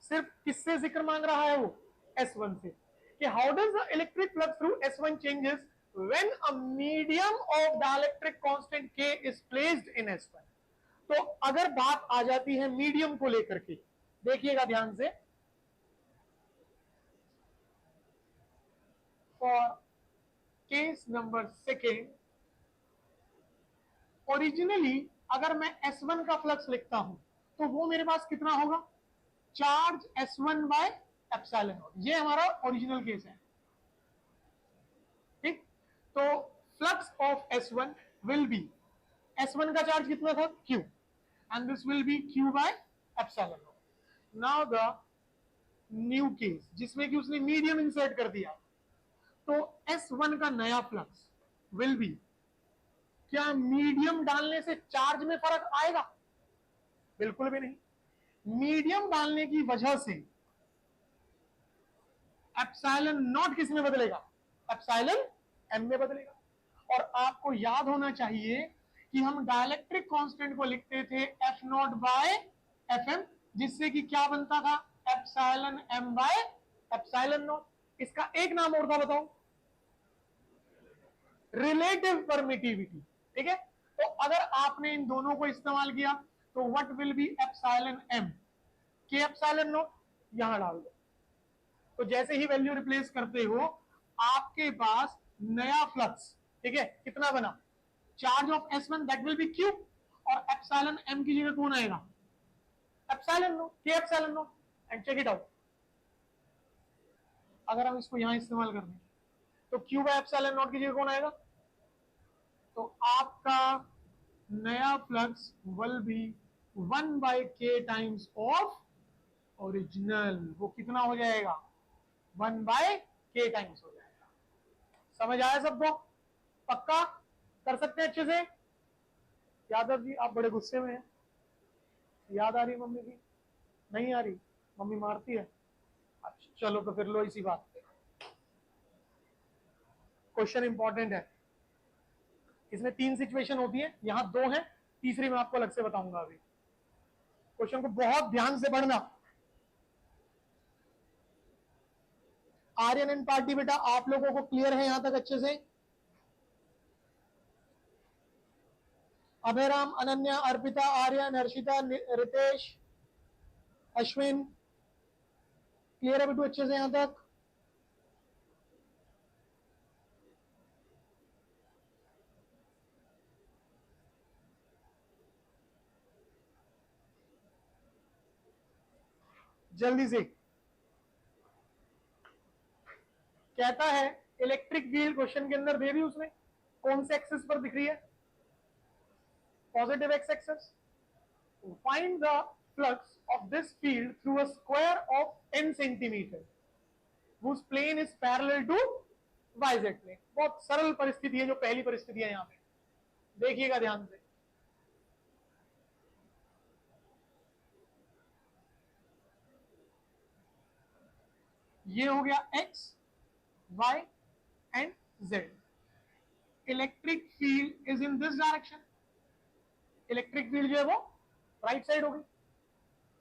सिर्फ किससे जिक्र मांग रहा है वो, S1 से, कि how does the electric flux through S1 changes when a medium of dielectric constant K is placed in S1। तो अगर बात आ जाती है मीडियम को लेकर के, देखिएगा ध्यान से, for case number second, originally अगर मैं S1 का फ्लक्स लिखता हूं तो वो मेरे पास कितना होगा, charge S1 bye epsilon naught. ये हमारा ओरिजिनल केस है, ठीक। तो flux of S1 will be, S1 का चार्ज कितना था Q, and this will be Q bye epsilon naught. Now the new case जिसमें कि उसने मीडियम इंसर्ट कर दिया, तो S1 का नया फ्लक्स विल बी, क्या मीडियम डालने से चार्ज में फर्क आएगा, बिल्कुल भी नहीं। मीडियम डालने की वजह से एप्सिलॉन नॉट किस में बदलेगा, एप्सिलॉन एम में बदलेगा। और आपको याद होना चाहिए कि हम डाइलेक्ट्रिक कांस्टेंट को लिखते थे F naught by F M, जिससे कि क्या बनता था, epsilon M by epsilon naught. इसका एक नाम और था, बताओ, रिलेटिव परमिटिविटी, ठीक है। तो अगर आपने इन दोनों को इस्तेमाल किया तो what will be epsilon M के एप्सिलॉन नॉट, यहां डाल दो। तो जैसे ही वैल्यू रिप्लेस करते हो आपके पास नया फ्लक्स, ठीक है, कितना बना, charge of S1 that will be Q, और एप्सिलॉन M की जगह कौन आएगा, एप्सिलॉन नॉट, के epsilon naught. And check it out, अगर हम इसको यहां इस्तेमाल कर दें तो Q बाय एप्सिलॉन नॉट की जगह कौन आएगा, तो आपका नया flux will B 1/k times of original. वो कितना हो जाएगा, 1/k टाइम्स हो जाएगा। समझ आया सबको, पक्का कर सकते हैं अच्छे से। यादव जी आप बड़े गुस्से में हैं, याद आ रही मम्मी की, नहीं आ रही, मम्मी मारती है, अच्छा चलो तो फिर लो इसी बात पे, क्वेश्चन इंपॉर्टेंट है। इसमें 3 सिचुएशन होती है, यहां 2 है, तीसरी मैं आपको अलग से बताऊंगा। अभी क्वेश्चन को बहुत ध्यान से पढ़ना। आर्यन एंड पार्टी बेटा आप लोगों को क्लियर है यहां तक अच्छे से, अभयराम, अनन्या, अर्पिता, आर्यन, हर्षिता, रितेश, अश्विन, क्लियर है बेटू अच्छे से यहां तक। जल्दी से, कहता है इलेक्ट्रिक फील्ड क्वेश्चन के अंदर दे दी उसने, कौन से एक्सेस पर दिख रही है, positive X axis. Find the flux of this field through a square of 10 centimetre whose plane is parallel to yz plane। बहुत सरल परिस्थिति है जो पहली परिस्थिति है, यहां पे देखिएगा ध्यान से। ये हो गया x, y and z। Electric field is in this direction, electric field जो है वो राइट साइड हो गई।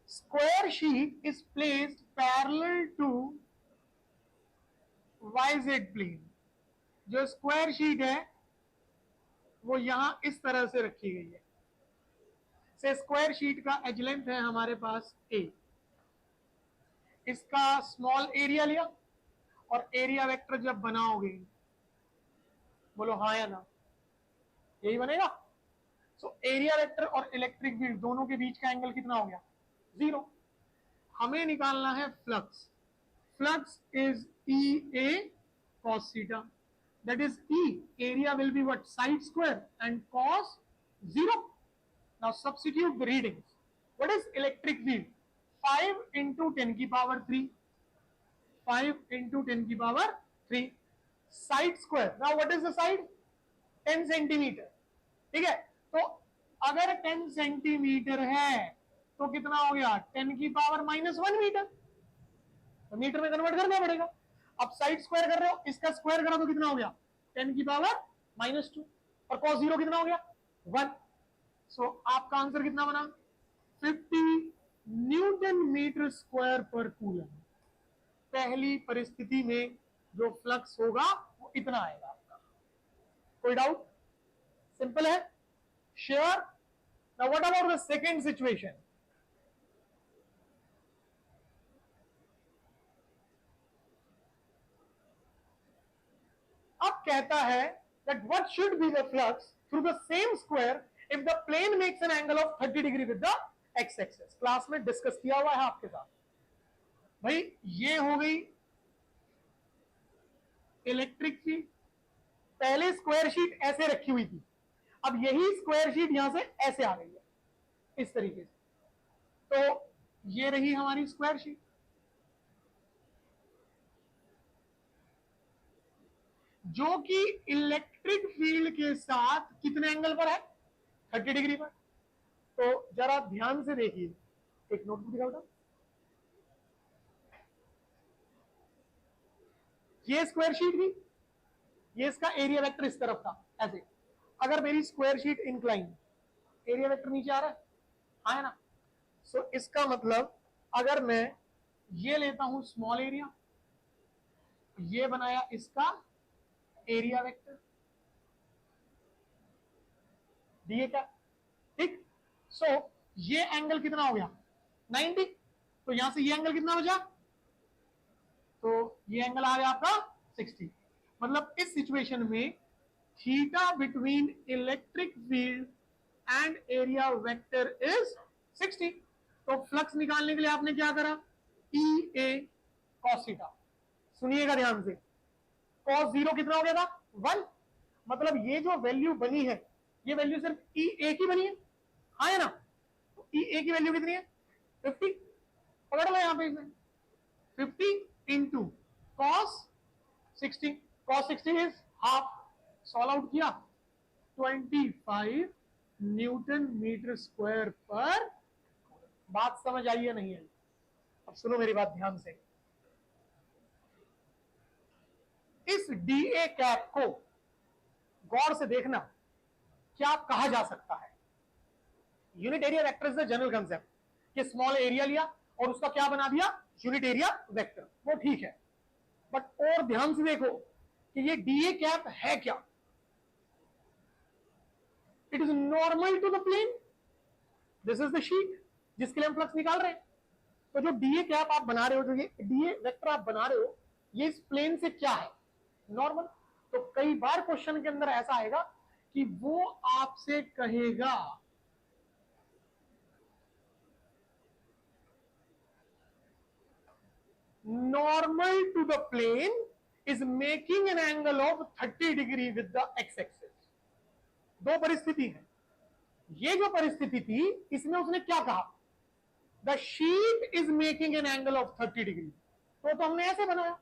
Square sheet is placed parallel to yz plane. जो स्क्वायर शीट है वो यहां इस तरह से रखी गई है, से स्क्वायर शीट का एज लेंथ है हमारे पास ए, इसका स्मॉल एरिया लिया और एरिया वेक्टर जब बनाओगे, बोलो हाँ या ना, यही बनेगा। सो एरिया वेक्टर और इलेक्ट्रिक फील्ड दोनों के बीच का एंगल कितना हो गया, 0। हमें निकालना है flux. Flux is E A cos theta, that is E, area will be what, side square, and cos 0. Now substitute the readings. What is electric field? 5 into 10 की power 3, 5 into 10 की power 3, side square. Now what is the side? 10 centimetre, ठीक है। तो अगर 10 centimetre है तो कितना हो गया, 10 की पावर -1 मीटर, तो मीटर में कन्वर्ट करना पड़ेगा। अब साइड स्क्वायर कर रहे हो, इसका स्क्वायर करो तो कितना हो गया, 10 की पावर -2, और cos 0 कितना हो गया, 1। सो आपका आंसर कितना बना, 50 न्यूटन मीटर स्क्वायर पर कूलम। पहली परिस्थिति में जो फ्लक्स होगा वो इतना आएगा आपका। कोई डाउट? सिंपल है, sure. Now what about the second situation? अब कहता है that what should be the flux through the same square if the plane makes an angle of 30 degree with the x-axis। Class में discuss किया हुआ है आपके साथ भाई। ये हो गई इलेक्ट्रिक फील्ड। पहले स्क्वायर शीट ऐसे रखी हुई थी, अब यही स्क्वायर शीट यहां से ऐसे आ गई है इस तरीके से। तो ये रही हमारी स्क्वायर शीट। जो कि इलेक्ट्रिक फील्ड के साथ कितने एंगल पर है, 30 डिग्री पर। तो जरा ध्यान से देखिए, एक नोटबुक दिखाओ बेटा। ये स्क्वायर शीट थी, ये इसका एरिया वेक्टर इस तरफ था ऐसे। अगर मेरी square sheet incline, area vector नीचे आ रहा है, आया ना। सो इसका मतलब अगर मैं ये लेता हूं स्मॉल एरिया, ये बनाया इसका एरिया वेक्टर, दिए क्या, ठीक। सो ये एंगल कितना हो गया, 90। तो यहां से ये एंगल कितना बचा, तो ये एंगल आ गया आपका 60। मतलब इस सिचुएशन में theta between electric field and area vector is 60। तो फ्लक्स निकालने के लिए आपने क्या करा, ई ए cos थीटा। सुनिएगा ध्यान से, cos 0 कितना हो गया था, 1। मतलब ये जो वैल्यू बनी है, ये वैल्यू सिर्फ ई ए की बनी है, हाँ है ना। तो ई ए की वैल्यू कितनी है, 50। पकड़ लो यहां पे इसे, 50 into cos 60, cos 60 is half, solve out किया, 25 न्यूटन मीटर स्क्वायर पर। बात समझ आई है नहीं आई? अब सुनो मेरी बात ध्यान से। इस डीए कैप को गौर से देखना, क्या कहा जा सकता है। Unit area vector is the general concept, कि स्मॉल एरिया लिया और उसका क्या बना दिया, यूनिट एरिया वेक्टर, वो ठीक है। बट और ध्यान से देखो कि ये डीए कैप है क्या, it is normal to the plane, this is the sheet जिसके लिए हम फ्लक्स निकाल रहे हैं। तो जो डीए कैप आप बना रहे हो, जो ये डीए वेक्टर आप बना रहे हो, ये इस प्लेन से क्या है, नॉर्मल। तो कई बार क्वेश्चन के अंदर ऐसा आएगा कि वो आपसे कहेगा normal to the plane is making an angle of 30 degree with the X axis. दो परिस्थिति है, ये जो परिस्थिति थी इसमें उसने क्या कहा, the sheet is making an angle of 30 degree. तो हमने ऐसे बनाया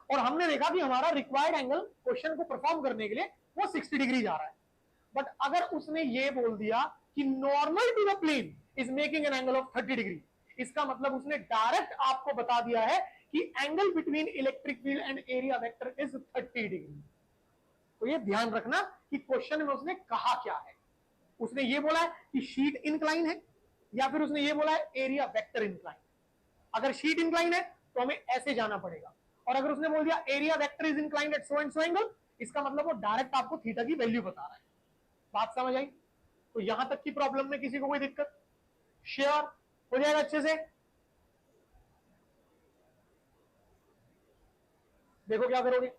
और हमने देखा कि हमारा रिक्वायर्ड एंगल क्वेश्चन को परफॉर्म करने के लिए वो 60 डिग्री जा रहा है। बट अगर उसने ये बोल दिया कि normal to the plane is making an angle of 30 degree, इसका मतलब उसने डायरेक्ट आपको बता दिया है कि angle between electric field and area vector is 30 degree. तो ये ध्यान रखना कि क्वेश्चन में उसने कहा क्या है। उसने ये बोला है कि शीट इंक्लाइन है, या फिर उसने ये बोला है एरिया वेक्टर इंक्लाइन। अगर शीट इंक्लाइन है तो हमें ऐसे जाना पड़ेगा, और अगर उसने बोल दिया area vector is inclined at so and so angle, इसका मतलब वो डायरेक्ट आपको थीटा की वैल्यू बता रहा है। बात समझ आई? तो यहां तक की प्रॉब्लम में किसी को कोई दिक्कत? श्योर हो जाएगा अच्छे से। देखो क्या करोगे,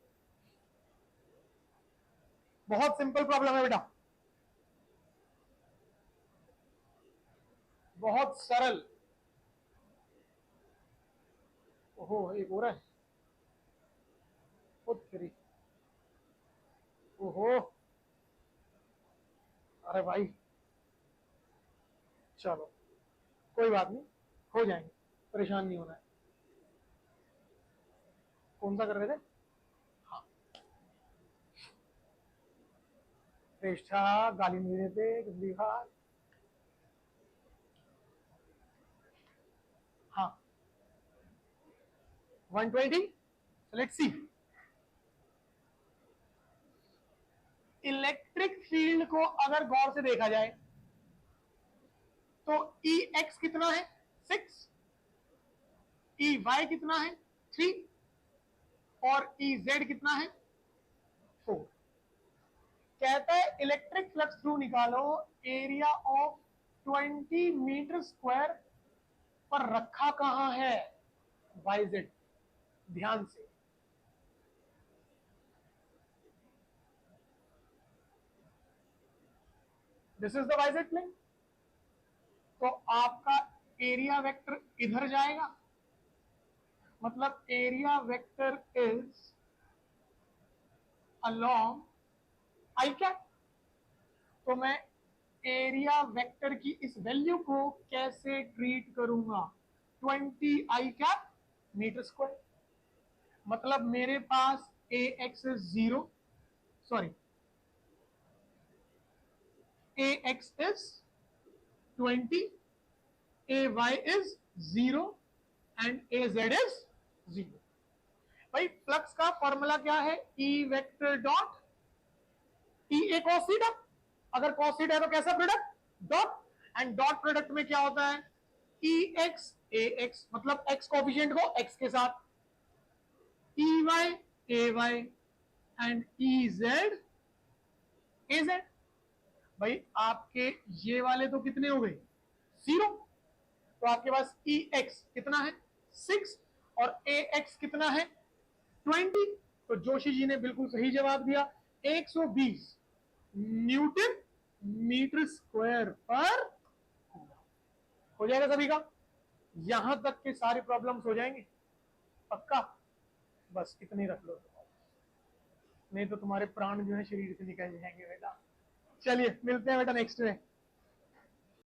बहुत सिंपल प्रॉब्लम है बेटा, बहुत सरल। ओहो एक हो रहा है, तेरी, ओहो, अरे भाई चलो कोई बात नहीं, हो जाएंगे, परेशान नहीं होना है। कौन सा कर रहे थे? हाँ, श्रेष्ठा गाली नहीं देते गंदी बात। हाँ 120, लेट्स सी। इलेक्ट्रिक फील्ड को अगर गौर से देखा जाए तो ई एक्स कितना है 6, ई वाई कितना है 3 और ई जेड कितना है 4। कहता है इलेक्ट्रिक फ्लक्स थ्रू निकालो, एरिया ऑफ 20 मीटर स्क्वायर पर रखा कहां है वाई जेड। ध्यान से, this is the Y Z plane. तो आपका एरिया वेक्टर इधर जाएगा, मतलब area vector is along I cap. तो मैं एरिया वेक्टर की इस वैल्यू को कैसे ट्रीट करूंगा, 20 आई कैप मीटर स्क्वायर। मतलब मेरे पास A X is 0, sorry A X is 20, A Y is 0 and A Z is 0। भाई फ्लक्स का फॉर्मूला क्या है, E vector dot E A cos theta. अगर कॉस थीटा है तो कैसा product, dot, and dot product में क्या होता है, ई एक्स ए एक्स, मतलब एक्स कोफिशिएंट को एक्स के साथ, E Y A Y and E Z A Z. भाई आपके ये वाले तो कितने हो गए 0, तो आपके पास ई एक्स कितना है 6 और ए एक्स कितना है 20। तो जोशी जी ने बिल्कुल सही जवाब दिया, 120 न्यूटन मीटर स्क्वायर पर हो जाएगा सभी का। यहां तक के सारे प्रॉब्लम्स हो जाएंगे पक्का, बस इतने रख लो, नहीं तो तुम्हारे प्राण जो है शरीर से निकल जाएंगे बेटा। चलिए मिलते हैं बेटा नेक्स्ट में।